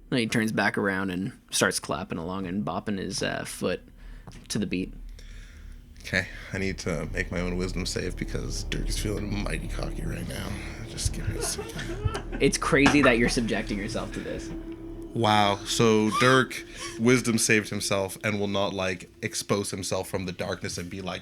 [SPEAKER 1] Then he turns back around and starts clapping along and bopping his foot to the beat.
[SPEAKER 7] Okay, I need to make my own wisdom save because Dirk is feeling mighty cocky right now. Just give me a second.
[SPEAKER 1] It's crazy that you're subjecting yourself to this.
[SPEAKER 7] Wow, so Dirk wisdom saved himself and will not expose himself from the darkness and be like,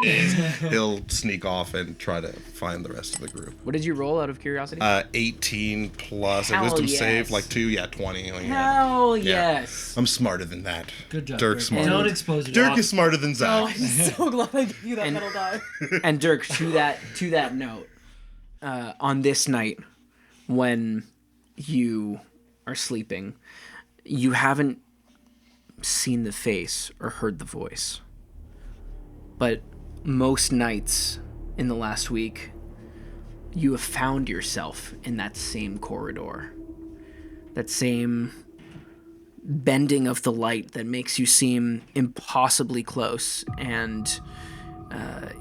[SPEAKER 7] he'll sneak off and try to find the rest of the group.
[SPEAKER 1] What did you roll out of curiosity?
[SPEAKER 7] 18 plus a
[SPEAKER 1] Hell
[SPEAKER 7] wisdom
[SPEAKER 1] yes.
[SPEAKER 7] save, 2, 20.
[SPEAKER 1] Hell yes.
[SPEAKER 7] I'm smarter than that.
[SPEAKER 9] Good job,
[SPEAKER 7] Dirk's
[SPEAKER 9] Dirk.
[SPEAKER 7] smarter.
[SPEAKER 9] Don't expose
[SPEAKER 7] Dirk
[SPEAKER 9] yourself.
[SPEAKER 7] is smarter than Zach.
[SPEAKER 11] Oh, I'm so glad I gave you that metal die.
[SPEAKER 1] And Dirk, to that note, on this night, when you are sleeping, you haven't seen the face or heard the voice. But most nights in the last week, you have found yourself in that same corridor. That same bending of the light that makes you seem impossibly close and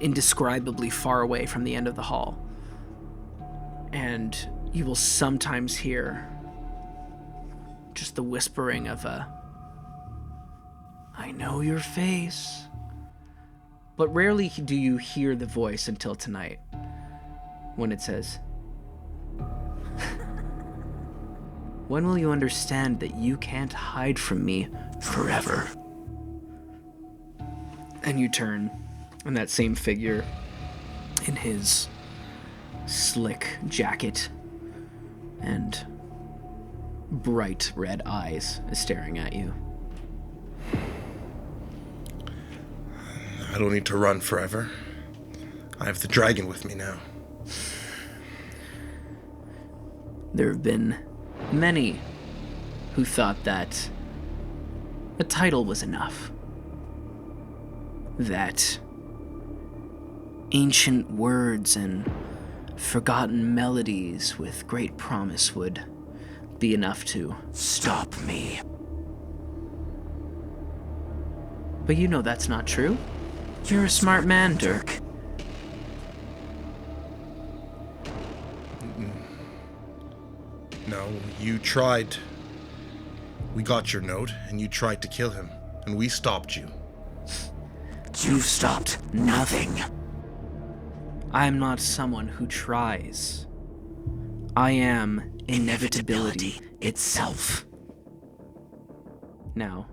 [SPEAKER 1] indescribably far away from the end of the hall. And you will sometimes hear just the whispering of I know your face. But rarely do you hear the voice until tonight, when it says, when will you understand that you can't hide from me forever? And you turn, and that same figure in his slick jacket and bright red eyes is staring at you.
[SPEAKER 7] I don't need to run forever. I have the dragon with me now.
[SPEAKER 1] There have been many who thought that a title was enough. That ancient words and forgotten melodies with great promise would be enough to
[SPEAKER 12] Stop me.
[SPEAKER 1] But you know that's not true. You're a smart man, Dirk.
[SPEAKER 7] No, you tried. We got your note, and you tried to kill him, and we stopped you.
[SPEAKER 12] You've stopped nothing.
[SPEAKER 1] I'm not someone who tries. I am inevitability itself. Now,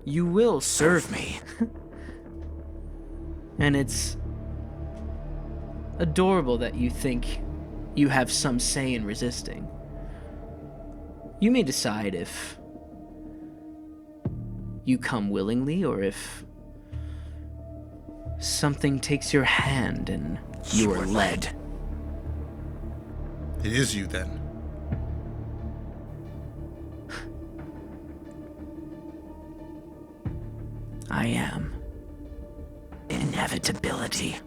[SPEAKER 1] you will serve me. And it's adorable that you think you have some say in resisting. You may decide if you come willingly or if something takes your hand and you are led.
[SPEAKER 7] It is you, then.
[SPEAKER 1] I am inevitability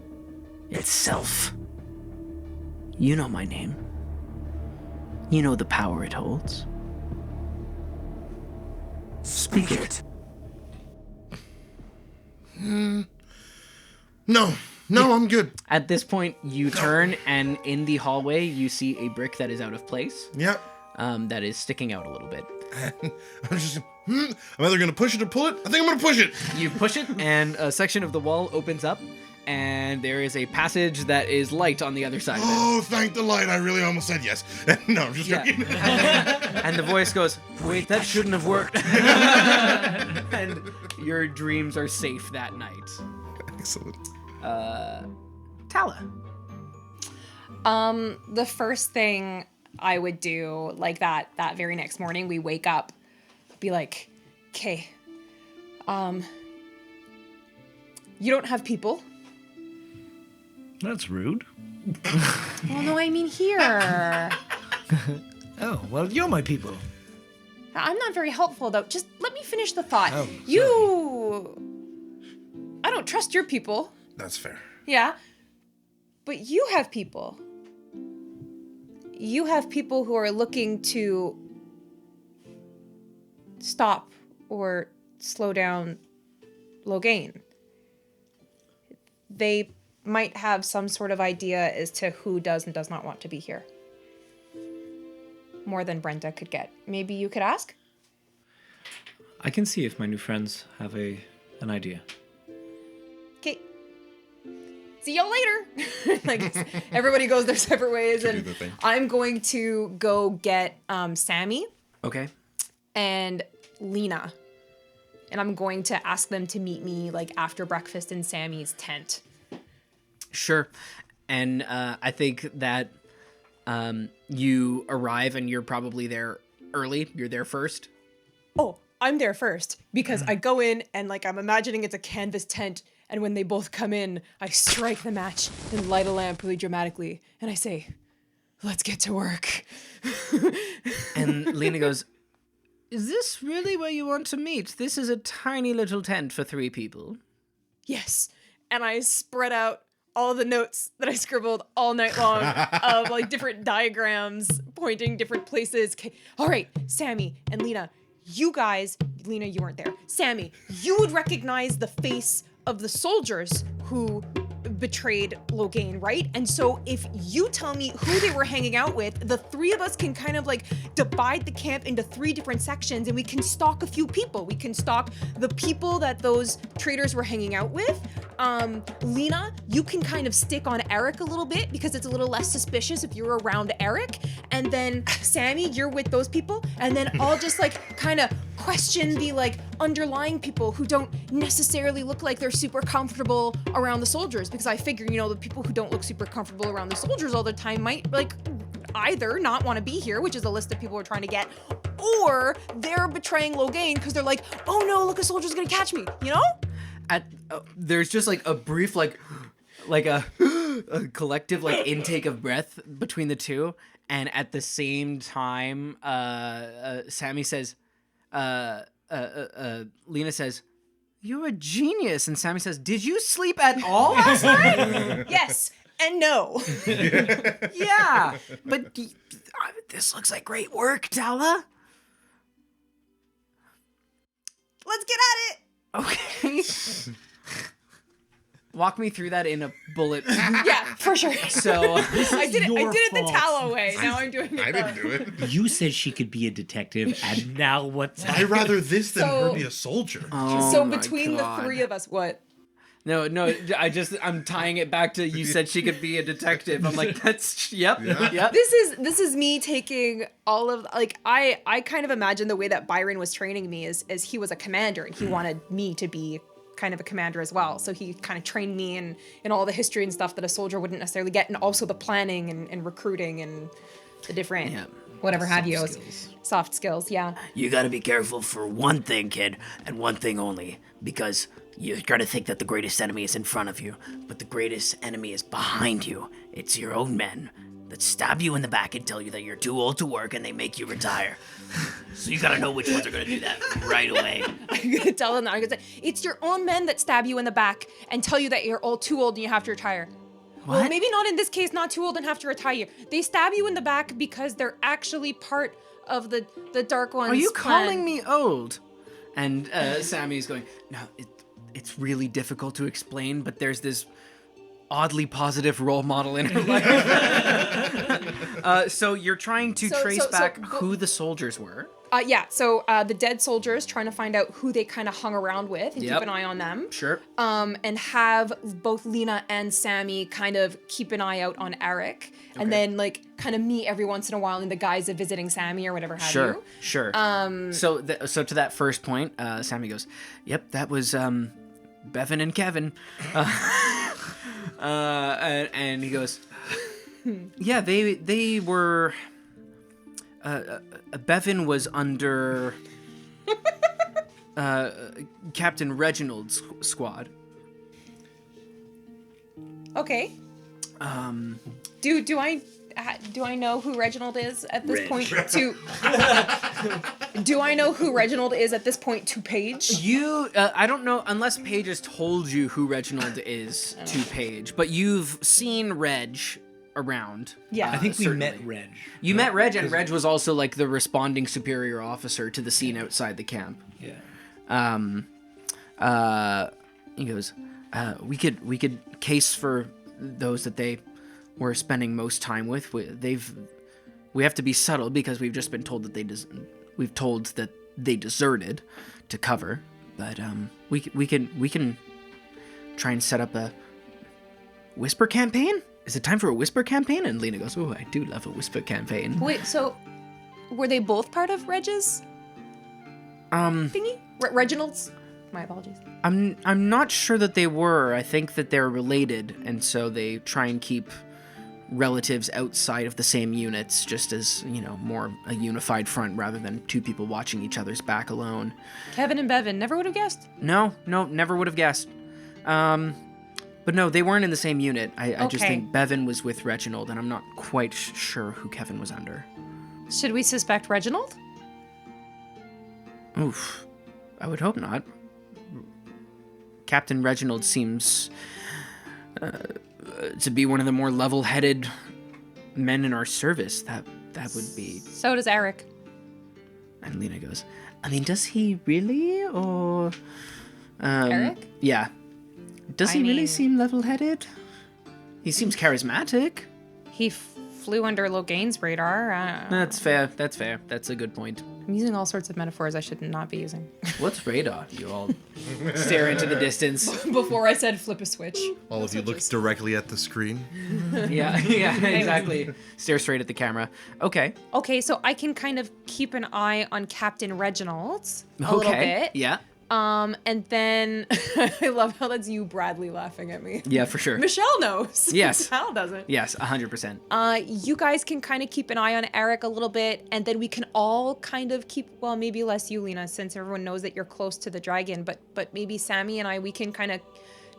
[SPEAKER 1] itself. You know my name. You know the power it holds.
[SPEAKER 12] Speak it.
[SPEAKER 7] No, I'm good.
[SPEAKER 1] At this point, you turn, and in the hallway, you see a brick that is out of place.
[SPEAKER 7] Yep.
[SPEAKER 1] That is sticking out a little bit.
[SPEAKER 7] I'm just, I'm either gonna push it or pull it. I think I'm gonna push it.
[SPEAKER 1] You push it, and a section of the wall opens up, and there is a passage that is light on the other side of it.
[SPEAKER 7] Oh, thank the light. I really almost said yes. No, I'm just joking.
[SPEAKER 1] And the voice goes, wait, that shouldn't have worked. And your dreams are safe that night.
[SPEAKER 7] Excellent.
[SPEAKER 1] Tala.
[SPEAKER 6] The first thing I would do, like that very next morning, we wake up, be like, okay, you don't have people.
[SPEAKER 9] That's rude.
[SPEAKER 6] Well, no, I mean here.
[SPEAKER 9] Oh, well, you're my people.
[SPEAKER 6] I'm not very helpful, though. Just let me finish the thought.
[SPEAKER 9] Oh,
[SPEAKER 6] I don't trust your people.
[SPEAKER 7] That's fair.
[SPEAKER 6] Yeah. But you have people. You have people who are looking to stop or slow down Logain. They might have some sort of idea as to who does and does not want to be here. More than Brenda could get. Maybe you could ask?
[SPEAKER 8] I can see if my new friends have an idea.
[SPEAKER 6] Okay. See y'all later. Like, everybody goes their separate ways, and I'm going to go get Sammy.
[SPEAKER 1] Okay.
[SPEAKER 6] And Lena. And I'm going to ask them to meet me like after breakfast in Sammy's tent.
[SPEAKER 1] Sure. And I think that you arrive and you're probably there early. You're there first.
[SPEAKER 11] Oh, I'm there first because I go in and like I'm imagining it's a canvas tent, and when they both come in, I strike the match and light a lamp really dramatically, and I say, "Let's get to work."
[SPEAKER 1] And Lena goes, "Is this really where you want to meet? This is a tiny little tent for 3 people."
[SPEAKER 11] Yes. and I spread out all the notes that I scribbled all night long of like different diagrams pointing different places. Okay. All right, Sammy and Lena, you guys, Lena, you weren't there. Sammy, you would recognize the face of the soldiers who betrayed Logain, right? And so if you tell me who they were hanging out with, the three of us can kind of like divide the camp into 3 different sections, and we can stalk a few people. We can stalk the people that those traitors were hanging out with. Lena, you can kind of stick on Eric a little bit because it's a little less suspicious if you're around Eric. And then Sammy, you're with those people. And then I'll just like kind of question the like underlying people who don't necessarily look like they're super comfortable around the soldiers, because I figure, you know, the people who don't look super comfortable around the soldiers all the time might like either not want to be here, which is a list of people we're trying to get, or they're betraying Logain because they're like, oh no, look, a soldier's gonna catch me, you know?
[SPEAKER 1] There's just like a brief like a collective like intake of breath between the two, and at the same time Sammy says Lena says, "You're a genius," and Sammy says, "Did you sleep at all last night?"
[SPEAKER 11] Yes and no.
[SPEAKER 1] Yeah, but this looks like great work, Tala.
[SPEAKER 11] Let's get at it.
[SPEAKER 1] Okay. Walk me through that in a bullet.
[SPEAKER 11] Yeah, for sure.
[SPEAKER 1] So
[SPEAKER 11] I did it the
[SPEAKER 14] fault.
[SPEAKER 11] Tala way. Now I'm doing it.
[SPEAKER 10] I didn't do it.
[SPEAKER 14] You said she could be a detective, and now what's
[SPEAKER 10] I'd rather this than
[SPEAKER 11] So-
[SPEAKER 10] her be a soldier.
[SPEAKER 11] So between the 3 of us, what?
[SPEAKER 1] No, I'm tying it back to you said she could be a detective. I'm like, that's yep.
[SPEAKER 11] This is me taking all of like I kind of imagine the way that Byron was training me is he was a commander and he wanted me to be kind of a commander as well. So he kind of trained me in all the history and stuff that a soldier wouldn't necessarily get, and also the planning and recruiting and the different whatever have you. Soft skills, yeah.
[SPEAKER 12] You gotta be careful for one thing, kid, and one thing only, because you're gonna think that the greatest enemy is in front of you, but the greatest enemy is behind you. It's your own men that stab you in the back and tell you that you're too old to work, and they make you retire. So you gotta know which ones are gonna do that right away.
[SPEAKER 11] I'm gonna tell them that. I'm gonna say, it's your own men that stab you in the back and tell you that you're too old and you have to retire.
[SPEAKER 1] What?
[SPEAKER 11] Well, maybe not in this case, not too old and have to retire. They stab you in the back because they're actually part of the Dark One's
[SPEAKER 1] Are you
[SPEAKER 11] plan.
[SPEAKER 1] calling me old? And Sammy's going, no, it's really difficult to explain, but there's this oddly positive role model in her life. So you're trying to trace back who the soldiers were.
[SPEAKER 11] So the dead soldiers, trying to find out who they kind of hung around with and keep an eye on them.
[SPEAKER 1] Sure.
[SPEAKER 11] And have both Lena and Sammy kind of keep an eye out on Eric. Okay. And then like kind of meet every once in a while in the guise of visiting Sammy or whatever have you.
[SPEAKER 1] Sure. So to that first point, Sammy goes, yep, that was Bevan and Kevin. And he goes, yeah, they were... Bevan was under Captain Reginald's squad.
[SPEAKER 11] Okay. Do I know who Reginald is at this point? Do I know who Reginald is at this point to Paige?
[SPEAKER 1] I don't know unless Paige has told you who Reginald is to Paige, but you've seen Reg around.
[SPEAKER 11] Yeah,
[SPEAKER 14] I think we
[SPEAKER 1] certainly.
[SPEAKER 14] met Reg.
[SPEAKER 1] You met Reg, and Reg was also like the responding superior officer to the scene outside the camp.
[SPEAKER 14] Yeah.
[SPEAKER 1] He goes, we could case for those that they were spending most time with. We have to be subtle because we've just been told that they deserted to cover, but we can try and set up a whisper campaign. Is it time for a whisper campaign? And Lena goes, oh, I do love a whisper campaign.
[SPEAKER 11] Wait, so were they both part of Reg's thingy? Reginald's? My apologies.
[SPEAKER 1] I'm not sure that they were. I think that they're related, and so they try and keep relatives outside of the same units, just as, more a unified front rather than two people watching each other's back alone.
[SPEAKER 11] Kevin and Bevan, never would have guessed.
[SPEAKER 1] No, never would have guessed. But no, they weren't in the same unit. I just think Bevan was with Reginald, and I'm not quite sure who Kevin was under.
[SPEAKER 11] Should we suspect Reginald?
[SPEAKER 1] Oof. I would hope not. Captain Reginald seems To be one of the more level-headed men in our service. That would be...
[SPEAKER 6] So does Eric.
[SPEAKER 1] And Lena goes, I mean, does he really, or...
[SPEAKER 6] Eric?
[SPEAKER 1] Yeah. Does he really
[SPEAKER 6] mean-
[SPEAKER 1] seem level-headed? He seems charismatic.
[SPEAKER 6] He flew under Logain's radar.
[SPEAKER 1] That's fair. That's a good point.
[SPEAKER 6] I'm using all sorts of metaphors I should not be using.
[SPEAKER 1] What's radar? You all stare into the distance.
[SPEAKER 11] Before I said flip a switch.
[SPEAKER 10] All of you look directly at the screen.
[SPEAKER 1] Yeah, exactly. Stare straight at the camera. Okay.
[SPEAKER 6] Okay, so I can kind of keep an eye on Captain Reginald a little bit.
[SPEAKER 1] Yeah.
[SPEAKER 6] And then
[SPEAKER 11] I love how that's you, Bradley, laughing at me.
[SPEAKER 1] Yeah, for sure.
[SPEAKER 11] Michelle knows.
[SPEAKER 1] Yes.
[SPEAKER 11] Hal doesn't.
[SPEAKER 1] Yes, 100%.
[SPEAKER 6] You guys can kind of keep an eye on Eric a little bit, and then we can all kind of keep, well, maybe less you, Lena, since everyone knows that you're close to the dragon, but maybe Sammy and I, we can kind of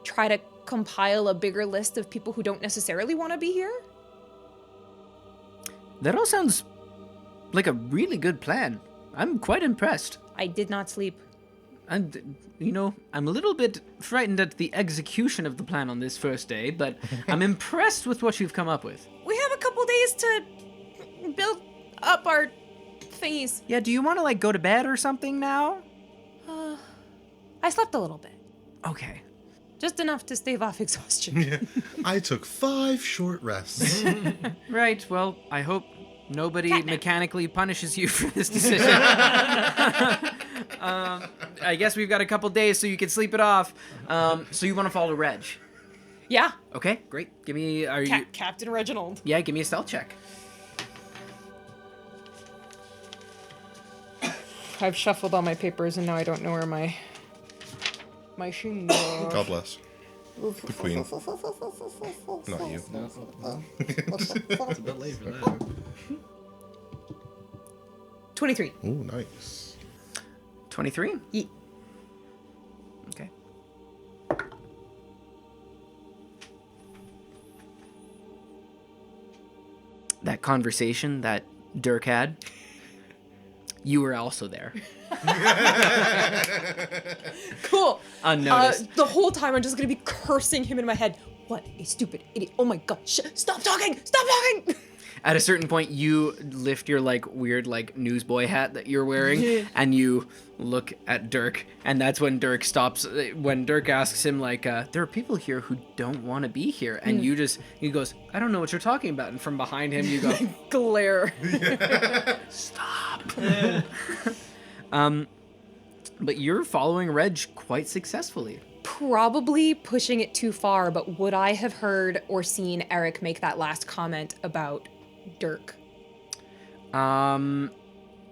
[SPEAKER 6] try to compile a bigger list of people who don't necessarily want to be here.
[SPEAKER 1] That all sounds like a really good plan. I'm quite impressed.
[SPEAKER 6] I did not sleep.
[SPEAKER 1] And, I'm a little bit frightened at the execution of the plan on this first day, but I'm impressed with what you've come up with.
[SPEAKER 6] We have a couple days to build up our thingies.
[SPEAKER 1] Yeah, do you want to, go to bed or something now?
[SPEAKER 6] I slept a little bit.
[SPEAKER 1] Okay.
[SPEAKER 6] Just enough to stave off exhaustion.
[SPEAKER 10] I took 5 short rests.
[SPEAKER 1] Right, well, I hope nobody mechanically punishes you for this decision. I guess we've got a couple days so you can sleep it off. So you want to follow Reg?
[SPEAKER 6] Yeah.
[SPEAKER 1] Okay, great. Give me...
[SPEAKER 11] Captain Reginald.
[SPEAKER 1] Yeah, give me a stealth check.
[SPEAKER 11] I've shuffled all my papers and now I don't know where my shoes are.
[SPEAKER 10] God bless. The queen. Not you.
[SPEAKER 9] It's a bit late for that.
[SPEAKER 6] 23.
[SPEAKER 10] Ooh, nice.
[SPEAKER 1] 23?
[SPEAKER 6] Yeah.
[SPEAKER 1] Okay. That conversation that Dirk had, you were also there.
[SPEAKER 11] Cool.
[SPEAKER 1] Unnoticed.
[SPEAKER 11] The whole time I'm just gonna be cursing him in my head. What a stupid idiot. Oh my god. Stop talking! Stop talking!
[SPEAKER 1] At a certain point, you lift your weird newsboy hat that you're wearing, and you look at Dirk, and that's when Dirk stops. When Dirk asks him there are people here who don't want to be here, and he goes, I don't know what you're talking about, and from behind him you go,
[SPEAKER 11] glare.
[SPEAKER 1] Stop. But you're following Reg quite successfully.
[SPEAKER 6] Probably pushing it too far, but would I have heard or seen Eric make that last comment about Dirk?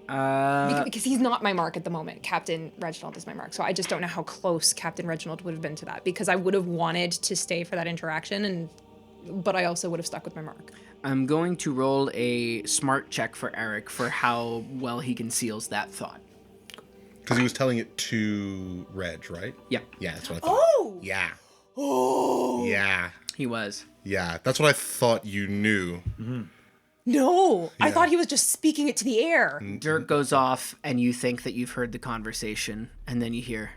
[SPEAKER 1] Because
[SPEAKER 6] he's not my mark at the moment. Captain Reginald is my mark. So I just don't know how close Captain Reginald would have been to that, because I would have wanted to stay for that interaction, but I also would have stuck with my mark.
[SPEAKER 1] I'm going to roll a smart check for Eric for how well he conceals that thought.
[SPEAKER 10] Because he was telling it to Reg, right?
[SPEAKER 1] Yeah.
[SPEAKER 10] Yeah, that's what I thought.
[SPEAKER 11] Oh!
[SPEAKER 10] Yeah.
[SPEAKER 11] Oh!
[SPEAKER 10] Yeah.
[SPEAKER 1] He was.
[SPEAKER 10] Yeah, that's what I thought you knew.
[SPEAKER 1] Mm-hmm.
[SPEAKER 11] No, I thought he was just speaking it to the air.
[SPEAKER 1] Dirk goes off, and you think that you've heard the conversation, and then you hear,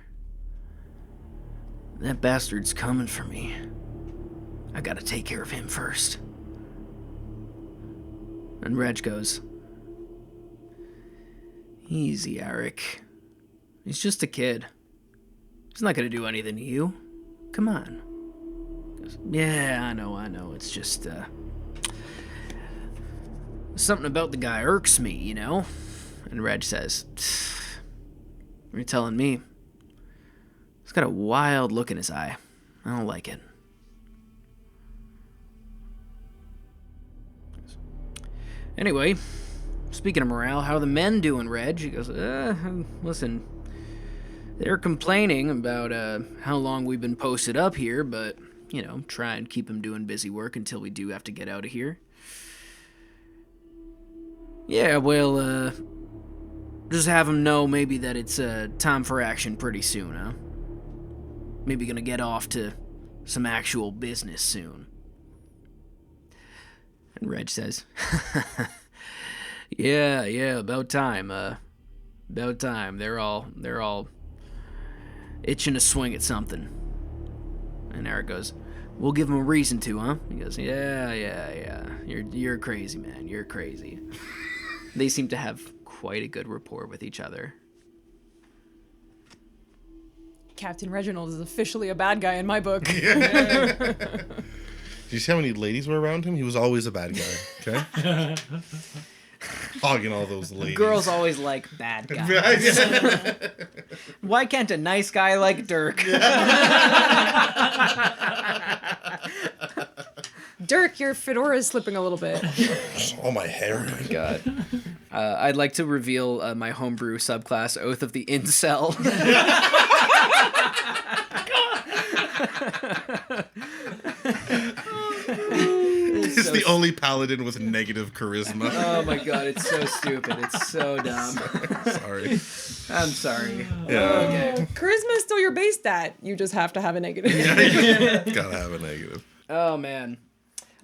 [SPEAKER 1] that bastard's coming for me. I gotta take care of him first. And Reg goes, easy, Eric. He's just a kid. He's not gonna do anything to you. Come on. He goes, yeah, I know. It's just, something about the guy irks me, you know? And Reg says, you're telling me. He's got a wild look in his eye. I don't like it. Anyway, speaking of morale, how are the men doing, Reg? He goes, listen, they're complaining about how long we've been posted up here, but, try and keep them doing busy work until we do have to get out of here. Yeah, well, just have them know maybe that it's time for action pretty soon, huh? Maybe gonna get off to some actual business soon. And Reg says, yeah, about time, about time. They're all itching to swing at something. And Eric goes,
[SPEAKER 12] We'll give him a reason to, huh? He goes, yeah. You're crazy, man. You're crazy. They seem to have quite a good rapport with each other.
[SPEAKER 11] Captain Reginald is officially a bad guy in my book.
[SPEAKER 10] Did you see how many ladies were around him? He was always a bad guy, okay? Hogging all those ladies.
[SPEAKER 1] Girls always like bad guys. Why can't a nice guy like Dirk?
[SPEAKER 11] Dirk, your fedora is slipping a little bit.
[SPEAKER 10] Oh, my hair.
[SPEAKER 1] Oh my god. I'd like to reveal my homebrew subclass, Oath of the Incel.
[SPEAKER 10] It's the only paladin with negative charisma.
[SPEAKER 1] Oh my god, it's so stupid. It's so dumb.
[SPEAKER 10] Sorry.
[SPEAKER 1] I'm sorry.
[SPEAKER 10] Yeah.
[SPEAKER 1] Okay.
[SPEAKER 11] Charisma is still your base stat. You just have to have a negative.
[SPEAKER 10] Gotta have a negative.
[SPEAKER 1] Oh man.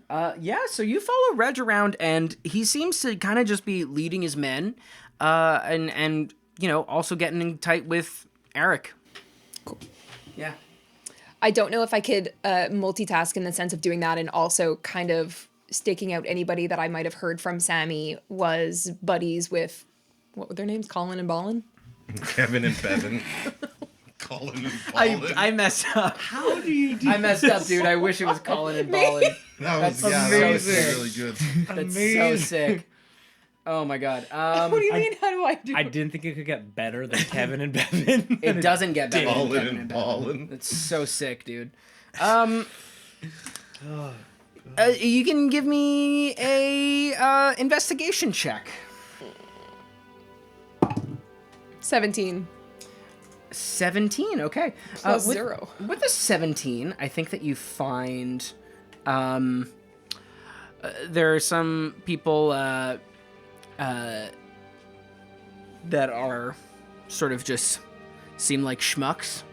[SPEAKER 1] So you follow Reg around, and he seems to kind of just be leading his men, and also getting in tight with Eric.
[SPEAKER 11] Cool.
[SPEAKER 1] Yeah.
[SPEAKER 11] I don't know if I could multitask in the sense of doing that and also kind of staking out anybody that I might have heard from Sammy was buddies with, what were their names? Colin and Ballin?
[SPEAKER 10] Kevin and Bevan. Colin and Ballin.
[SPEAKER 1] I messed up.
[SPEAKER 14] How do you do
[SPEAKER 1] I messed up, dude. I wish it was Colin and Ballin.
[SPEAKER 10] That's
[SPEAKER 1] amazing.
[SPEAKER 10] really good.
[SPEAKER 1] That's so sick. Oh my god.
[SPEAKER 11] What do you mean? How do I do?
[SPEAKER 14] I didn't think it could get better than Kevin and Bevan.
[SPEAKER 1] It doesn't get better than
[SPEAKER 10] Ballin
[SPEAKER 1] Kevin
[SPEAKER 10] and
[SPEAKER 1] and
[SPEAKER 10] Ballin.
[SPEAKER 1] Bevan. It's so sick, dude. You can give me a investigation check.
[SPEAKER 11] 17.
[SPEAKER 1] 17, okay.
[SPEAKER 11] Plus
[SPEAKER 1] with,
[SPEAKER 11] 0.
[SPEAKER 1] With a 17, I think that you find there are some people that are sort of just seem like schmucks,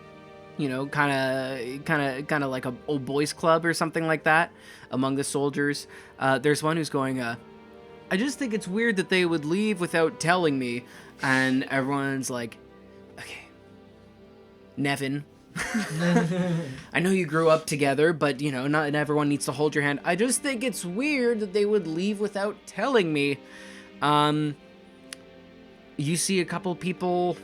[SPEAKER 1] kind of like a old boys club or something like that among the soldiers. There's one who's going, I just think it's weird that they would leave without telling me, and everyone's like, okay, Nevin. I know you grew up together, but not everyone needs to hold your hand. I just think it's weird that they would leave without telling me. You see a couple people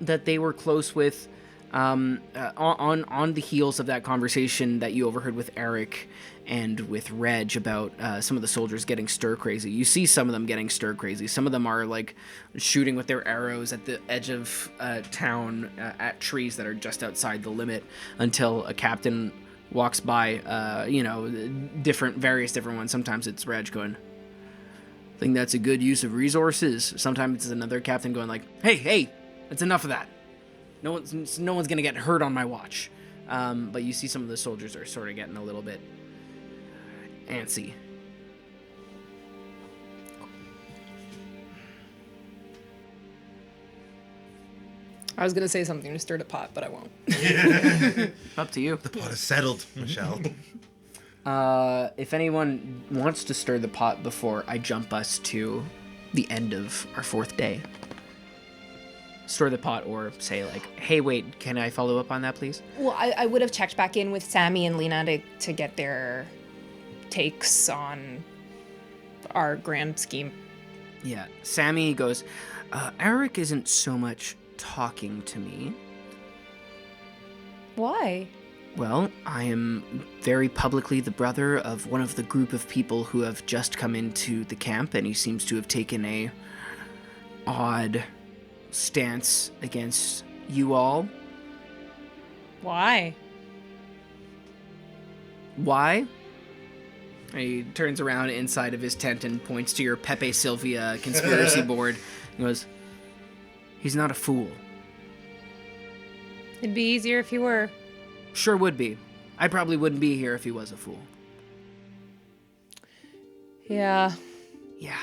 [SPEAKER 1] that they were close with on the heels of that conversation that you overheard with Eric and with Reg about some of the soldiers getting stir crazy. You see some of them getting stir crazy. Some of them are like shooting with their arrows at the edge of town at trees that are just outside the limit until a captain walks by. Various different ones. Sometimes it's Reg going, I think that's a good use of resources. Sometimes it's another captain going like, hey, that's enough of that. No one's gonna get hurt on my watch. But you see some of the soldiers are sort of getting a little bit antsy.
[SPEAKER 11] I was going to say something to stir the pot, but I won't.
[SPEAKER 1] Up to you.
[SPEAKER 10] The pot is settled, Michelle.
[SPEAKER 1] If anyone wants to stir the pot before I jump us to the end of our 4th day, stir the pot or say like, hey, wait, can I follow up on that, please?
[SPEAKER 6] Well, I would have checked back in with Sammy and Lena to get their takes on our grand scheme.
[SPEAKER 1] Yeah, Sammy goes, Eric isn't so much talking to me.
[SPEAKER 6] Why?
[SPEAKER 1] Well, I am very publicly the brother of one of the group of people who have just come into the camp, and he seems to have taken a odd stance against you all.
[SPEAKER 6] Why?
[SPEAKER 1] Why? He turns around inside of his tent and points to your Pepe Sylvia conspiracy board. He goes, he's not a fool.
[SPEAKER 6] It'd be easier if you were.
[SPEAKER 1] Sure would be. I probably wouldn't be here if he was a fool.
[SPEAKER 6] Yeah.
[SPEAKER 1] Yeah.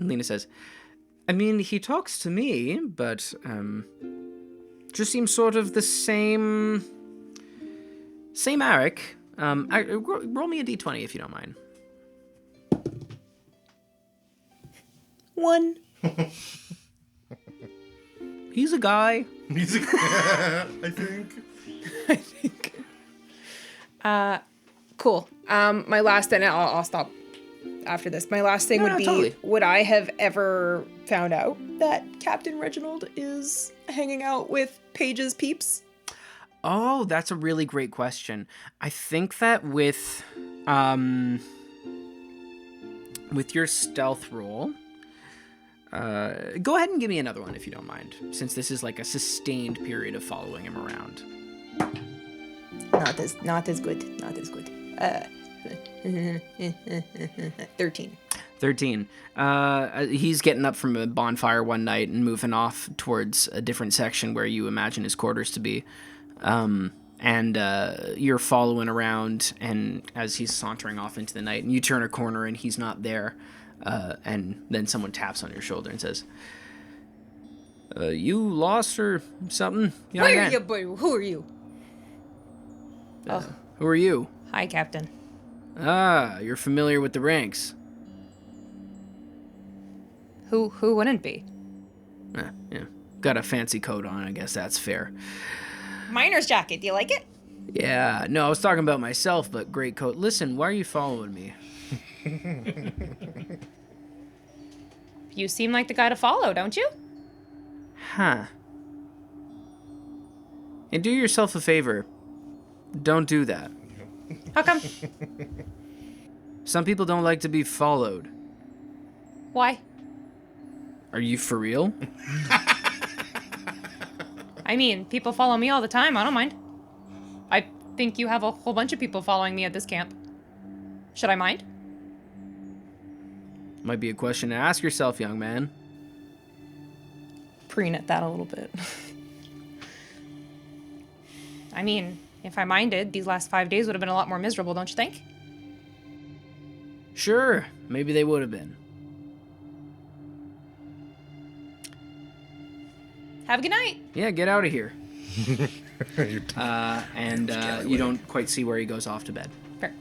[SPEAKER 1] Lena says, I mean, he talks to me, but, just seems sort of the same Eric. Roll me a d20 if you don't mind.
[SPEAKER 11] 1.
[SPEAKER 1] He's a guy.
[SPEAKER 10] I think.
[SPEAKER 11] Cool. My last, and I'll stop after this. My last thing would be,
[SPEAKER 1] totally.
[SPEAKER 11] would I have ever found out that Captain Reginald is hanging out with Paige's peeps?
[SPEAKER 1] Oh, that's a really great question. I think that with your stealth roll, go ahead and give me another one if you don't mind, since this is like a sustained period of following him around.
[SPEAKER 11] Not as good. 13.
[SPEAKER 1] 13. He's getting up from a bonfire one night and moving off towards a different section where you imagine his quarters to be. And you're following around, and as he's sauntering off into the night, and you turn a corner and he's not there, and then someone taps on your shoulder and says, you lost or something? Young
[SPEAKER 11] Where are
[SPEAKER 1] man?"
[SPEAKER 11] you, boy? Who are you?
[SPEAKER 1] Who are you?
[SPEAKER 6] Hi, Captain.
[SPEAKER 1] Ah, you're familiar with the ranks.
[SPEAKER 6] Who wouldn't be?
[SPEAKER 1] Yeah. Got a fancy coat on, I guess that's fair.
[SPEAKER 6] Miner's jacket. Do you like it?
[SPEAKER 1] Yeah, no, I was talking about myself, but great coat. Listen, why are you following me?
[SPEAKER 6] You seem like the guy to follow, don't you?
[SPEAKER 1] Huh. And do yourself a favor. Don't do that.
[SPEAKER 6] How come?
[SPEAKER 1] Some people don't like to be followed.
[SPEAKER 6] Why?
[SPEAKER 1] Are you for real?
[SPEAKER 6] I mean, people follow me all the time. I don't mind. I think you have a whole bunch of people following me at this camp. Should I mind?
[SPEAKER 1] Might be a question to ask yourself, young man.
[SPEAKER 6] Preen at that a little bit. I mean, if I minded, these last 5 days would have been a lot more miserable, don't you think?
[SPEAKER 1] Sure, maybe they would have been.
[SPEAKER 6] Have a good night.
[SPEAKER 1] Yeah, get out of here. You don't quite see where he goes off to bed.
[SPEAKER 6] Fair.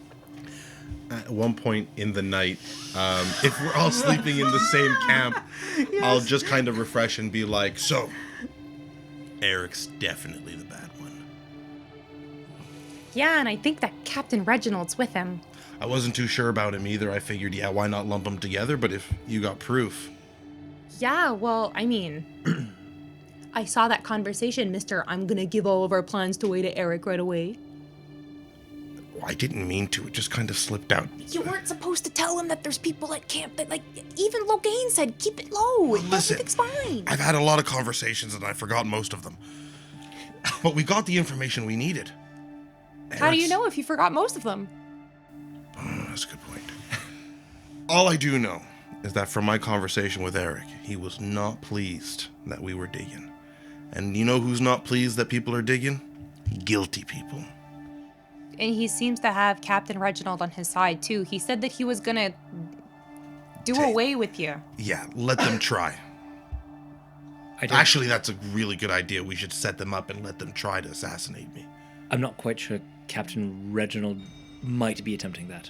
[SPEAKER 10] At one point in the night, if we're all sleeping in the same camp, yes. I'll just kind of refresh and be like, so, Eric's definitely the bad one.
[SPEAKER 6] Yeah, and I think that Captain Reginald's with him.
[SPEAKER 10] I wasn't too sure about him either. I figured, yeah, why not lump them together? But if you got proof.
[SPEAKER 6] Yeah, well, I mean, I saw that conversation, Mr. I'm gonna give all of our plans away to Eric right away.
[SPEAKER 10] I didn't mean to. It just kind of slipped out.
[SPEAKER 6] You weren't supposed to tell him that there's people at camp that, like, even Logain said, keep it low.
[SPEAKER 10] Listen,
[SPEAKER 6] everything's fine.
[SPEAKER 10] I've had a lot of conversations and I forgot most of them. But we got the information we needed.
[SPEAKER 6] How do you know if you forgot most of them?
[SPEAKER 10] That's a good point. All I do know is that from my conversation with Eric, he was not pleased that we were digging. And you know who's not pleased that people are digging? Guilty people.
[SPEAKER 6] And he seems to have Captain Reginald on his side, too. He said that he was gonna do away with you.
[SPEAKER 10] Yeah, let them try. Actually, that's a really good idea. We should set them up and let them try to assassinate me.
[SPEAKER 14] I'm not quite sure Captain Reginald might be attempting that.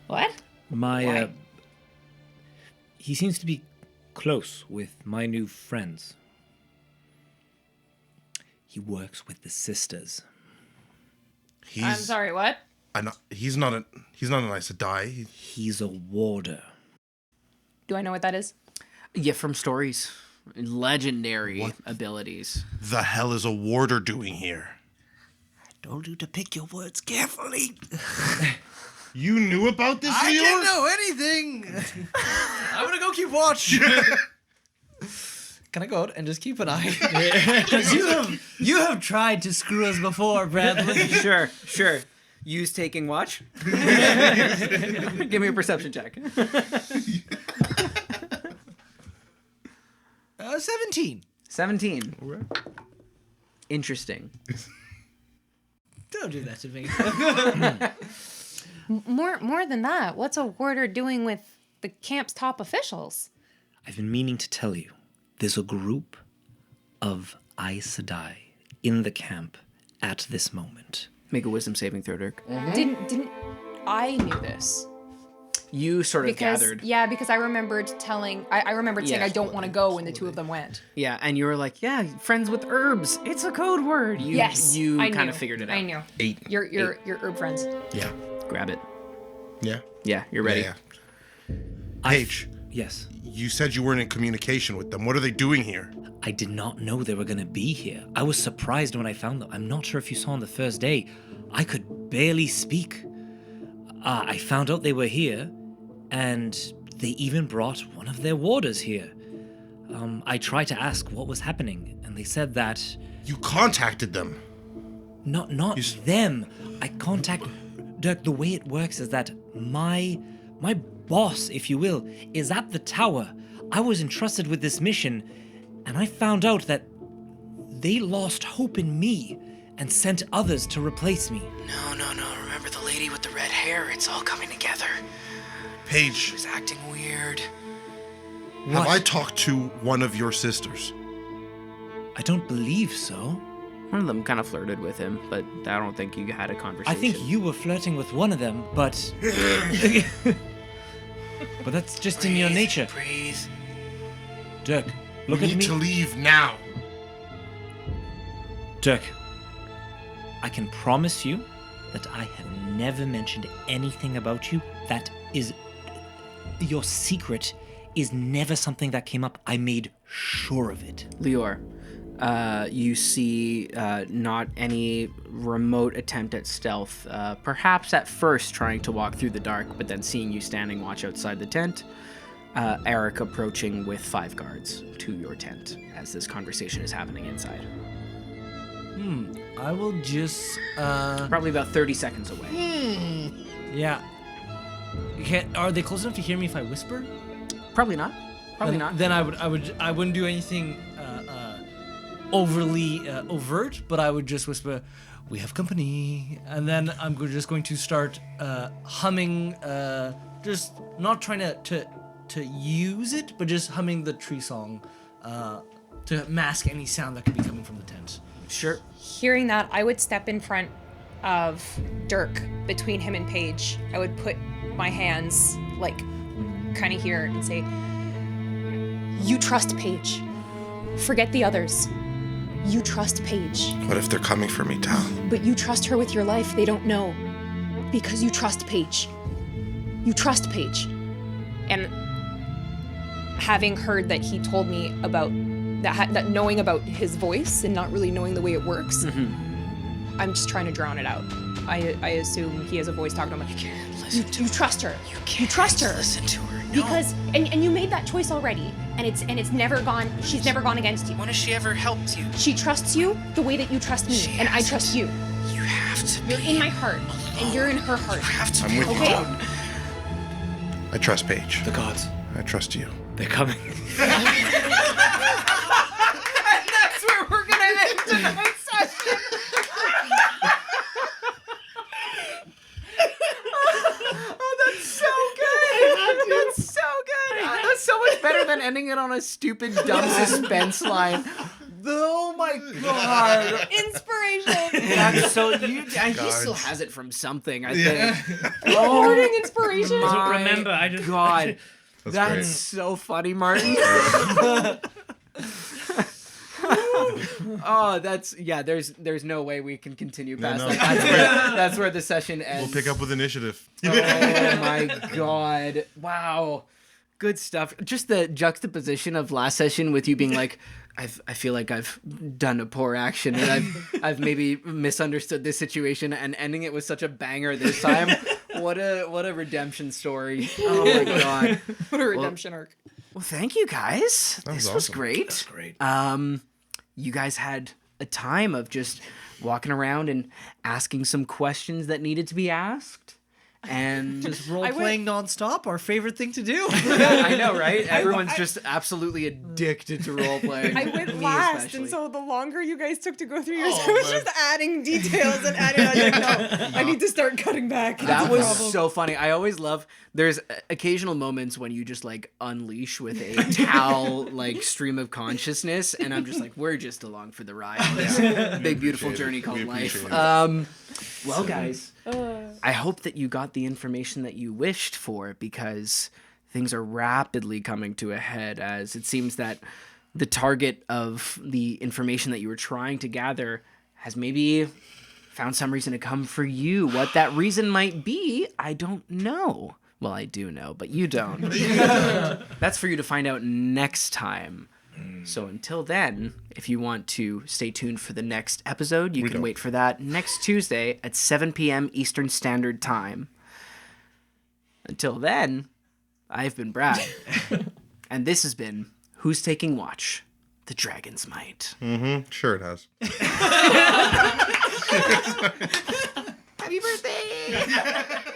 [SPEAKER 6] What?
[SPEAKER 14] Why? He seems to be close with my new friends. He works with the sisters.
[SPEAKER 6] I'm sorry, what?
[SPEAKER 10] He's not a nice guy.
[SPEAKER 14] He's a warder.
[SPEAKER 6] Do I know what that is?
[SPEAKER 1] Yeah, from stories. Legendary abilities.
[SPEAKER 10] The hell is a warder doing here?
[SPEAKER 12] I told you to pick your words carefully.
[SPEAKER 10] You knew about this,
[SPEAKER 9] I
[SPEAKER 10] Leon?
[SPEAKER 9] didn't know anything. I'm gonna go keep watch. Can I go out and just keep an eye? Because you have tried to screw us before, Bradley.
[SPEAKER 1] Sure. Use taking watch. Give me a perception check.
[SPEAKER 9] 17.
[SPEAKER 1] 17. Right. Interesting.
[SPEAKER 9] Don't do that to me.
[SPEAKER 6] More than that, what's a warder doing with the camp's top officials?
[SPEAKER 14] I've been meaning to tell you. There's a group of Aes Sedai in the camp at this moment.
[SPEAKER 1] Make a wisdom saving throw, Dirk.
[SPEAKER 6] Didn't I knew this?
[SPEAKER 1] You sort of gathered.
[SPEAKER 11] Yeah, because I remembered saying I don't want to go when the two of them went.
[SPEAKER 1] Yeah, and you were like, yeah, friends with herbs. It's a code word. You kind of figured it out.
[SPEAKER 11] I knew.
[SPEAKER 10] 8.
[SPEAKER 11] You're herb friends.
[SPEAKER 10] Yeah.
[SPEAKER 1] Grab it.
[SPEAKER 10] Yeah.
[SPEAKER 1] Yeah, you're ready.
[SPEAKER 10] Yeah. Paige.
[SPEAKER 14] Yes.
[SPEAKER 10] You said you weren't in communication with them. What are they doing here?
[SPEAKER 14] I did not know they were going to be here. I was surprised when I found them. I'm not sure if you saw on the first day. I could barely speak. I found out they were here, and they even brought one of their warders here. I tried to ask what was happening, and they said that...
[SPEAKER 10] You contacted them.
[SPEAKER 14] Not them. I contact... Dirk, the way it works is that my boss, if you will, is at the tower. I was entrusted with this mission, and I found out that they lost hope in me and sent others to replace me.
[SPEAKER 12] No. Remember the lady with the red hair? It's all coming together.
[SPEAKER 10] Paige.
[SPEAKER 12] She was acting weird.
[SPEAKER 10] Have I talked to one of your sisters?
[SPEAKER 14] I don't believe so.
[SPEAKER 1] One of them kind of flirted with him, but I don't think you had a conversation.
[SPEAKER 14] I think you were flirting with one of them, but... but that's just in your nature.
[SPEAKER 12] Breathe.
[SPEAKER 14] Dirk, look at me.
[SPEAKER 10] We need to leave now.
[SPEAKER 14] Dirk, I can promise you that I have never mentioned anything about you that is... Your secret is never something that came up. I made sure of it.
[SPEAKER 1] Lior, you see not any remote attempt at stealth. Perhaps at first trying to walk through the dark, but then seeing you standing watch outside the tent. Eric approaching with 5 guards to your tent as this conversation is happening inside.
[SPEAKER 9] I will just...
[SPEAKER 1] Probably about 30 seconds away.
[SPEAKER 9] Yeah. Are they close enough to hear me if I whisper?
[SPEAKER 1] Probably not.
[SPEAKER 9] Then I wouldn't do anything overly overt, but I would just whisper, "We have company," and then I'm just going to start humming, just not trying to use it, but just humming the tree song to mask any sound that could be coming from the tent.
[SPEAKER 1] Sure.
[SPEAKER 11] Hearing that, I would step in front of Dirk, between him and Paige. I would put my hands like kind of here and say, "You trust Paige. Forget the others. You trust Paige.
[SPEAKER 10] What if they're coming for me, Tal?
[SPEAKER 11] But you trust her with your life. They don't know. Because you trust Paige. You trust Paige." And having heard that he told me about that knowing about his voice and not really knowing the way it works, I'm just trying to drown it out. I assume he has a voice talking to him like, you trust her. You trust her.
[SPEAKER 12] Listen to her. No.
[SPEAKER 11] Because and you made that choice already, and it's never gone. She's never gone against you.
[SPEAKER 12] When has she ever helped you?
[SPEAKER 11] She trusts you the way that you trust me, and I trust you.
[SPEAKER 12] You have to be.
[SPEAKER 11] You're in my heart, and you're in her heart.
[SPEAKER 12] You have to
[SPEAKER 10] I'm
[SPEAKER 12] be
[SPEAKER 10] with you,
[SPEAKER 12] alone.
[SPEAKER 10] Tal. I trust Paige.
[SPEAKER 14] The gods.
[SPEAKER 10] I trust you.
[SPEAKER 14] They're coming.
[SPEAKER 1] That's where we're gonna end tonight's session. Oh, that's so good. That's so good. That's so much better than ending it on a stupid, dumb suspense line. Oh my god.
[SPEAKER 11] Inspiration.
[SPEAKER 1] That's so he still has it from something, I think.
[SPEAKER 11] Recording inspiration.
[SPEAKER 1] My
[SPEAKER 8] Remember, I just
[SPEAKER 1] God. That's
[SPEAKER 10] great.
[SPEAKER 1] so funny, Martin. Oh, there's no way we can continue past that. That's where the session ends.
[SPEAKER 10] We'll pick up with initiative.
[SPEAKER 1] Oh my god. Wow. Good stuff. Just the juxtaposition of last session with you being like, I feel like I've done a poor action and I've maybe misunderstood this situation, and ending it with such a banger this time. What a redemption story. Oh my god.
[SPEAKER 11] What a redemption arc.
[SPEAKER 1] Well, thank you guys. This was
[SPEAKER 10] awesome.
[SPEAKER 1] great.
[SPEAKER 14] That's great.
[SPEAKER 1] You guys had a time of just walking around and asking some questions that needed to be asked. And
[SPEAKER 9] Just role-playing nonstop, our favorite thing to do.
[SPEAKER 1] I know, right? Everyone's just absolutely addicted to role-playing.
[SPEAKER 11] I went
[SPEAKER 1] Me
[SPEAKER 11] last,
[SPEAKER 1] especially.
[SPEAKER 11] and so the longer you guys took to go through yours, I was just adding details and adding. I was like, no, I need to start cutting back.
[SPEAKER 1] That was so funny. I always love. There's occasional moments when you just like unleash with a towel like stream of consciousness, and I'm just like, we're just along for the ride. This big beautiful journey called life. Well, guys, I hope that you got the information that you wished for, because things are rapidly coming to a head, as it seems that the target of the information that you were trying to gather has maybe found some reason to come for you. What that reason might be, I don't know. Well, I do know, but you don't. That's for you to find out next time. So until then, if you want to stay tuned for the next episode, you can wait for that next Tuesday at 7 p.m. Eastern Standard Time. Until then, I've been Brad. And this has been Who's Taking Watch? The Dragon's Might.
[SPEAKER 10] Mm-hmm. Sure it has.
[SPEAKER 13] Happy birthday!